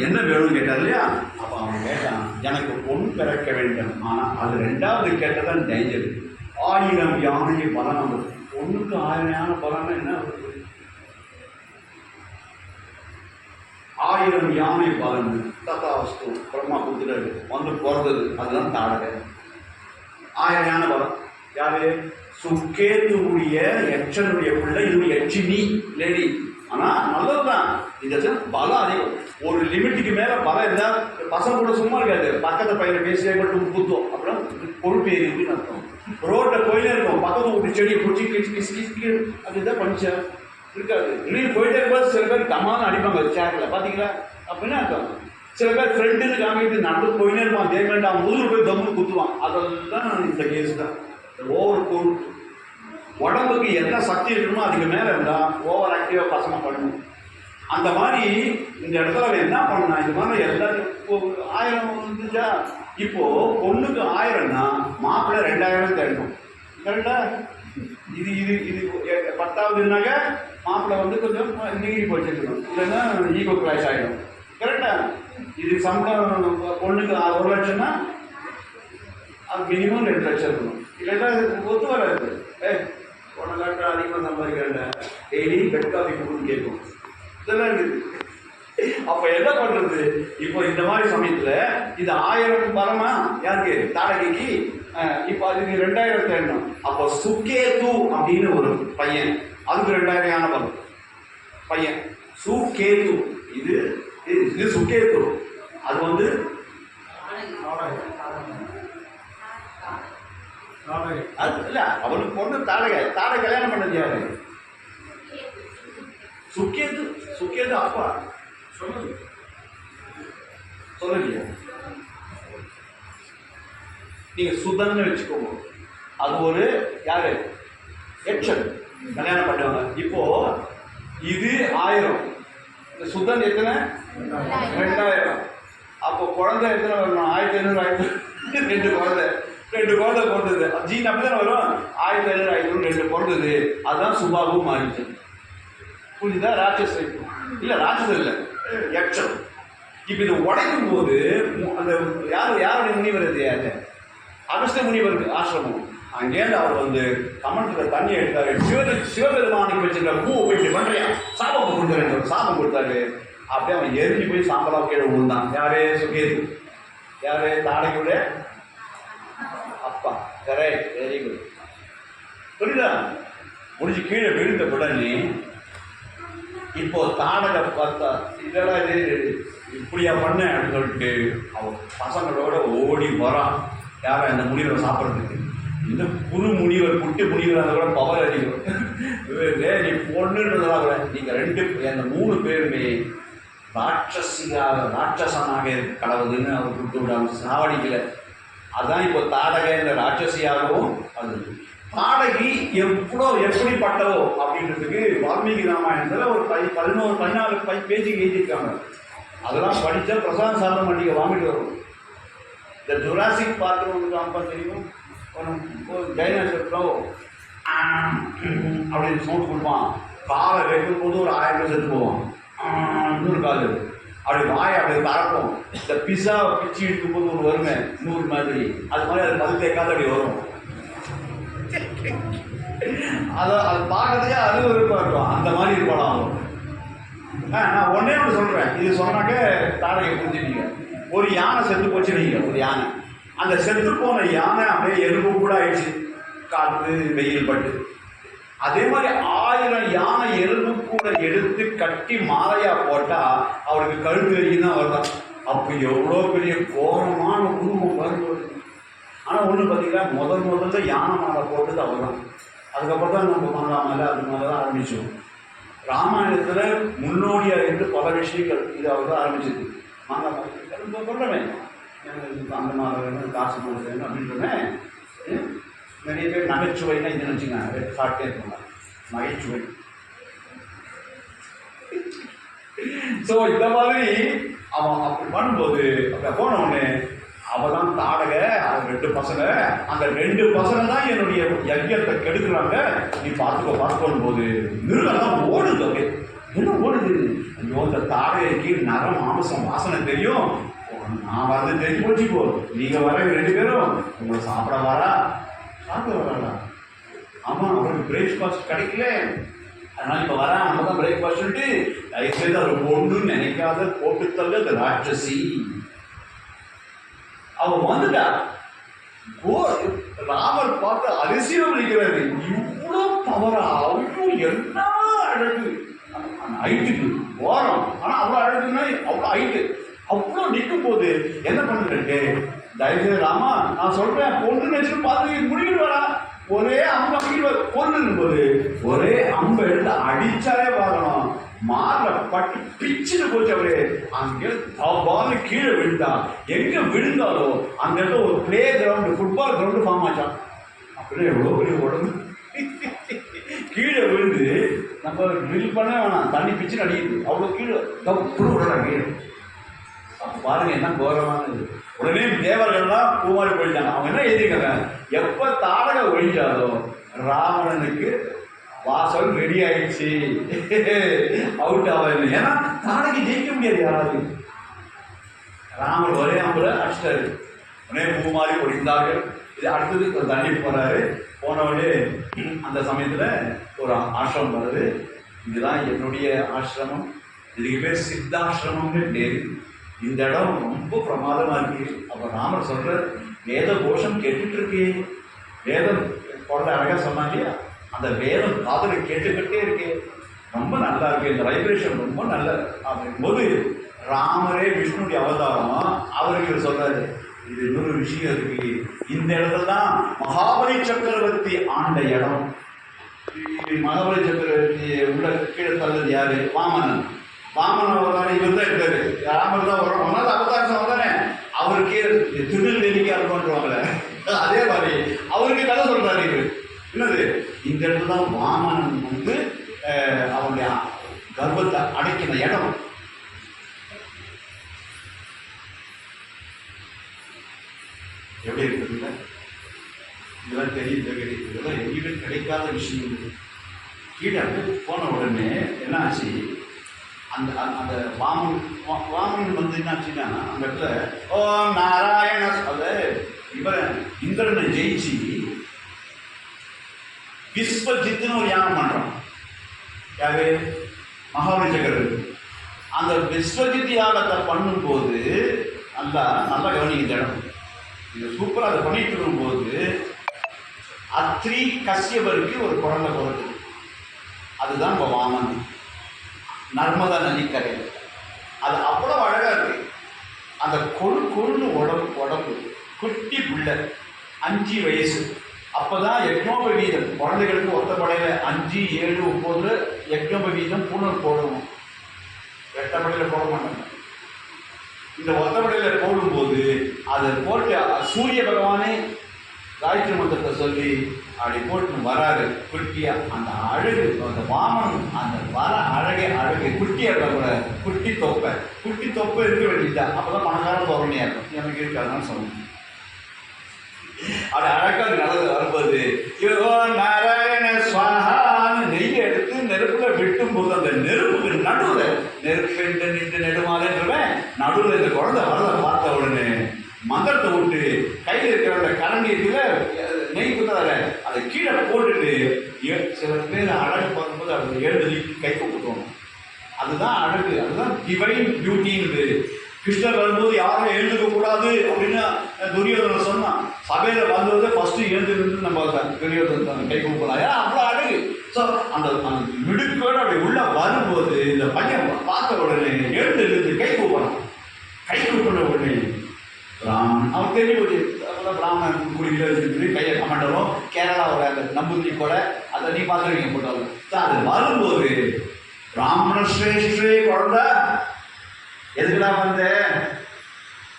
என்ன வேணும்னு கேட்டார் இல்லையா. அப்போ அவன் கேட்டான், எனக்கு பொண்ணு பிறக்க வேண்டும். ஆனால் அது 2வது கேட்டதான் டேஞ்சர். 1000 யானை பலம். பொண்ணுக்கு 1000 யானை பலம்னா என்ன? 1000 யானை பலம் தத்தாவஸ்து பிரம்மா கொடுத்துட்டாரு, வந்து பிறந்தது. அதுதான் தாடகை. 1000 யானை பலம். யாரு? சுக்கேதுடைய யட்சனுடைய பிள்ளை. இது யட்சினி லேடி. ஆனா நல்லதுதான். இந்த பலம் அதிகம். ஒரு லிமிட்டுக்கு மேல பலம் இருந்தா பசங்க கூட சும்மா இருக்காது. பக்கத்து பையனை பேசியே மட்டும் குத்தும், அப்புறம் பொறுப்பு ஏறின்னு அர்த்தம். ரோட்ல போயிட்டே இருக்கும், பக்கத்து வீட்டு செடியை பிடிச்சி கிச்சு கிச்சு கிச்சு அப்படிதான் பண்ணிச்சா இருக்காது. இன்னும் போயிட்டே இருக்கும்போது சில பேர் தமான்னு அடிப்பாங்க சேர்ல, பாத்தீங்களா? அப்படின்னு அர்த்தம். சில பேர் ஃப்ரெண்டுன்னு காமிட்டு நடந்து போயினே இருப்பான், தேவையான அவன் முதுகு போய் தம்மு குத்துவான். அதெல்லாம் இந்த கேஸ் தான். ஓவர் கூல் உடம்புக்கு என்ன சக்தி இருக்கணுமோ அதுக்கு மேல இருந்தா ஓவர் ஆக்டிவா பசங்க பண்ணணும். அந்த மாதிரி இந்த இடத்துல அவன் என்ன பண்ணா, இந்த மாதிரி எல்லாத்தையும் 1000 இருந்துச்சா இப்போ பொண்ணுக்கு 1000ன்னா மாப்பிள்ளை 2000 தேடணும். கரெக்டா? இது இது இது 10வதுனாக்க மாப்பிள்ளை வந்து கொஞ்சம் நீங்கி போச்சுக்கணும், இல்லைன்னா ஈகோ கிளாஷ் ஆகிடும். கரெக்டா? இது சம்பளம் பொண்ணுக்கு 1 லட்சம்னா அது மினிமம் 2 லட்சம் இருக்கணும், இல்லைன்னா ஒத்து வராது. போன காலத்தில் அதிகமாக சம்பாதிக்கிறேன், டெய்லி பெட் காஃபி கொடுன்னு கேட்கும். இதெல்லாம் இருக்குது. அப்போ என்ன பண்ணுறது? இப்போ இந்த மாதிரி சமயத்தில் இது 1000 பரமா யாருக்கு? தாடகைக்கு. இப்போ அதுக்கு 2000 தேடணும். அப்போ சுக்கேது அப்படின்னு ஒரு பையன், அதுக்கு 2000 யானை பலம் பையன் சுக்கேது. இது இது சுக்கேது. அது வந்து அது இல்லை, அவனுக்கு பொண்ணு தாடகை. தாடகை கல்யாணம் பண்ணது யாரு? சுக்கேது. சுக்கேது அப்பா சொல்லலையா? நீங்க சுதன்னு வச்சுக்கோங்க. அது ஒரு யாரு? எச்சல் கல்யாணம் பண்ணுவாங்க. இப்போ இது 1000, சுதன் எத்தனை? 2000. அப்போ குழந்தை எத்தனை வரணும்? 1500. 2 குழந்தை பிறந்தது. ஜீன் அப்படிதான் வரும். 1500 2 பிறந்தது. அதுதான் சுபாவும் மாறிச்சு. புரியுதா? ராட்சசம் இல்ல, ராட்சசம் இல்லை, யட்சம். இப்ப இதை உடைக்கும் போது அந்த யாருடைய முனிவர்? அது யாரு? அகஸ்திய முனிவர் ஆசிரமம். அங்கேருந்து அவர் வந்து கமண்டத்துல தண்ணி எடுத்தாரு. சிவபெருமானுக்கு வச்சிருக்க பூவை போய் பண்றியா, சாபம் கொடுக்குறேன், சாபம் கொடுத்தாரு. அப்படியே அவன் எரிஞ்சு போய் சாம்பலா கீழே விழுந்தான். யாரு? சுகேது. யாரு? தாடகையோட அப்பா. Correct, very good. புரியுதா? முடிஞ்சு கீழே விழுந்த உடனே இப்போ தாடகை பார்த்தா, இதெல்லாம் இது இப்படியா பண்ண அப்படின்னு சொல்லிட்டு அவன் பசங்களோட ஓடி வரான். யாரும் அந்த முனிவரை சாப்பிட்றதுக்கு. இந்த புது முனிவர், குட்டி முனிவர், அதை கூட பவர் அதிகம். நீ பொண்ணுன்றதெல்லாம் கூட நீங்கள் 3 பேருமே ராட்சசனாக கடவுதுன்னு அவர் கொடுத்து விடாம சாவடிக்கல. அதுதான் இப்போ தாடகை இந்த ராட்சசியாகவும் அது. தாடகி எப்படிப்பட்டவோ அப்படின்றதுக்கு வால்மீகி ராமாயணத்தில் ஒரு 14 பேஜுக்கு எழுதியிருக்காங்க. அதெல்லாம் படித்தா பிரசாந்த் சாதம் பண்ணிக்க வாங்கிட்டு வரும். இந்த ஜுராசிக் பார்க்க உங்களுக்கு அப்பா தெரியும். டைனோசர்ஸோ அப்படின்னு சவுண்ட் கொடுப்பான். காலை வைக்கும் போது ஒரு 1000 பேர் செத்து போவான். இன்னொரு கால் அப்படி வாயை அப்படி பறக்கும். இந்த பிஸா பிச்சு எடுக்கும் போது ஒரு வருமே 100 மாதிரி, அது மாதிரி அது 10 கால் அப்படி வரும். அது பார்க்கறதுக்கே அது விருப்பம் இருக்கும். அந்த மாதிரி இருக்கலாம் அவங்க. நான் ஒன்னே ஒன்று சொல்கிறேன், இது சொன்னாக்க தாடகை புரிஞ்சுட்டீங்க. ஒரு யானை செத்து போச்சு வைங்க, ஒரு யானை. அந்த செத்து போன யானை அப்படியே எலும்பு கூட ஆயிடுச்சு, காற்று வெயில் பட்டு. அதே மாதிரி 1000 யானை எலும்பு கூட எடுத்து கட்டி மாலையா போட்டால் அவருக்கு கழுத்து வரைக்கும் தான் வருதான். அப்போ எவ்வளோ பெரிய கோரமான உருவம் வருவது. ஆனால் ஒன்று பார்த்தீங்கன்னா முதல்ல யானை மாலை போட்டது அவர் தான். அதுக்கப்புறம் தான் நம்ம மாலை மாலை அது மாதிரி தான் ஆரம்பித்தோம். ராமாயணத்தில் முன்னோடியாக இருந்து பல விஷயங்கள் இது அவர் தான் ஆரம்பிச்சது. மாலை மாலை சொல்கிறேன், அந்த மாதிரி வேணும், காசு மாலை வேணும் அப்படின்றமே. நிறைய பேர் நகைச்சுவைன்னா இது நினச்சிங்க சாப்பிட்டே இருப்பாங்க, நகைச்சுவை. ஸோ இந்த மாதிரி அவன் அப்படி பண்ணும்போது அப்படி போன உடனே அவள் தான் தாடகை. அவன் 2 பசங்க, அந்த 2 பசங்க தான் என்னுடைய யஜ்யத்தை கெடுக்கிறாங்க, நீ பார்த்துக்கோன்னு போது மிருகம் தான் ஓடுது. அப்படியே என்ன ஓடுது? ஐயோ, இந்த தாடகைக்கு நரம் மாம்சம் வாசனை தெரியும். நான் வந்து தெரிஞ்சு போச்சுக்கோ, நீங்கள் வர 2 பேரும் உங்களை சாப்பிட வரா, சாப்பிட வராடா. ஆமாம், அவருக்கு பிரேக்ஃபாஸ்ட் கிடைக்கல, அதனால் இப்போ வரேன், நம்ம தான் பிரேக்ஃபாஸ்ட் சொல்லிட்டு தயவுசெய்து அவர் பொண்ணுன்னு நினைக்காத போட்டுத்தள்ள இந்த ராட்சசி. அவன் வந்துட்டா. ராமர் பார்த்து அதிசயம் இருக்கிறாரு, இவ்வளோ பவரா, அவ்வளோ என்ன அழகு. ஹைட்டுக்கு ஓரம், ஆனால் அவ்வளோ அழகுன்னா அவ்வளோ ஹைட்டு, அவ்வளோ நிற்கும் போது என்ன பண்ணுறேன்ட்டு, தயவுசெய்து ராமா நான் சொல்கிறேன் பொண்ணு நினச்சிட்டு பார்த்து முடிக்கிடுவாரா. ஒரே அம்பு அடிக்கிடுவார். பொண்ணுன்னு போது ஒரே அம்பை எடுத்து அடிச்சாலே பார்க்கணும், மார்ல பட்டு பிச்சுட்டு போச்சு. அப்படியே அங்கே பால் கீழே விழுந்தா, எங்க விழுந்தாலோ அந்த இடத்துல ஒரு play ground, football ground form ஆச்சான். அப்படியே எவ்வளோ பெரிய உடம்பு. கீழே விழுந்து நம்ம ட்ரில் பண்ண வேணாம், தண்ணி பிச்சுன்னு அடிக்குது, அவ்வளோ கீழே விடலாம் கீழே. அப்போ பாருங்க என்ன கோரமானது. உடனே தேவர்கள்லாம் பூமாரி போயிட்டாங்க. அவங்க என்ன எழுதியிருக்காங்க, எப்ப தாடகை ஒழிஞ்சாலோ ராவணனுக்கு வாசல் ரெடி ஆயிடுச்சு, அவுட் ஆகல. ஏன்னா தாடகை ஜெயிக்க முடியாது யாராவது. ராமர் ஒரே அம்புல அடிச்சிட்டாரு. உடனே பூமாரி ஒழிந்தார்கள். இது அடுத்தது தண்ணி போறாரு. போனவொடனே அந்த சமயத்துல ஒரு ஆசிரமம் வருது. இதுதான் என்னுடைய ஆசிரமம், இதுக்கு பேர் சித்தாசிரமம்னு பேரு. இந்த இடம் ரொம்ப பிரமாதமா இருக்கு. அப்ப ராமர் சொல்ற, வேத கோஷம் கேட்டுட்டு இருக்கு, வேதம் குழந்தை அழகா சொன்னாங்க, அந்த வேதம் காதலை கேட்டுக்கிட்டே இருக்கு, ரொம்ப நல்லா இருக்கு, இந்த வைப்ரேஷன் ரொம்ப நல்ல அப்படிங்கும்போது ராமரே விஷ்ணுடைய அவதாரம். அவருக்கு இவர் சொல்றாரு, இது இன்னொரு விஷயம் இருக்கு, இந்த இடத்துல தான் மகாபலி சக்கரவர்த்தி ஆண்ட இடம். மகாபலி சக்கரவர்த்தி உள்ள கீழே தள்ளது யாரு, வாமனன். வாமன் அவதாரம் இவர் தான் இருக்காரு, ராமர் தான் வரும். அவனால அவதாரம் தானே, அவருக்கே திருநெல்வேலிக்கு அனுப்புவாங்களே அதே மாதிரி அவருக்கு கதை சொல்றாரு இவர். என்னது, இந்த இடத்துல தான் வாமனன் வந்து அவனுடைய கர்ப்பத்தை அடைக்கிற இடம். எப்படி இருக்குதுல்ல, இதெல்லாம் தெரியுது, இதெல்லாம் எங்கேயுமே கிடைக்காத விஷயம். கீழே போன உடனே என்ன ஆச்சு, அந்த அந்த வாமன் வந்து என்னாச்சுன்னா அந்த இடத்துல ஓம் நாராயண அதை இவரை இந்திரனை ஜெயிச்சு விஸ்வஜித்னு ஒரு யாகம் பண்றான். யாரு, மகாபலி சக்கரவர்த்தி. அந்த விஸ்வஜித் யாகத்தை பண்ணும்போது நல்லா கவனிக்க இடம் இது சூப்பராக அதை பண்ணிட்டு இருக்கும்போது அத்ரி கஷ்யபருக்கு ஒரு குழந்தை பிறகு. அதுதான் இப்போ வாமன், நர்மதா நதிக்கரையில். அது அவ்வளவு அழகா இருக்கு. அந்த கொழுன்னு உடம்பு குட்டி பிள்ளை, 5 வயசு. அப்பதான் யக்னோபவீதம் குழந்தைகளுக்கு ஒத்தப்படையில 5, 7, 9 யக்னோபவீதம் புனர் போடணும். வெட்டப்படையில போட மாட்டாங்க. இந்த ஒத்தப்படையில போடும்போது அதை போட்டு சூரிய பகவானே காயத்ரி மந்திரத்தை சொல்லி அப்படி போட்டு வராரு குட்டியா. அந்த அழகு, அந்த வாமன் அந்த வர அழகு குட்டியா கூட குட்டி தொப்பை இருக்க வேண்டியதா. அப்பதான் பணக்கார தோரணையா இருக்கும். எனக்கு இருக்காதுன்னு சொல்லணும். அது அழகா நடந்து வரும்போது நாராயண சுவாகான்னு நெய்யை எடுத்து நெருப்புல வெட்டும் போது அந்த நெருப்புக்கு நடுவுல நெருப்பு நின்று நெடுமாறேன்றவன் நடுவுல இந்த குழந்தை வரத பார்த்த உடனே மந்திரத்தை விட்டு கையில் இருக்கிற கரண்டி இதுல நெய் குத்தார அதை கீழே போட்டுட்டு சில பேர் அழகு பார்க்கும்போது அவங்க எழுதி கை கூப்பிட்டுவாங்க. அதுதான் அழகு, அதுதான் டிவைன் பியூட்டின்னு. கிருஷ்ணர் வரும்போது யாரும் எழுந்துக்க கூடாது அப்படின்னு துரியோதனை சொன்னான். சபையில வந்ததை ஃபர்ஸ்ட் எழுந்துருந்து நம்ம துரியோதனை கை கூப்பிடலாம். ஏன்னா அவ்வளோ அழகு. ஸோ அந்த மிடுக்கோடு அப்படி உள்ள வரும்போது இந்த பையன் பார்த்த உடனே எழுந்து கை கூப்பிடலாம். கை கூப்பிட உடனே பிராமணன் அவன் தெரிஞ்சு போச்சு. பிராமணன் குடிக்கிட்டு கையை கமாண்டரும் கேரளா ஒரு அந்த நம்பூதிரி கூட அதை நீ பார்த்துருக்கீங்க போட்டாலும். அது வரும்போது பிராமண ஸ்ரேஷ்டே குழந்தை எதுக்குடா வந்த,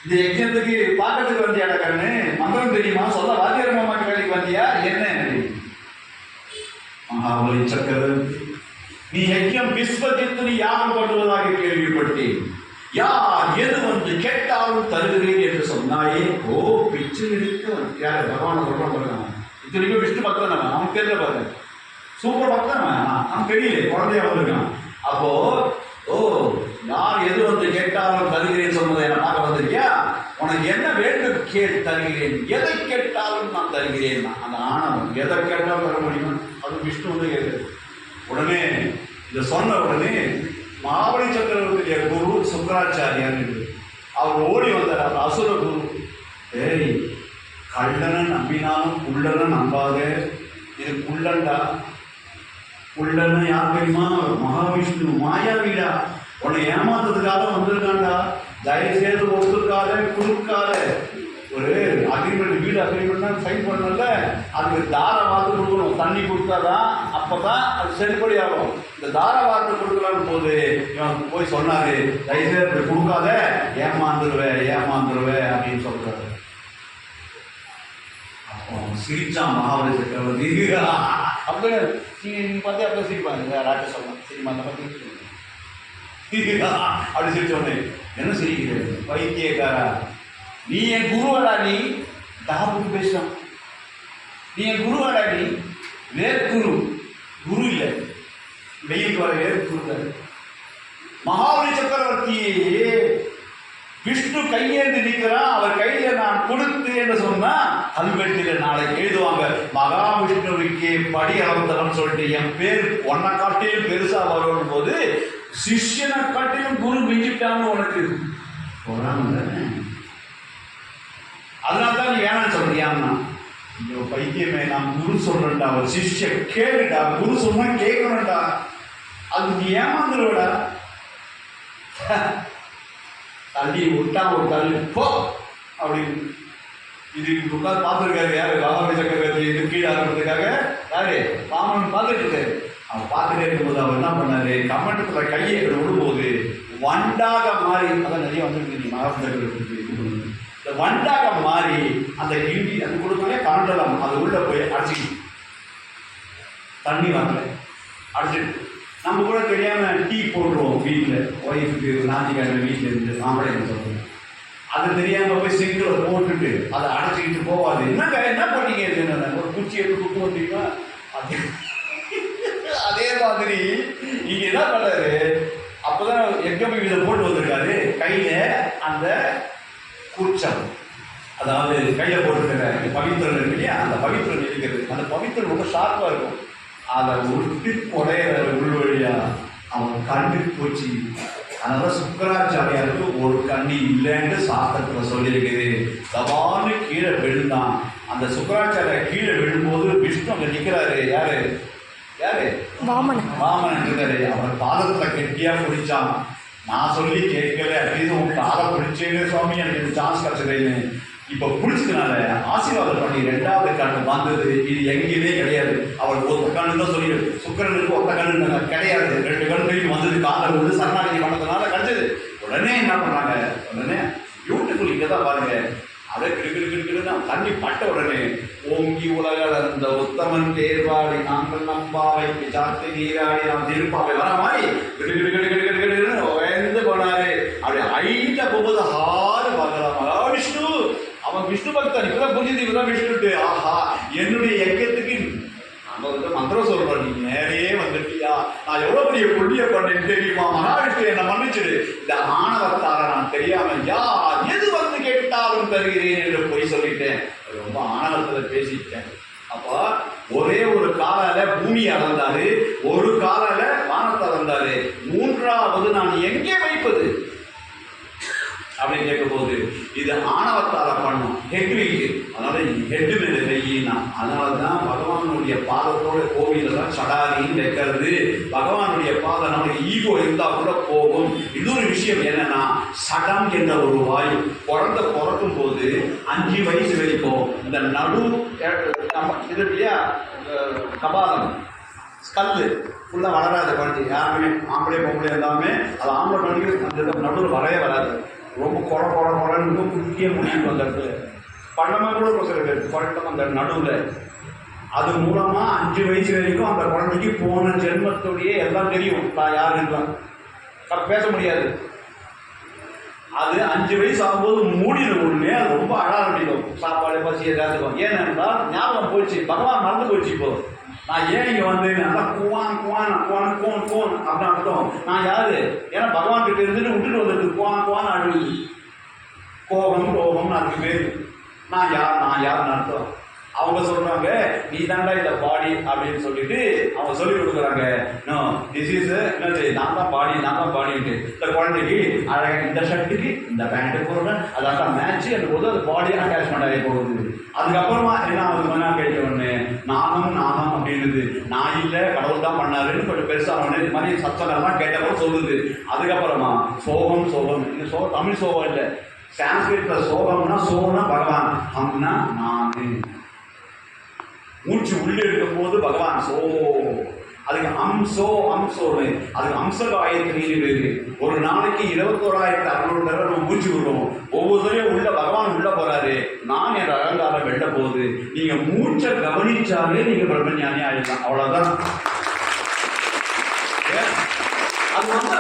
இந்த யஜ்ஞத்துக்கு பார்க்கறதுக்கு வந்தியாடா கண்ணு, மந்திரம் தெரியுமா, சொல்ல வாத்தியார் மாமாக்கு வேலைக்கு வந்தியா என்ன? மகாபலி சக்கரவர்த்தி, நீ யஜ்ஞம் விஸ்வஜித்து யாகம் பண்ணுவதாக கேள்விப்பட்டேன். யார் எது வந்து கேட்டாலும் தருகிறேன் என்று சொன்னாயே. ஓ பிச்சு எடுத்து யார் பகவான சொல்றான் பாருங்க. இத்தனைக்கும் விஷ்ணு பக்தன் அவன் தெரியல பாருங்க, சூப்பர் பக்தன் அவன் தெரியல, குழந்தைய வந்திருக்கான். அப்போ ஓ யார் எது வந்து கேட்டாலும் தருகிறேன் சொன்னதை என்ன பார்க்க வந்திருக்கியா? உனக்கு என்ன வேண்டும் தருகிறேன், எதை கேட்டாலும் நான் தருகிறேன். அந்த ஆணவம் எதை கேட்டாலும் தர முடியும், அது விஷ்ணு வந்து கேட்குது. உடனே இதை சொன்ன உடனே மகாபலி சக்கரவர்த்திய குரு சுக்கராச்சாரியார் அவர் ஓடி வந்தார். அவர் அசுர குரு. ஏய், கள்ளனை நம்பினாலும் குள்ளனை நம்பாதே, இது குள்ளண்டா. குள்ளன்னு யார் தெரியுமா? மகாவிஷ்ணு மாயாவீடா. உன்னை ஏமாத்துறதுக்காக வந்திருக்காண்டா. தயவு செய்து ஒத்துக்காத கொடுக்காத. ஒரு அக்ரிமெண்ட், வீடு அக்ரிமெண்ட்னா சைன் பண்ணல, அதுக்கு தார வார்த்தை கொடுக்கணும். தண்ணி கொடுத்தாதான் அப்பதான் அது செல்லுபடி ஆகும். இந்த தார வார்த்தை கொடுக்கலான்னு போது இவன் போய் சொன்னாரு, தயவு செய்து கொடுக்காத, ஏமாந்துருவேன் அப்படின்னு சொல்றாரு. அப்போ சிரிச்சான் மகாபலி சக்கரவர்த்தி. அப்படியே நீங்க பார்த்து அப்படியே சிரிப்பாங்க ராட்டு சொல்லலாம் சினிமா அந்த பத்தி அப்படி சிரிச்ச உடனே என்ன சிரிக்கிறது பைத்தியக்காரா, நீ என் குருவாடா, நீ தாபுக்கு பேசுறான். நீ என் குருவாடா, நீ வேர்க்குரு, குரு இல்லை, வெயிலுக்கு வர வேர்க்குரு. மகாபலி சக்கரவர்த்தியே விஷ்ணு கையேந்து நிற்கிறான். அவர் கையில நான் கொடுத்து என்று சொன்னா கல்வெட்டில நாளைக்கு எழுதுவாங்க, மகாவிஷ்ணுவுக்கே படி அளந்தவன் சொல்லிட்டு என் பேர் ஒன்ன காட்டிலும் பெருசா வரும் போது சிஷ்யனை காட்டிலும் குரு மிஞ்சிட்டான்னு உனக்கு அதனால்தான் நீ வேணான்னு சொல்றியான்னா, ஐயோ பைத்தியமே, நான் குரு சொல்றேன்டா, அவர் சிஷ்ய கேளுடா, குரு சொன்னா கேட்கணும்டா, அது நீ ஏமாந்துருவடா. தள்ளி விட்டா ஒரு தள்ளி போ அப்படின்னு. இது உட்காந்து பார்த்துருக்காரு யாரு, மகாபலி சக்கரவர்த்தி இது கீழே ஆகிறதுக்காக யாரு ராமன் பார்த்துட்டு இருக்காரு. அவன் பார்த்துட்டே இருக்கும்போது அவர் என்ன பண்ணாரு, கமெண்ட்ல கையை விடும்போது வண்டாக மாறி, அதான் நிறைய வந்துருக்கு மகாபலி சக்கரவர்த்தி, இந்த வண்டாக மாறி அந்த கிண்டி அது கொடுத்தோடனே கமண்டலம் அது உள்ள போய் அடிச்சுக்கிட்டு தண்ணி வரல அடிச்சிட்டு. நம்ம கூட தெரியாம டீ போடுறோம் வீட்டில், ஒய்ஃபுக்கு ஞாயிற்றுக்கிழமை வீட்டில் இருந்து ஆம்பளை சொல்றோம், அது தெரியாம போய் சிங்கில் போட்டுட்டு அதை அடைச்சிக்கிட்டு போவாது. என்ன போட்டீங்க, ஒரு குச்சி எடுத்து குத்து வந்தீங்கன்னா அதே மாதிரி இங்க என்ன பண்றாரு, அப்பதான் எங்க இதை போட்டு வந்திருக்காரு கையில அந்த கூச்சம், அதாவது கையில போட்டுருக்கிற பவித்திரன் இருக்கு இல்லையா, அந்த பவித்திரன் இருக்கிறது, அந்த பவித்திரன் ரொம்ப ஷார்ப்பா இருக்கும், அதை உருட்டி கொடையிற உள்வழியா அவன் கண்ணு போச்சு. அதனால சுக்கராச்சாரியாருக்கு ஒரு கண்ணி இல்லைன்னு சாஸ்திரத்துல சொல்லியிருக்குது. தவான்னு கீழே விழுந்தான். அந்த சுக்கராச்சாரியா கீழே விழும்போது விஷ்ணு அங்க நிக்கிறாரு. யாரு யாரு வாமனன் இருக்காரு. அவன் பாதத்துல கெட்டியா பிடிச்சான். நான் சொல்லி கேட்கல, அப்படின்னு உன் காலை பிடிச்சேன்னு சுவாமி எனக்கு சான்ஸ் கிடைச்சதுன்னு இப்ப பிடிச்சதுனால ஆசீர்வாதம் பண்ணி 2வது கண்ணு வந்தது. இது எங்கேயுமே கிடையாது. அவர் ஒத்த கண்ணு தான் சொல்லி, சுக்கரனுக்கு ஒத்த கண்ணு கிடையாது, 2 கண்ணு வந்தது. காதல் வந்து சரணாகதி பண்ணதுனால கிடைச்சது. உடனே என்ன பண்ணாங்க, உடனே பியூட்டிஃபுல் இங்கே தான் பாருங்க, அதை கிடுக்கிடுக்கிடுக்கிடுன்னு தண்ணி பட்ட உடனே ஓங்கி உலகள் அந்த உத்தமன் தேர்வாடி நாங்கள் நம்பாவைக்கு சாத்தி நீராடி நாம் திருப்பாவை வர மாதிரி கிடுக்கிடுக்கிடுக்கிடுக்கிடுன்னு உயர்ந்து போனாரு. அப்படி ஐட்ட போகும்போது ஹாரு பார்க்கலாம் மகாவிஷ்ணு, அவன் விஷ்ணு பக்தன், இப்பதான் புரிஞ்சது இப்பதான் விஷ்ணுட்டு. ஆஹா, என்னுடைய யஜ்யத்துக்கு நம்ம வந்து மந்திரம் சொல்றோம், நீ நேரையே வந்துட்டியா, நான் எவ்வளவு பெரிய புண்ணிய பண்ணேன்னு தெரியுமா, மகாவிஷ்ணு என்னை மன்னிச்சிடு, இந்த ஆணவத்தார நான் தெரியாம யார் எது வந்து கேட்டாலும் தருகிறேன் என்று போய் சொல்லிட்டேன். ரொம்ப ஆணவத்துல பேசிட்டேன். அப்போ ஒரே ஒரு காலால பூமியை அளந்தாரு, ஒரு காலால வானத்தை அளந்தாரு, 3வது நான் எங்கே வைப்பது அப்படின்னு கேட்கும் போது இது ஆணவத்தால பண்ணும், ஹெட் வெயிட், அதனால ஹெட் மேல வெயினா. அதனாலதான் பகவானுடைய பாதத்தோட கோவில தான் சடாரின்னு வைக்கிறது. பகவானுடைய பாதம் நமக்கு ஈகோ இருந்தா கூட போகும். இன்னொரு விஷயம் என்னன்னா, சடம் என்ற ஒரு வாயு பிறக்கும் போது 5 வயசு வரைக்கும் இந்த நடு இது இல்லையா கபாலம் ஸ்கல்லு ஃபுல்லாக வளராது குழந்தை, யாருமே ஆம்பளை பொம்பளை எல்லாமே அது ஆம்பளை குழந்தைக்கு அந்த நடுவில் வரவே வராது. ரொம்ப குறன்னு குட்டிய முடியும் அந்த இடத்துல பண்ணமாக கூட ஒரு சில பேர் குறைட்டம் அந்த நடுவில். அது மூலமா 5 வயசு வரைக்கும் அந்த குழந்தைக்கு போன ஜென்மத்துடைய எல்லாம் தெரியும், யாருலாம் பேச முடியாது. அது 5 வயசு ஆகும்போது மூடின உடனே அது ரொம்ப அழ ஆரம்பிக்கும், சாப்பாடு பசி ஏதாவது. ஏனென்றால் ஞாபகம் போச்சு, பகவான் மறந்து போச்சு. இப்போ நான் ஏன் இங்க வந்தேன்னு நல்லா குவான் குவான் குவான் கோன் கோன் அப்படின்னு அர்த்தம். நான் யாரு, ஏன்னா பகவான் கிட்ட இருந்துட்டு விட்டுட்டு வந்துட்டு குவான் குவான் அழுது கோபம்னு அதுக்கு பேரு. நான் யாருன்னு அர்த்தம். அவங்க சொல்றாங்க, நீ தாண்டா இந்த பாடி அப்படின்னு சொல்லிட்டு அவங்க சொல்லி கொடுக்குறாங்க. நோ, திஸ் இஸ் நான் தான் பாடிட்டு இந்த குழந்தைக்கு அழகாக இந்த ஷர்ட்டுக்கு இந்த பேண்ட்டு போடுறேன், அதான் மேட்ச் அந்த போது அது பாடி அட்டாச்மெண்ட் ஆகி போகுது. அதுக்கப்புறமா என்ன ஆகுதுன்னா கேட்ட உடனே நானும் அப்படின்னுது, நான் இல்லை கடவுள் தான் பண்ணாருன்னு கொஞ்சம் பெருசாக இது மாதிரி சத்தங்கள்லாம் கேட்டப்போ சொல்லுது. அதுக்கப்புறமா சோகம் இது தமிழ் சோகம் இல்லை, சான்ஸ்கிரிட்ல சோகம்னா பகவான், ஹம்னா நானு. மூச்சு உள்ளே இருக்கும் போது பகவான் சோ, அதுக்கு அம்சோன்னு அதுக்கு அம்சகாயத்திரின்னு பேரு. ஒரு நாளைக்கு 21,600 தடவை நம்ம மூச்சு விடுறோம். ஒவ்வொரு தடவையும் உள்ள பகவான் உள்ள போறாரு, நான் என் அலங்காரம் வெள்ள போகுது. நீங்க மூச்சை கவனிச்சாலே நீங்க பிரம்மஞானி ஆயிடலாம், அவ்வளவுதான். அது வந்து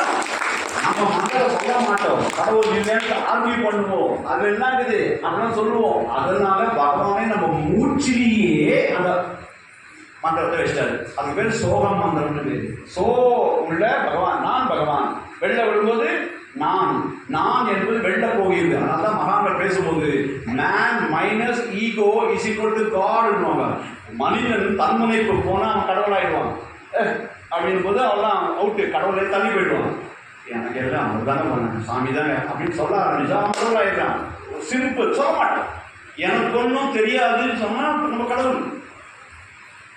நம்ம நம்ம மக்களை சொல்ல மாட்டோம், கடவுள் இல்லைன்னு ஆர்கியூ பண்ணுவோம், அது என்ன இருக்குது அப்படிலாம் சொல்லுவோம். அதனால பகவானே நம்ம மூச்சிலேயே அந்த மந்திரத்தை வச்சிட்டாரு. அது பேர் சோகம் மந்திரம்னு பேரு. சோ உள்ள பகவான், நான் பகவான். வெளில விடும்போது நான், நான் என்பது வெளில போகிறது. அதனால தான் மகான்கள் பேசும்போது man minus ego is equal to காட்னுவாங்க. மனிதன் தன்முனைப்பு போனா அவன் கடவுள் ஆயிடுவான் அப்படின் போது அவெல்லாம் அவுட்டு, கடவுளை தள்ளி போயிடுவான். எனக்கு எல்லாம் அவர் தானே பண்ண சாமி தானே அப்படின்னு சொல்ல ஆரம்பிச்சா அவன் கடவுள் ஆயிடுறான். சிம்பிள், சொல்ல மாட்டான். எனக்கு ஒன்றும் தெரியாதுன்னு சொன்னா நம்ம கடவுள்.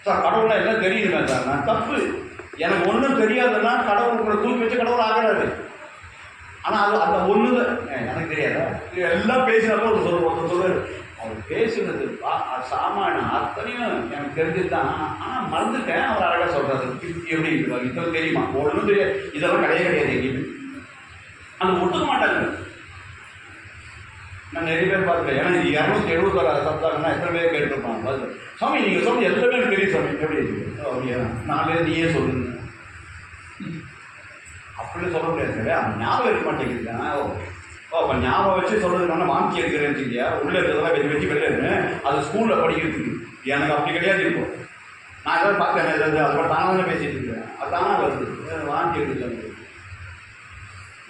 சார் கடவுளை எல்லாம் தெரியுதுங்க சார், நான் தப்பு. எனக்கு ஒன்றும் தெரியாதுன்னா கடவுள் கூட தூக்கி வச்சு கடவுள் ஆகிறாரு. ஆனால் அது அந்த ஒன்று எனக்கு தெரியாதா, எல்லாம் பேசினப்போ ஒரு சொல்லுவார், அவர் பேசுனது சாமானியம் அத்தனையும் எனக்கு தெரிஞ்சது தான், ஆனால் மறந்துட்டேன். அவர் அழகாக சொல்கிறாரு, எப்படி இருக்கு இதெல்லாம் தெரியுமா, ஒன்றும் தெரியாது, இதெல்லாம் கிடையாது எங்கேயுமே. அந்த ஒட்டுக்க மாட்டாங்க. நான் நிறைய பேர் பார்த்துட்டேன். ஏன்னா 271 சப்தாங்கன்னா எத்தனை பேர் கேட்டுருப்பாங்க. சாமி நீங்கள் சொல்லி எல்லாமே எனக்கு தெரியும் சாமி, எப்படி இருக்கு அப்படியா, நாலு நீயே சொல்லுங்க அப்படின்னு சொல்ல முடியாது. அந்த ஞாபகம் இருக்க மாட்டேங்குது. அப்போ ஞாபகம் வச்சு சொல்கிறதுனால வாங்கி எடுக்கிறேன்னு இல்லையா, உள்ளே இருக்கிறதெல்லாம் வெற்றி வெற்றி கிடையாது. அது ஸ்கூலில் படிக்கிறதுக்கு எனக்கு அப்படி கிடையாது. இருக்கும் நான் எதாவது பார்த்தேன், அது தானாக பேசிட்டு இருக்கேன், அது தானாக வருது, வாங்கி எடுத்து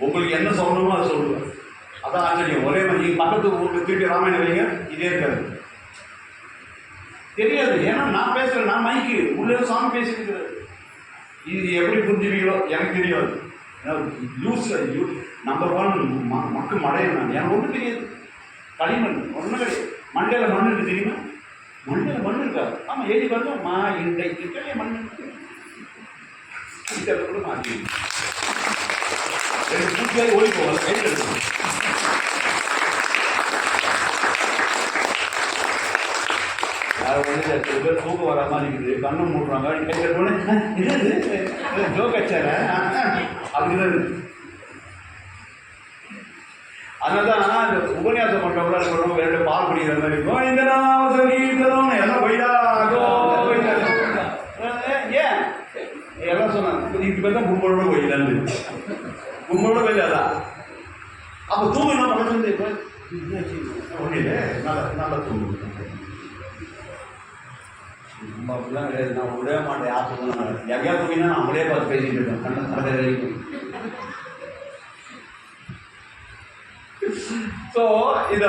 உங்களுக்கு என்ன சொல்லணுமோ அதை சொல்லுவேன். அதான் ஆச்சரியம். ஒரே மாதிரி நீங்கள் பக்கத்து ஊருக்கு திருப்பி ராமாயணம் வைங்க, இதே இருக்காது, தெரியாது. ஏன்னா நான் பேசுகிறேன், நான் மைக்கு உள்ளே சாமி பேசிட்டு இருக்கிறேன். இது எப்படி புரிஞ்சுவீங்களோ எனக்கு தெரியாது. யூஸ் நம்பர் 1 மக்கள் மழையும் நான் எனக்கு ஒன்றும் தெரியாது. களிமண் ஒன்றும் கிடையாது. மண்டையில் மண் இருக்கு தெரியுமா, மண்டையில் மண் இருக்காது. ஆமாம் எழுதி பாருங்க, இன்றைக்கு மண் கூட மாற்றி பூச்சியாவது ஓடி போகல கையில் எடுக்கணும். யாரும் வந்து சில பேர் தூக்கம் வர மாதிரி இருக்குது, கண்ணு மூடுறாங்க, ஜோக் அச்சார அப்படிங்கிறது. அதனால்தான் இந்த உபன்யாசம் பண்ணுறவங்களா இருக்கணும், வேறு பால் குடிக்கிற மாதிரி இருக்கும். இந்த சங்கீதம் எல்லாம் போயிடா ஏன் எல்லாம் சொன்னாங்க. இதுக்கு பேர் தான் கும்பலோட போயிடாது, கும்பலோட போயிடாதா. அப்போ தூங்கு என்ன பண்ணுறது, இப்போ ஒன்றும் இல்லை, நல்லா தூங்கு. நம்ம அப்படிலாம் கிடையாது. நான் விடவே மாட்டேன், யார் தூங்கினா எங்கேயா தூங்கினா நம்மளே பார்த்து பேசிட்டு இருக்கேன் கண்ணை கடை வரைக்கும். ஸோ இது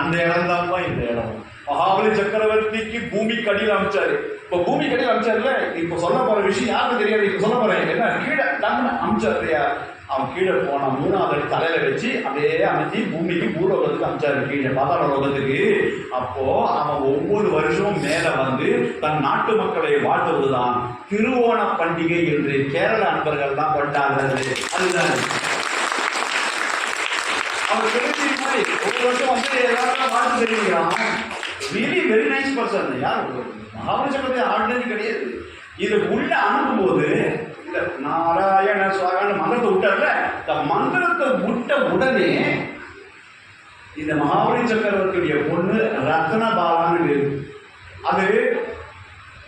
அந்த இடம் தான்ப்பா இந்த இடம். மகாபலி சக்கரவர்த்திக்கு பூமி கடியில் அமைச்சாரு. இப்போ பூமி கடியில் அமைச்சாருல, இப்போ சொல்ல போற விஷயம் யாருக்கு தெரியாது. இப்போ சொல்ல போறேன் என்ன, கீழே தங்க அமைச்சாரு. அவன் கீழே போன 3வது தலையில வச்சு அப்படியே அமைச்சி பூமிக்கு பூலோகத்துக்கு அமைச்சாரு, கீழே பாதாள லோகத்துக்கு. அப்போ அவன் ஒவ்வொரு வருஷமும் மேல வந்து தன் நாட்டு மக்களை வாழ்த்துவதுதான் திருவோண பண்டிகை என்று கேரள அன்பர்கள் தான் கொண்டாடுறது. அதுதான் அவர் தெரிஞ்சு மாதிரி ஒரு வருஷம் வந்து எல்லாரும் வாழ்த்து தெரிவிக்கிறான். Really very nice person. யார் மகாபலி சக்கரவர்த்தி ஆர்டினரி கிடையாது. இது உள்ள அனுப்பும்போது நாராயண சுவாகான்னு மந்திரத்தை விட்டார்ல, இந்த மந்திரத்தை விட்ட உடனே இந்த மகாபலி சக்கரவர்த்தியுடைய பொண்ணு ரத்னபாலான்னு அது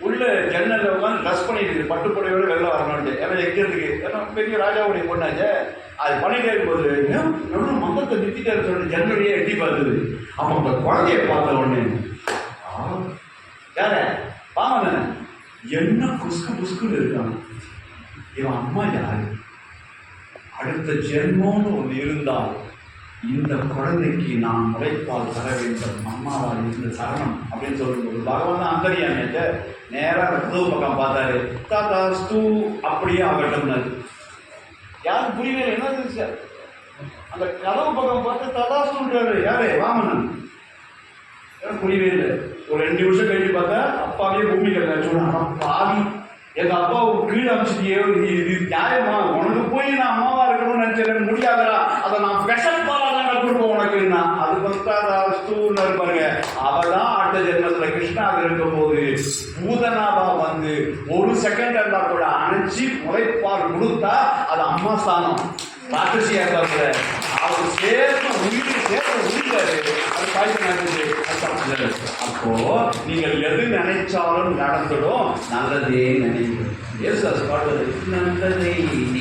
உள்ள ஜன்னல் உட்காந்து ட்ரெஸ் பண்ணிட்டு பட்டுப்புடையோட வெளில வரணும்ட்டு. ஏன்னா எக்கிறதுக்கு ஏன்னா பெரிய ராஜாவுடைய பொண்ணாச்சு. அது பண்ணிட்டே இருக்கும்போது நம்மளும் மந்திரத்தை நிறுத்திட்டாரு சொல்லிட்டு ஜன்னலையே எட்டி பார்த்தது. அப்போ அந்த குழந்தைய பார்த்த உடனே யார பாவன என்ன புஸ்கு புஸ்குன்னு இருக்காங்க. இவன் அம்மா யாரு, அடுத்த ஜென்மோன்னு ஒன்று இருந்தால் இந்த குழந்தைக்கு நான் முளைப்பால் தர வேண்டும், அம்மாவால் இந்த சரணம் அப்படின்னு சொல்லும்போது பகவான் தான் அந்தரியாமேச்ச நேராக கதவு பக்கம் பார்த்தாரு. தாத்தா ஸ்தூ அப்படியே ஆகட்டும்னாரு. யாரும் புரியவே என்ன சார், அந்த கதவு பக்கம் பார்த்து ததாஸ்துன்றாரு. யாரு வாமனன். புரியவே இல்லை. ஒரு 2 நிமிஷம் கழிச்சு பார்த்தா அப்பாவே பூமி சொன்னா பாவி எங்க அப்பாவை கீழே அமைச்சிட்டியே, இது நியாயமா, உனக்கு போய் நான் அம்மாவா இருக்கணும்னு நினைச்சேன், முடியாதா, அதை நான் ஸ்பெஷல் பாலாக கொடுப்போம் உனக்குன்னா. அது பஸ்தாஸ்தூன்னு இருப்பாருங்க. அவதான் அடுத்த ஜென்மத்தில் கிருஷ்ணாவில் இருக்கும் போது பூதனாவா வந்து 1 செகண்ட் இருந்தா கூட அணைச்சி முளைப்பால் கொடுத்தா அது அம்மா ஸ்தானம். ராட்சசியா இருக்காரு, அவர் சேர்த்து உயிர்த்தாரு. அது காய்ச்சல். அப்போ நீங்கள் எது நினைச்சாலும் நடந்துடும், நல்லதே நினைக்கும். நல்லதை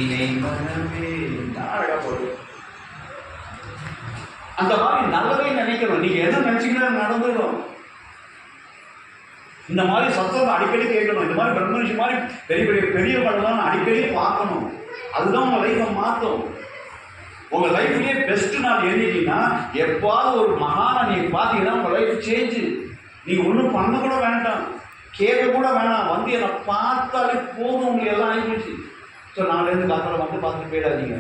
நினைப்பதே அழகா போகுது. அந்த மாதிரி நல்லதே நினைக்கணும். நீங்க என்ன நினைச்சீங்கன்னா நடந்துடும். இந்த மாதிரி சத்தத்தை அடிக்கடி கேட்கணும். இந்த மாதிரி பிரம்மரிஷி மாதிரி பெரிய பெரிய பெரிய படம் அடிக்கடி பார்க்கணும். அதுதான் உங்க லைஃப்பை மாற்றும். உங்க லைஃப்லயே பெஸ்ட் நாள் என்னைக்குன்னா எப்பாவது ஒரு மகானை நீங்க பார்த்தீங்கன்னா உங்க லைஃப் சேஞ்சு. நீங்க ஒன்றும் பண்ண கூட வேண்டாம், கேட்க கூட வேணாம், வந்து என்னை பார்த்தாலே போதும், உங்களுக்கு எல்லாம் ஆகிப்போச்சு. ஸோ நாளிலேருந்து காத்தால வந்து பார்த்துட்டு போயிடாதீங்க.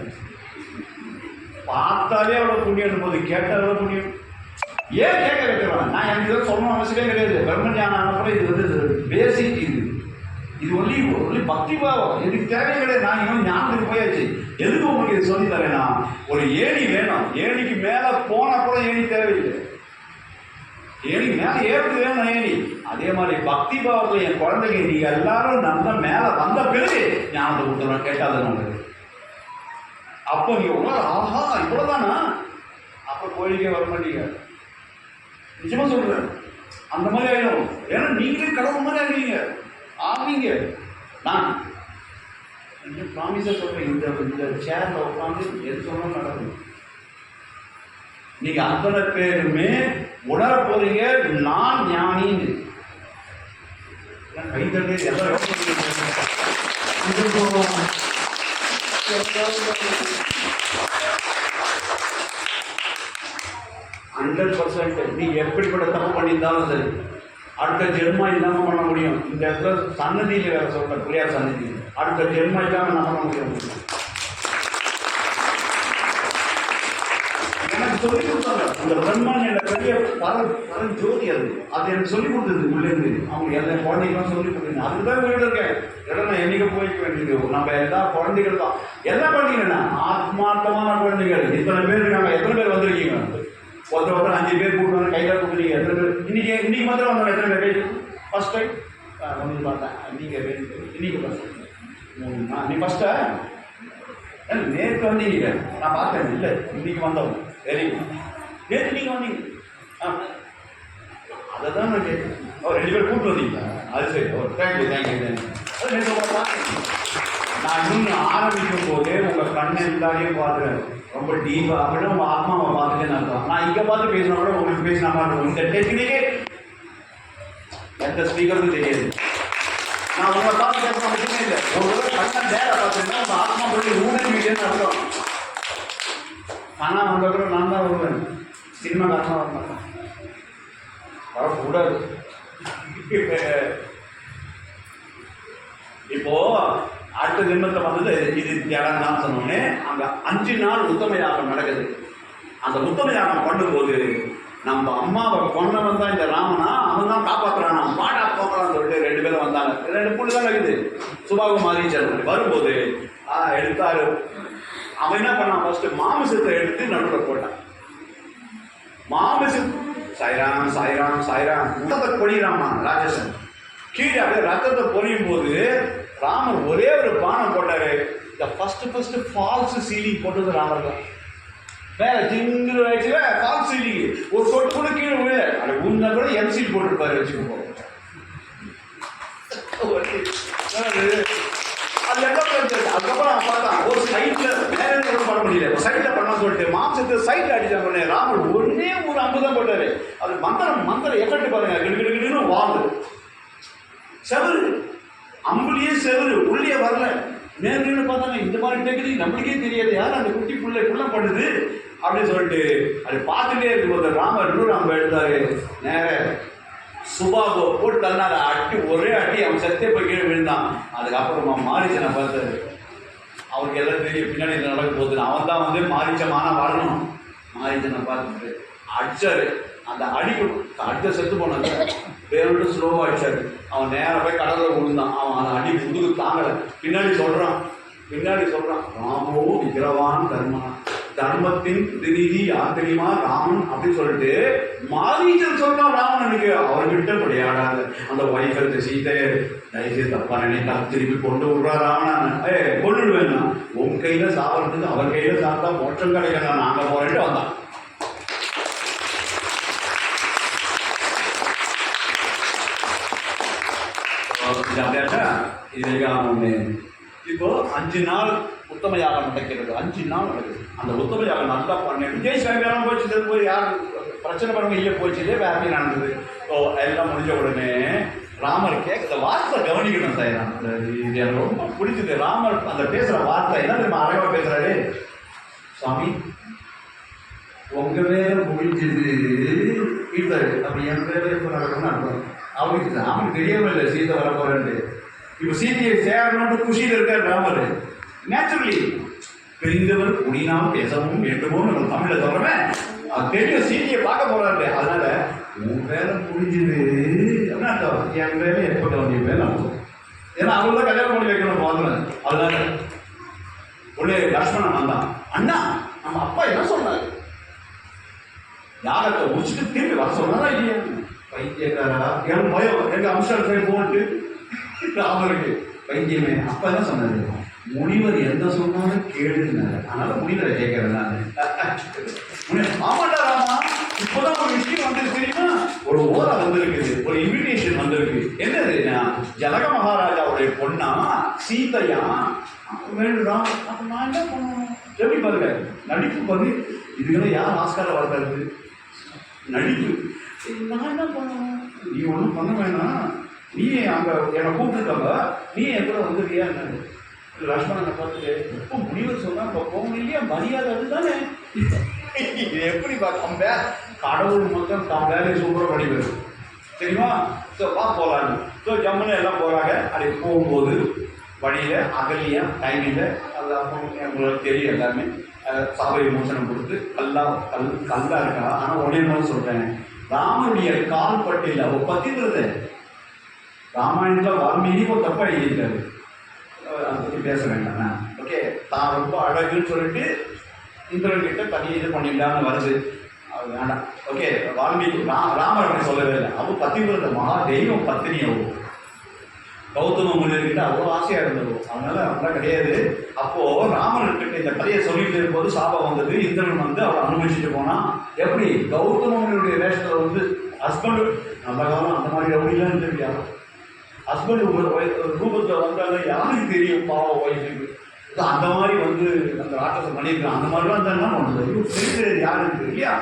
பார்த்தாலே அவ்வளோ புண்ணியம் போது, கேட்டால் எவ்வளோ புண்ணியம். ஏன் கேட்க வைக்கிறேன் நான், எனக்கு இதை சொல்லணும் அவசியமே கிடையாது. பிரம்ம ஞானம் அனுப்புற இது வந்து பேசிக். இது ஒல்லி பக்தி பாவம். எனக்கு தேவையே கிடையாது. நான் இன்னும் ஞானத்துக்கு போயாச்சு. எதுக்கு உங்களுக்கு இது சொல்லி தரேன்னா, ஒரு ஏணி வேணும். ஏணிக்கு மேலே போன கூட ஏணி தேவையில்லை. ஏணி மேலே ஏறது வேணும் ஏணி. அதே மாதிரி பக்தி பாவத்தில் என் குழந்தைங்க நீங்க எல்லாரும் நல்ல மேலே வந்த பிறகு ஞானத்தை கொடுத்துருவேன். கேட்டாத உங்களுக்கு அப்போ நீங்க உங்களால் ஆஹா இவ்வளவுதானா, அப்போ கோயிலுக்கே வர மாட்டீங்க. நிஜமா சொல்றேன், அந்த மாதிரி ஆயிடும். ஏன்னா நீங்களே கடவுள் மாதிரி ஆகிறீங்க ஆவீங்க. நான் ப்ராமிஸா சொல்றேன், இந்த சேர்ல உட்காந்து எது சொன்னாலும் நடக்கும். நீங்க அத்தனை பேருமே உணர போறீங்க நான் ஞானின்னு. கைத்தட்டே எல்லாம் 100% நீ எப்படிப்பட்ட தப்பு பண்ணியிருந்தாலும் சரி, அடுத்த ஜென்மா இல்லாமல் பண்ண முடியும். இந்த இடத்துல சன்னதியில் வேற சொல்ற பிள்ளையார் சன்னதி, அடுத்த ஜென்மா இல்லாமல் நான் பண்ண முடியும். எனக்கு சொல்லிக் கொடுத்தாங்க இந்த பிரம்மன் என்ற பெரிய பரன் ஜோதி. அது எனக்கு சொல்லிக் கொடுத்தது உள்ளேருந்து. அவங்க எல்லா குழந்தைகளும் சொல்லிக் கொடுத்தீங்க. அதுதான் வீடு இருக்கேன். இடம் நான் என்னைக்கு போய்க்க வேண்டியது. நம்ம எல்லா குழந்தைகள் தான். எல்லா குழந்தைங்கன்னா ஆத்மார்த்தமான குழந்தைகள். இத்தனை பேர் இருக்காங்க. எத்தனை பேர் வந்திருக்கீங்க? ஒருத்தர் 5 பேர் கூப்பிட்டு கையில் கொடுக்குறீங்க. எத்தனை பேர் இன்னைக்கு மாத்திரம் வந்தாங்க? எத்தனை பேர் கை ஃபர்ஸ்ட் டைம் வந்து பார்த்தேன். நீங்கள் இன்னைக்கு ஃபர்ஸ்ட் நீ ஃபர்ஸ்ட்டா? நேற்று வந்தீங்க நான் பார்த்தேன். இல்லை இன்னைக்கு வந்தவங்க. Very good. நேற்று நீங்கள் வந்தீங்க. அதை தான் நான் கேட்குறேன். 2 பேர் கூப்பிட்டு வந்தீங்களா? அது சரி. தேங்க்யூ. அது நேற்று உங்களை பார்த்தேன். நான் இன்னும் ஆரம்பிக்கும் போதே உங்கள் கண்ணை எல்லாரையும் பார்த்துறேன். ரொம்ப டீப்பாக அப்படின்னா உங்கள் ஆத்மாவை பார்த்துட்டே நான் இங்கே பார்த்து பேசினா கூட உங்களுக்கு பேசின மாதிரி இருக்கும். இந்த டெக்னிக்கே எந்த ஸ்பீக்கருக்கும் தெரியாது. நான் உங்களை பார்த்து பேசுகிற மட்டுமே இல்லை. ஒரு கண்ணை நேராக பார்த்துருந்தா உங்கள் ஆத்மா போய் ஊனமிட்டேன்னு அர்த்தம். ஆனால் வந்தவரை நான் தான் வருவேன். சினிமா காரணமாக வர மாட்டேன், வரக்கூடாது. இப்போ அடுத்த ஜென்மத்தில் வந்தது இது இடம் தான் சொன்னோடனே அங்கே 5 நாள் உத்தம யாகம் நடக்குது. அந்த உத்தம யாகம் பண்ணும்போது நம்ம அம்மாவை கொண்டவன் தான் இந்த ராமனா, அவன் தான் காப்பாற்றுறான். நான் பாடா போகலான்னு சொல்லிட்டு 2 பேரும் வந்தாங்க. 2 புள்ளி தான் இருக்குது. சுபாகம் மாறிச்சார். வரும்போது எடுத்தாரு. அவன் என்ன பண்ணான், ஃபர்ஸ்ட் மாமிசத்தை எடுத்து நடுவில் போட்டான். மாமிசம் சாய்ராம் சாய்ராம் சாய்ராம் ரத்தத்தை பொழியிறாமா ராஜசன். கீழே அப்படியே ரத்தத்தை பொழியும் போது ராமர் ஒரே ஒரு பானம் போட்டாரு. இந்த ஃபர்ஸ்ட் ஃபால்ஸ் சீலிங் போட்டது ராமர் தான். வேற ஜிங்கிற வயசுல ஃபால்ஸ் சீலிங் ஒரு சொட்டு கூட கீழே விழ. அது உண்மை கூட எம்சீல் போட்டுருப்பாரு வச்சுக்கோ. அதுக்கப்புறம் அவன் பார்த்தான் ஒரு சைட்ல வேற என்ன பண்ண முடியல. ஒரு சைட்ல பண்ண சொல்லிட்டு மாம்சத்தை சைட்ல அடிச்சாங்க. ராமர் ஒன்னே ஒரு அம்பு தான் போட்டாரு. அது மந்திரம் எஃபெக்ட் பாருங்க. கிடுகிடுன்னு வாங்க செவரு, அம்புலியே செவரு, உள்ளே வரல. நேர்ல பார்த்தாங்க இந்த மாதிரி டெக்னிக் நம்மளுக்கே தெரியாது. யார் அந்த குட்டி புள்ள பண்ணுது அப்படின்னு சொல்லிட்டு அது பார்த்துட்டே இருக்கும்போது ராமர் இன்னொரு அம்பு எடுத்தாரு. நேர சுபாகோ போட்டு தன்னால அட்டி ஒரே அட்டி அவன் செத்தே போய் கீழே விழுந்தான். அதுக்கப்புறமா மாரிச்சனை பார்த்தாரு. அவருக்கு எல்லாம் தெரியும் பின்னாடி என்ன நடக்க போகுதுன்னு. அவன் தான் வந்து மாரிச்சமான வரணும். மாரிச்சனை பார்த்துட்டு அடிச்சாரு. அந்த அடிக்கு அடுத்த செத்து போனாங்க. வேறு ஸ்லோவாக அடிச்சாரு. அவன் நேராக போய் கடலில் விழுந்தான். அவன் அந்த அடி முதுகு தாங்கலை. பின்னாடி சொல்கிறான் ராமோ விக்கிரவான் தர்மன், தர்மத்தின் பிரதிநிதி யார் தெரியுமா ராமன் அப்படின்னு சொல்லிட்டு மாரீச்சன் சொல்றான் ராமனுக்கு. அவர்கிட்ட விளையாடாது அந்த ஒய்ஃப் எடுத்து சீத்தை தயவுசெய்து தப்பா நினைத்தா திருப்பி கொண்டு விடுறா ராமன். கொண்டுடுவேன்னா உன் கையில சாப்பிட்றதுக்கு அவர் கையில சாப்பிட்டா மோட்சம் கிடைக்கணும், நாங்க போறேன்ட்டு வந்தான். இப்போ 5 நாள் உத்தம யாகம் நடக்கிறது 5 நாள் நடக்குது. அந்த உத்தம யாகம் நல்லா பண்ண விஜய் சாமியெல்லாம் போச்சு, போய் யாரும் பிரச்சனை பண்ணவங்க இல்லை, போச்சு இல்லையே, ஹாப்பி நடந்தது. ஸோ எல்லாம் முடிஞ்ச உடனே ராமர் கேட்குற வார்த்தை கவனிக்கணும் சார். இது எனக்கு ரொம்ப பிடிச்சது. ராமர் அந்த பேசுகிற வார்த்தை என்ன தெரியுமா அழகாக பேசுகிறாரு, சாமி உங்க வேலை முடிஞ்சது இருக்காரு, அப்படி என் வேலை இப்போ நடக்கணும்னு அர்த்தம். அவனுக்கு தெரியவே இல்லை சீதை வர போறேன்ட்டு. இப்போ சீதையை சேரணும்னு குஷியில் இருக்கார் ராமர். நேச்சுரலி பிரிந்தவர் குடினால் பேசவும் வேண்டுமோ நம்ம தமிழில் சொல்றேன், அது தெரியும் சீதையை பார்க்க போறாரு. அதனால உன் வேலை முடிஞ்சது அப்படின்னு அர்த்தம். என் வேலை எப்போ வேண்டிய அர்த்தம். ஏன்னா அவங்க தான் கல்யாணம் பண்ணி வைக்கணும் போதும். அதனால உடனே லக்ஷ்மணன் வந்தான். அண்ணா நம்ம அப்பா என்ன சொன்னாரு, யாகத்தை முடிச்சுட்டு திரும்பி வர சொன்னா இல்லையா? பைத்தியக்காரா, என் பயம் எங்க அம்சம் சைடு போட்டு ராமருக்கு பைத்தியமே. அப்ப என்ன சொன்னாரு, முனிவர் என்ன சொன்னாலும் கேளுனாரு. அதனால முனிவரை கேட்கறேன் நான். ஆமாண்டா ராமா, இப்போதான் ஒரு விஷயம் வந்து தெரியுமா, ஒரு ஓரா வந்திருக்குது, ஒரு இன்விடேஷன் வந்திருக்கு. என்னது, ஜனக மகாராஜாவுடைய பொண்ணா சீதையா வேணுடா. அப்ப நான் என்ன பண்ணணும், எப்படி பாருங்க நடிப்பு பாரு. இதுக்கெல்லாம் யார் ஆஸ்கார வளர்க்கறது, நடிப்பு. நான் என்ன பண்ணணும், நீ ஒன்றும் பண்ண வேணாம், நீ அங்கே என்னை கூப்பிட்டுருக்காங்க, நீ என் கூட வந்துருக்கியா. லக்ஷ்மணனை பார்த்துட்டு இப்போ முனிவர் சொன்னா இப்போ போகணும் இல்லையா, மரியாதை அதுதானே. இது எப்படி பார்க்க கடவுள் மொத்தம் தான் வேலையை சூப்பராக படிப்பாரு தெரியுமா. ஸோ போகலான்னு ஸோ ஜம்முன்னு எல்லாம் போகிறாங்க. அப்படி போகும்போது வழியில் அகலியா டைமில் எல்லாம் உங்களுக்கு தெரியும் எல்லாமே சாப விமோசனம் கொடுத்து கல்லா இருக்கா. ஆனால் உடனே சொல்கிறேன், ராமனுடைய கால் பட்டியில் அவள் பத்தின்றது ராமாயணத்தில் வால்மீகி ஒரு தப்பாக எழுதியிருக்காரு. அதை பற்றி பேச வேண்டாம். ஓகே, தான் ரொம்ப அழகுன்னு சொல்லிட்டு இந்திரன்கிட்ட தனி இது பண்ணிடலான்னு வருது, அது வேண்டாம். ஓகே, வால்மீகி ராமர் அப்படி சொல்லவே இல்லை. அவள் பத்திவிரத மகா தெய்வம் பத்தினி. அவள் கௌதம முனிவர்கிட்ட அவ்வளோ ஆசையாக இருந்தது, அதனால அப்படிலாம் கிடையாது. அப்போது ராமர்கிட்ட இந்த கதையை சொல்லிட்டு இருக்கும்போது சாபம் வந்தது. இந்திரன் வந்து அவளை அனுபவிச்சுட்டு போனான். எப்படி கௌதம முனிவருடைய வேஷத்தில் வந்து ஹஸ்பண்டு நல்ல காலம் அந்த மாதிரி ரவுடிலாம் தெரியா, ஹஸ்பண்ட் ரூபத்தில் வந்தாங்க, யாருக்கு தெரியும் பாவம் வயசுக்கு. அந்த மாதிரி வந்து அந்த ராட்சசம் பண்ணியிருக்கான். அந்த மாதிரிலாம் இருந்தால் என்ன பண்ணுறது, தெரியாது யாருக்கு இல்லையா.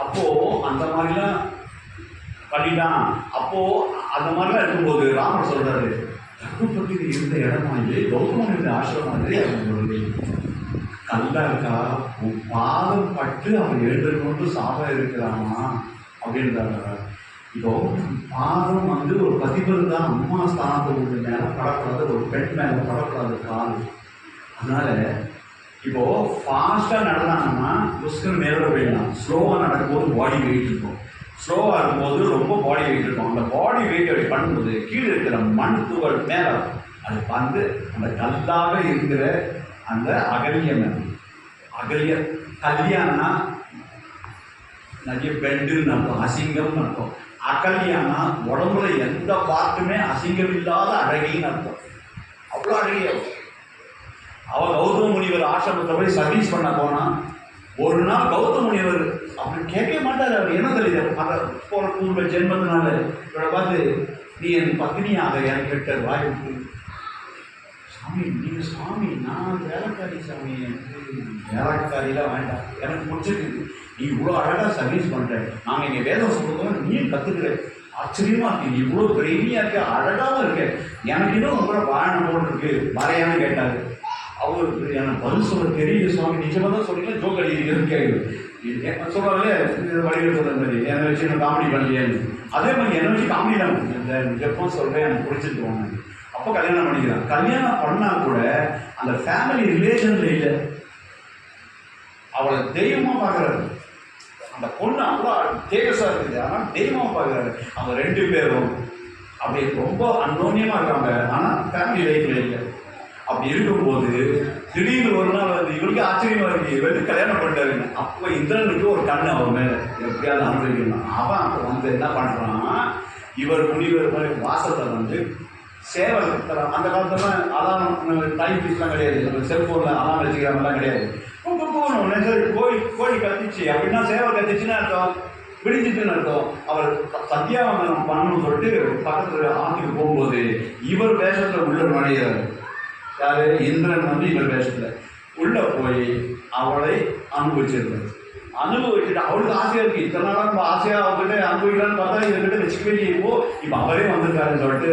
அப்போது அந்த மாதிரிலாம் பண்ணிட்டான். அப்போது அந்த மாதிரிலாம் இருக்கும்போது ராமர் சொல்கிறாரு, ரகுபதி இருந்த இடமா இது, கௌதமனுடைய ஆசிரமம் இது அப்படின்னு சொல்லி கல்லா இருக்கா, உன் பாதம் பட்டு அவன் எழுதுன்னு சாபம் இருக்கிறானா அப்படின்றாங்க. இப்போ பாதம் வந்து ஒரு பதிபர் தான், அம்மா ஸ்தானத்துக்கு மேலே படக்கூடாது, ஒரு பெண் மேலே படக்கூடாது கால். அதனால இப்போ ஃபாஸ்ட்டாக நடந்தாங்கன்னா புஷ்கர் மேலோட போயிடலாம். ஸ்லோவாக நடக்கும்போது பாடி வெயிட் இருக்கும், ஸ்லோவாக இருக்கும்போது ரொம்ப பாடி வெயிட் இருக்கும். அந்த பாடி வெயிட் அப்படி பண்ணும்போது கீழே இருக்கிற மண் துகள் மேலே அது வந்து அந்த கல்லாக இருக்கிற அந்த அகலியம். அகலிய கல்யாணம்னா நிறைய பெண்டுன்னு அர்த்தம், அசிங்கம்னு அர்த்தம். அகல்யானா உடம்புல எந்த பார்ட்டுமே அசிங்கம் இல்லாத அழகின்னு அர்த்தம். அவ்வளோ அழகிய அவள் கௌதம முனிவர் ஆசிரமத்தை போய் சர்வீஸ் பண்ண போனா, ஒரு நாள் கௌதம முனிவர் அப்படி கேட்கவே மாட்டார். அவர் என்ன தெரியுது, போன பூர்வ ஜென்மத்தினால இவரை பார்த்து நீ என் பத்னியாக எனக்கு கேட்டார் வாய் விட்டு. சாமி நீங்க சாமி, நான் வேலைக்காரி சாமி, வேலைக்காரிலாம் வேண்டாம், எனக்கு முடிச்சிருக்கு. நீ இவ்வளோ அழகாக சர்வீஸ் பண்ணுற, நாங்கள் இங்கே வேதம் சொல்லுறோம், நீயும் கற்றுக்கிற, ஆச்சரியமா இருக்கு, நீ இவ்வளோ பிரெயினியாக இருக்க, அழகாகவும் இருக்க, எனக்கு இன்னும் உங்களோட வாழணும் போல் இருக்கு வரையான்னு கேட்டார். அவருக்கு எனக்கு பதில் சொல்ல தெரியல சுவாமி, நிஜமாக தான் சொல்றீங்களா ஜோக் அடிக்கிறதுன்னு கேட்குது. சொல்கிறாங்களே வழியில் சொல்கிற மாதிரி என்னை வச்சு நான் காமெடி பண்ணலையேன்னு. அதே மாதிரி என்னை வச்சு காமெடி தான் இந்த ஜப்பான் சொல்கிறேன், எனக்கு பிடிச்சிட்டு போனேன். அப்போ கல்யாணம் பண்ணிக்கிறான். கல்யாணம் பண்ணால் கூட அந்த ஃபேமிலி ரிலேஷனில் இல்லை, அவளை தெய்வமாக பார்க்குறாரு. அந்த பொண்ணு அவ்வளோ தேவஸாக இருக்குது, ஆனால் தெய்வமாக பார்க்குறாரு. அவங்க 2 பேரும் அப்படி ரொம்ப அன்னோன்யமாக இருக்காங்க, ஆனால் ஃபேமிலி லைஃப்பில் இல்லை. அப்படி இருக்கும்போது திடீர்னு ஒரு நாள் வந்து இவருக்கு ஆச்சரியமாக இருக்கு, இவருக்கு கல்யாணம் பண்ணிட்டாருங்க. அப்போ இந்திரனுக்கு ஒரு கண்ணு அவர் மேலே எப்படியாவது அனுபவிக்கணும். அவன் அப்போ வந்து என்ன பண்ணுறான், இவர் முனிவர் மாதிரி வாசத்தை வந்து சேவை தரான். அந்த காலத்துல அலாம் டைம் பீஸ்லாம் கிடையாது, செல்ஃபோனில் அலாம் வச்சுக்கிறாங்கலாம் கிடையாது. போகணும் சரி, கோழி கத்திச்சு அப்படின்னா சேவை கத்திச்சுன்னு அர்த்தம், பிடிச்சிட்டுன்னு அர்த்தம். அவர் சத்தியாவந்தனம் பண்ணணும்னு சொல்லிட்டு பக்கத்தில் ஆற்றுக்கு போகும்போது இவர் வேஷத்தில் உள்ள நுழையிறாரு. யாரு? இந்திரன் வந்து இவர் வேஷத்துல உள்ள போய் அவளை அனுபவிச்சிருந்தார். அனுபவிச்சுட்டு அவளுக்கு ஆசையா இருக்கு, இத்தனை நாளா நம்ம ஆசையா அவர்கிட்ட அனுபவிக்கலான்னு பார்த்தா இவர்கிட்ட வச்சுக்கவே இப்போ அவரே வந்திருக்காருன்னு சொல்லிட்டு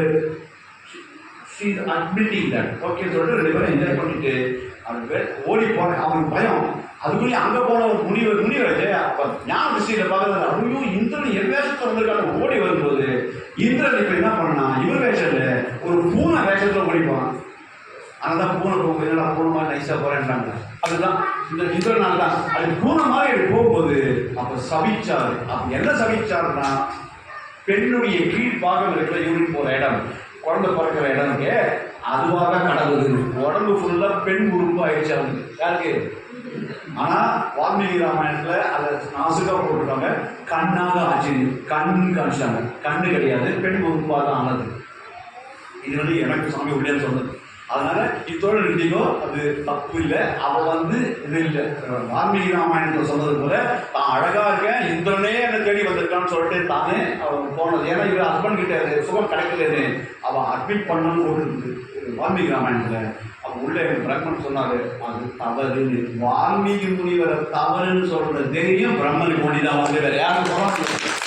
அட்மிட்டிங் தட் ஓகே சொல்லிட்டு 2 பேரும் என்ஜாய் பண்ணிட்டு அது ஓடி போனேன். அவனுக்கு பயம். அதுக்குள்ளே அங்கே போன ஒரு முனிவர் அப்போ ஞான விஷயத்தில் பார்க்கறது ஐயோ இந்திரன் என் வேஷத்தில் வந்திருக்காங்க ஓடி வரும்போது இந்திரன் இப்போ என்ன பண்ணா இவர் வேஷத்தில் ஒரு பூனை வேஷத்தில் ஓடிப்பான். ஆனால் தான் பூனை போகும்போது என்னடா பூனை மாதிரி நைஸாக போகிறேன்றாங்க. அதுதான் இந்த இந்திரனால் தான் அது பூனை மாதிரி போகும்போது அப்போ சபிச்சாரு. அப்போ என்ன சபிச்சாருன்னா பெண்ணுடைய கீழ் பாகம் இருக்கிற யூரின் போகிற இடம், குழந்தை பிறக்கிற இடம் இருக்கு, அதுவாக கடவுது. உடம்பு ஃபுல்லாக பெண் உறுப்பு ஆயிடுச்சு அவனுக்கு. யாருக்கு? ஆனால் வால்மீகி ராமாயணத்தில் அதை நாசுக்காக போட்டுருக்காங்க. கண்ணாக ஆச்சு, கண் காமிச்சாங்க. கண்ணு கிடையாது, பெண் உறுப்பாக ஆனது. இது வந்து எனக்கு சாமி உள்ளே சொன்னது. அதனால இத்தோடு நிறுத்திக்கோ, அது தப்பு இல்லை. அவள் வந்து இது இல்லை, வால்மீகி ராமாயணத்தில் சொன்னது போல தான் அழகா இருக்கேன் இந்திரனே என்னை தேடி வந்திருக்கான்னு சொல்லிட்டு தானே அவள் போனது. ஏன்னா இவர் ஹஸ்பண்ட் கிட்ட சுகம் கிடைக்கலன்னு அவள் அட்மிட் பண்ணணும்னு போட்டுருக்கு வால்மீகி ராமாயணத்தில். அவள் உள்ள பிரம்மன் சொன்னாரு அது தவறுன்னு. வால்மீகி முனிவரை தவறுன்னு சொல்ற தைரியம் பிரம்மனுக்கு ஒண்டிதான் வந்து வேற யாரும் சொல்ல.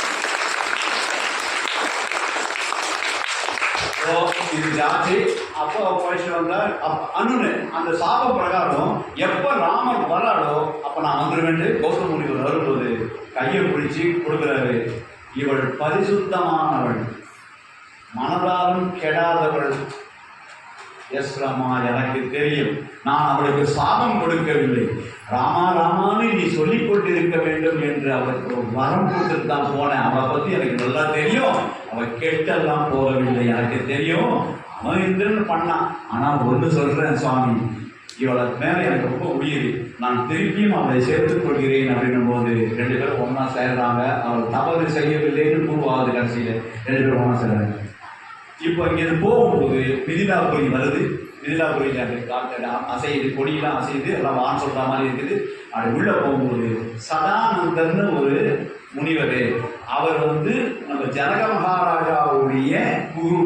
இது ஜாதி. அப்போ போயிட்டு வந்தார். அனுன்னு அந்த சாப பிரகாரம் எப்ப ராமர் வராடோ அப்ப நான் வந்துருவேன். கௌதம முனிவர் வரும்போது கையை பிடிச்சி கொடுக்குறாரு. இவள் பரிசுத்தமானவள், மனதாலும் கெடாதவள். எஸ் ராமா, எனக்கு தெரியும், நான் அவளுக்கு சாபம் கொடுக்கவில்லை. ராமா ராமான்னு நீ சொல்லிக் கொண்டிருக்க வேண்டும் என்று அவளுக்கு ஒரு வரம் கொடுத்துட்டு தான் போனேன். அவளை பத்தி எனக்கு நல்லா தெரியும். அவள் கெட்டெல்லாம் போகவில்லை, எனக்கு தெரியும். அவன் இந்திரன் பண்ணான். ஆனால் ஒன்று சொல்றேன் சுவாமி, இவளை மேலே எனக்கு ரொம்ப உயிர், நான் திருப்பியும் அவளை சேர்த்துக் கொள்கிறேன் அப்படின்னும் போது 2 பேரும் ஒன்றா சேர்றாங்க. அவள் தவறு செய்யவில்லைன்னு பூர்வாவது கடைசியில் 2 பேரும் ஒன்றா சேர்றாங்க. இப்போ இங்கேருந்து போகும்போது மிதிலாபுரி வருது. மிதிலாபுரியில் அப்படி காற்று அசையுது, கொடியெல்லாம் அசையுது, எல்லாம் வான் சொல்கிற மாதிரி இருக்குது. அப்படி உள்ளே போகும்போது சதானந்தர்னு ஒரு முனிவர், அவர் வந்து நம்ம ஜனக மகாராஜாவுடைய குரு.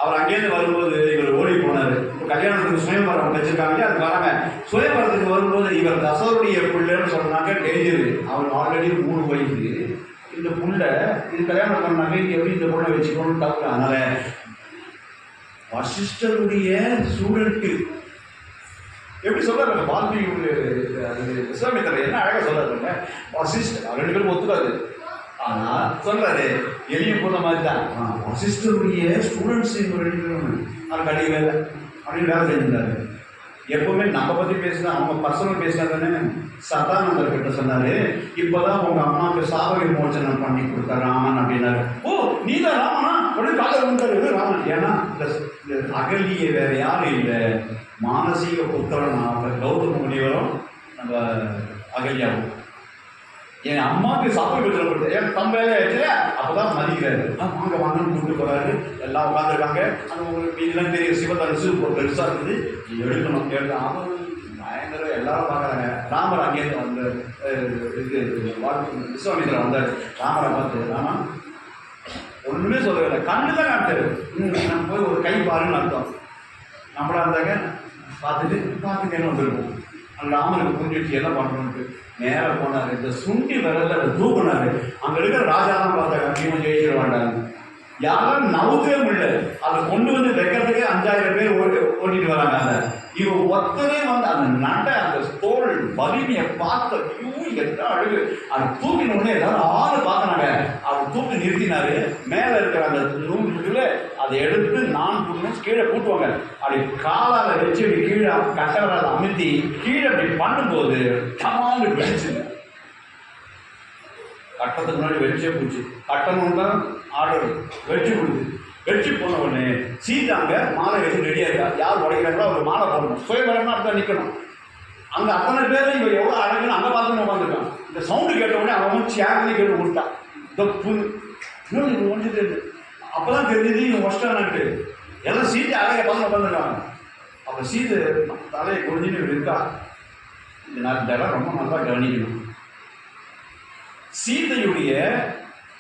அவர் அங்கேருந்து வரும்போது இவர் ஓடி போனார். இப்போ கல்யாணத்துக்கு சுயம்பரம் வச்சிருக்காங்க, அது வராங்க. சுயம்பரத்துக்கு வரும்போது இவர் தசருடைய பிள்ளைன்னு சொன்னாங்க. டேஞ்சரு. அவர் ஆல்ரெடி 3 வயசு. இந்த புள்ள இது கல்யாணம் பண்ணாங்க, எப்படி இந்த பொண்ணை வச்சுக்கணும்னு தப்பு. அதனால வசிஷ்டருடைய ஸ்டூடெண்ட்டு எப்படி சொல்றாங்க வால்மீகி விஸ்வாமித்திரர் என்ன அழகா சொல்றாருங்க. வசிஷ்டர் 2 பேரும் ஒத்துக்காது. ஆனா சொல்றாரு எளிய போன மாதிரி தான். வசிஷ்டருடைய ஸ்டூடெண்ட்ஸ் 2 பேரும் அது கடிக்க வேலை அப்படின்னு வேலை செஞ்சிருந்தாரு. எப்பவுமே நம்ம பத்தி பேசினா அவங்க பர்சனல் பேசினா தானே. சதானந்தர் கிட்ட சொன்னாரு, இப்பதான் உங்க அம்மாவுக்கு சாப விமோச்சனம் பண்ணி கொடுத்த ராமன் அப்படின்னாரு. ஓ நீதான் ராமனா அப்படின்னு காதல் வந்தாரு ராமன். ஏன்னா இந்த அகலிய வேற யாரும் இல்லை, மானசீக புத்திரன் அவர் கௌதம முனிவரும் நம்ம அகல்யாவும். என் அம்மாவுக்கு சாப்பிட கொடுத்து என் தம்பையில அப்பதான் மதிக்கிறாரு. வாங்க வாங்கன்னு கூப்பிட்டு போறாரு. எல்லாம் உட்காந்துருக்காங்க. அந்த உங்களுக்கு இதெல்லாம் தெரியும், சிவதனுசு பெருசா இருக்குது, எடுக்கணும் கேட்டு அவன் பயங்கர எல்லாரும் பார்க்குறாங்க. ராமர் அங்கேருந்து வந்து இது விஸ்வாமித்திரன் வந்தார். ராமரை பார்த்து ராமா ஒன்றுமே சொல்லவில்லை, கண்ணு தான் காட்டுறாரு. நம்ம போய் ஒரு கை பாருன்னு அர்த்தம். நம்மளா இருந்தாங்க பார்த்துட்டு வந்துருக்கோம். அந்த ராமனுக்கு புரிஞ்சிடுச்சு எல்லாம் பண்ணணும்ட்டு நேராக போனார். இந்த சுண்டி விரல்ல அதை தூக்குனாரு. அங்கே இருக்கிற ராஜா தான் பார்த்தாங்க, அங்கேயும் ஜெயிச்சிட வேண்டாங்க. யாரும் நவுக்கவே முடியல. அதை கொண்டு வந்து வைக்கிறதுக்கே 5000 பேர் ஓட்டிட்டு வராங்க. அந்த இவன் ஒத்தனே வந்து அந்த நடை அந்த தோல் வலிமையை பார்த்த எத்தனை அழகு. அதை தூக்கின உடனே எல்லாரும் ஆறு பார்க்கறாங்க. அவர் தூக்கி நிறுத்தினாரு. மேலே இருக்கிற அந்த நூல்ல அதை எடுத்து கீழே கூட்டுவாங்க. அப்படி காலால் வச்சு இப்படி கீழே கட்டவரால் அமுத்தி கீழே அப்படி பண்ணும்போது டமாண்டு வெடிச்சுங்க. கட்டத்துக்கு முன்னாடி வெடிச்சே போச்சு. கட்டணும் தான் ஆர்டர் வெடிச்சு கொடுத்து வெடிச்சு போன உடனே சீதாங்க மாலை வச்சு ரெடியாக இருக்கா. யார் உடைக்கிறாங்களோ அவர் மாலை போடணும். சுயபரமாக அடுத்த நிற்கணும். அங்கே அத்தனை பேரும் இவன் எவ்வளோ அழகுன்னு அங்கே பார்த்து உட்காந்துருக்கான். இந்த சவுண்டு கேட்ட உடனே அவன் சேர் கேட்டு கொடுத்தான். இன்னொன்று ஒன்று அப்போதான் தெரிஞ்சது இவன் ஒஸ்டானான்ட்டு. எல்லாம் சீட்டு அழகை பார்த்து உட்காந்துருக்காங்க. அப்போ சீட்டு தலையை குறைஞ்சின்னு இருக்கா. இந்த இடம் ரொம்ப நல்லா கவனிக்கணும். சீதையுடைய